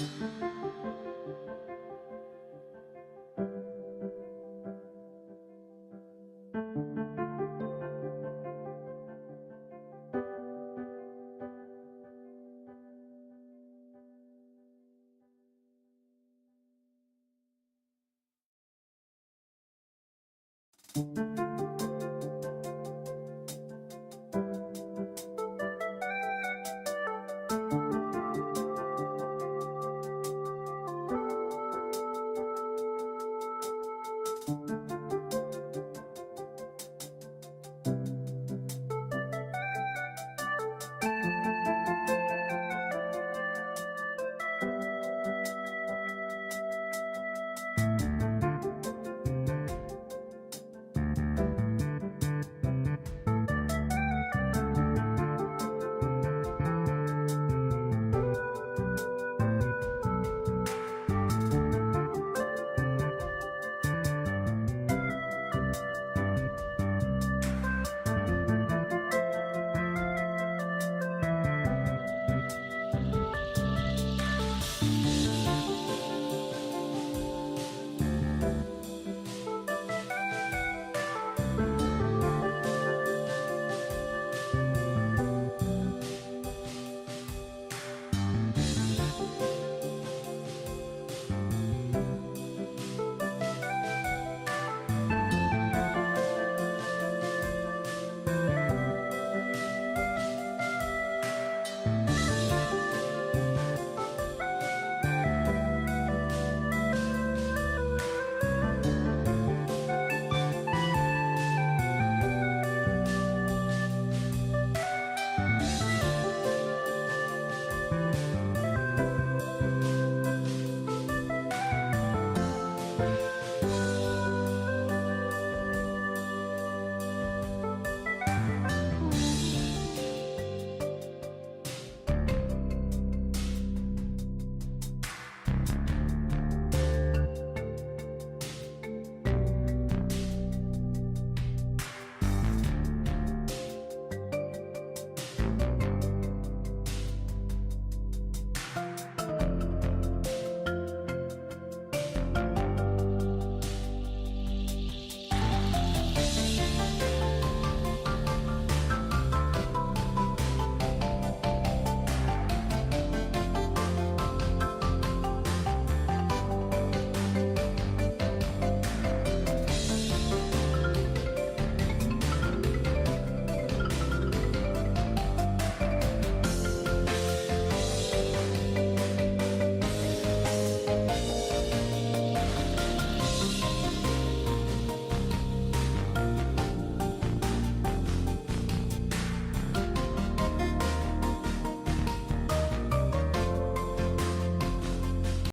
you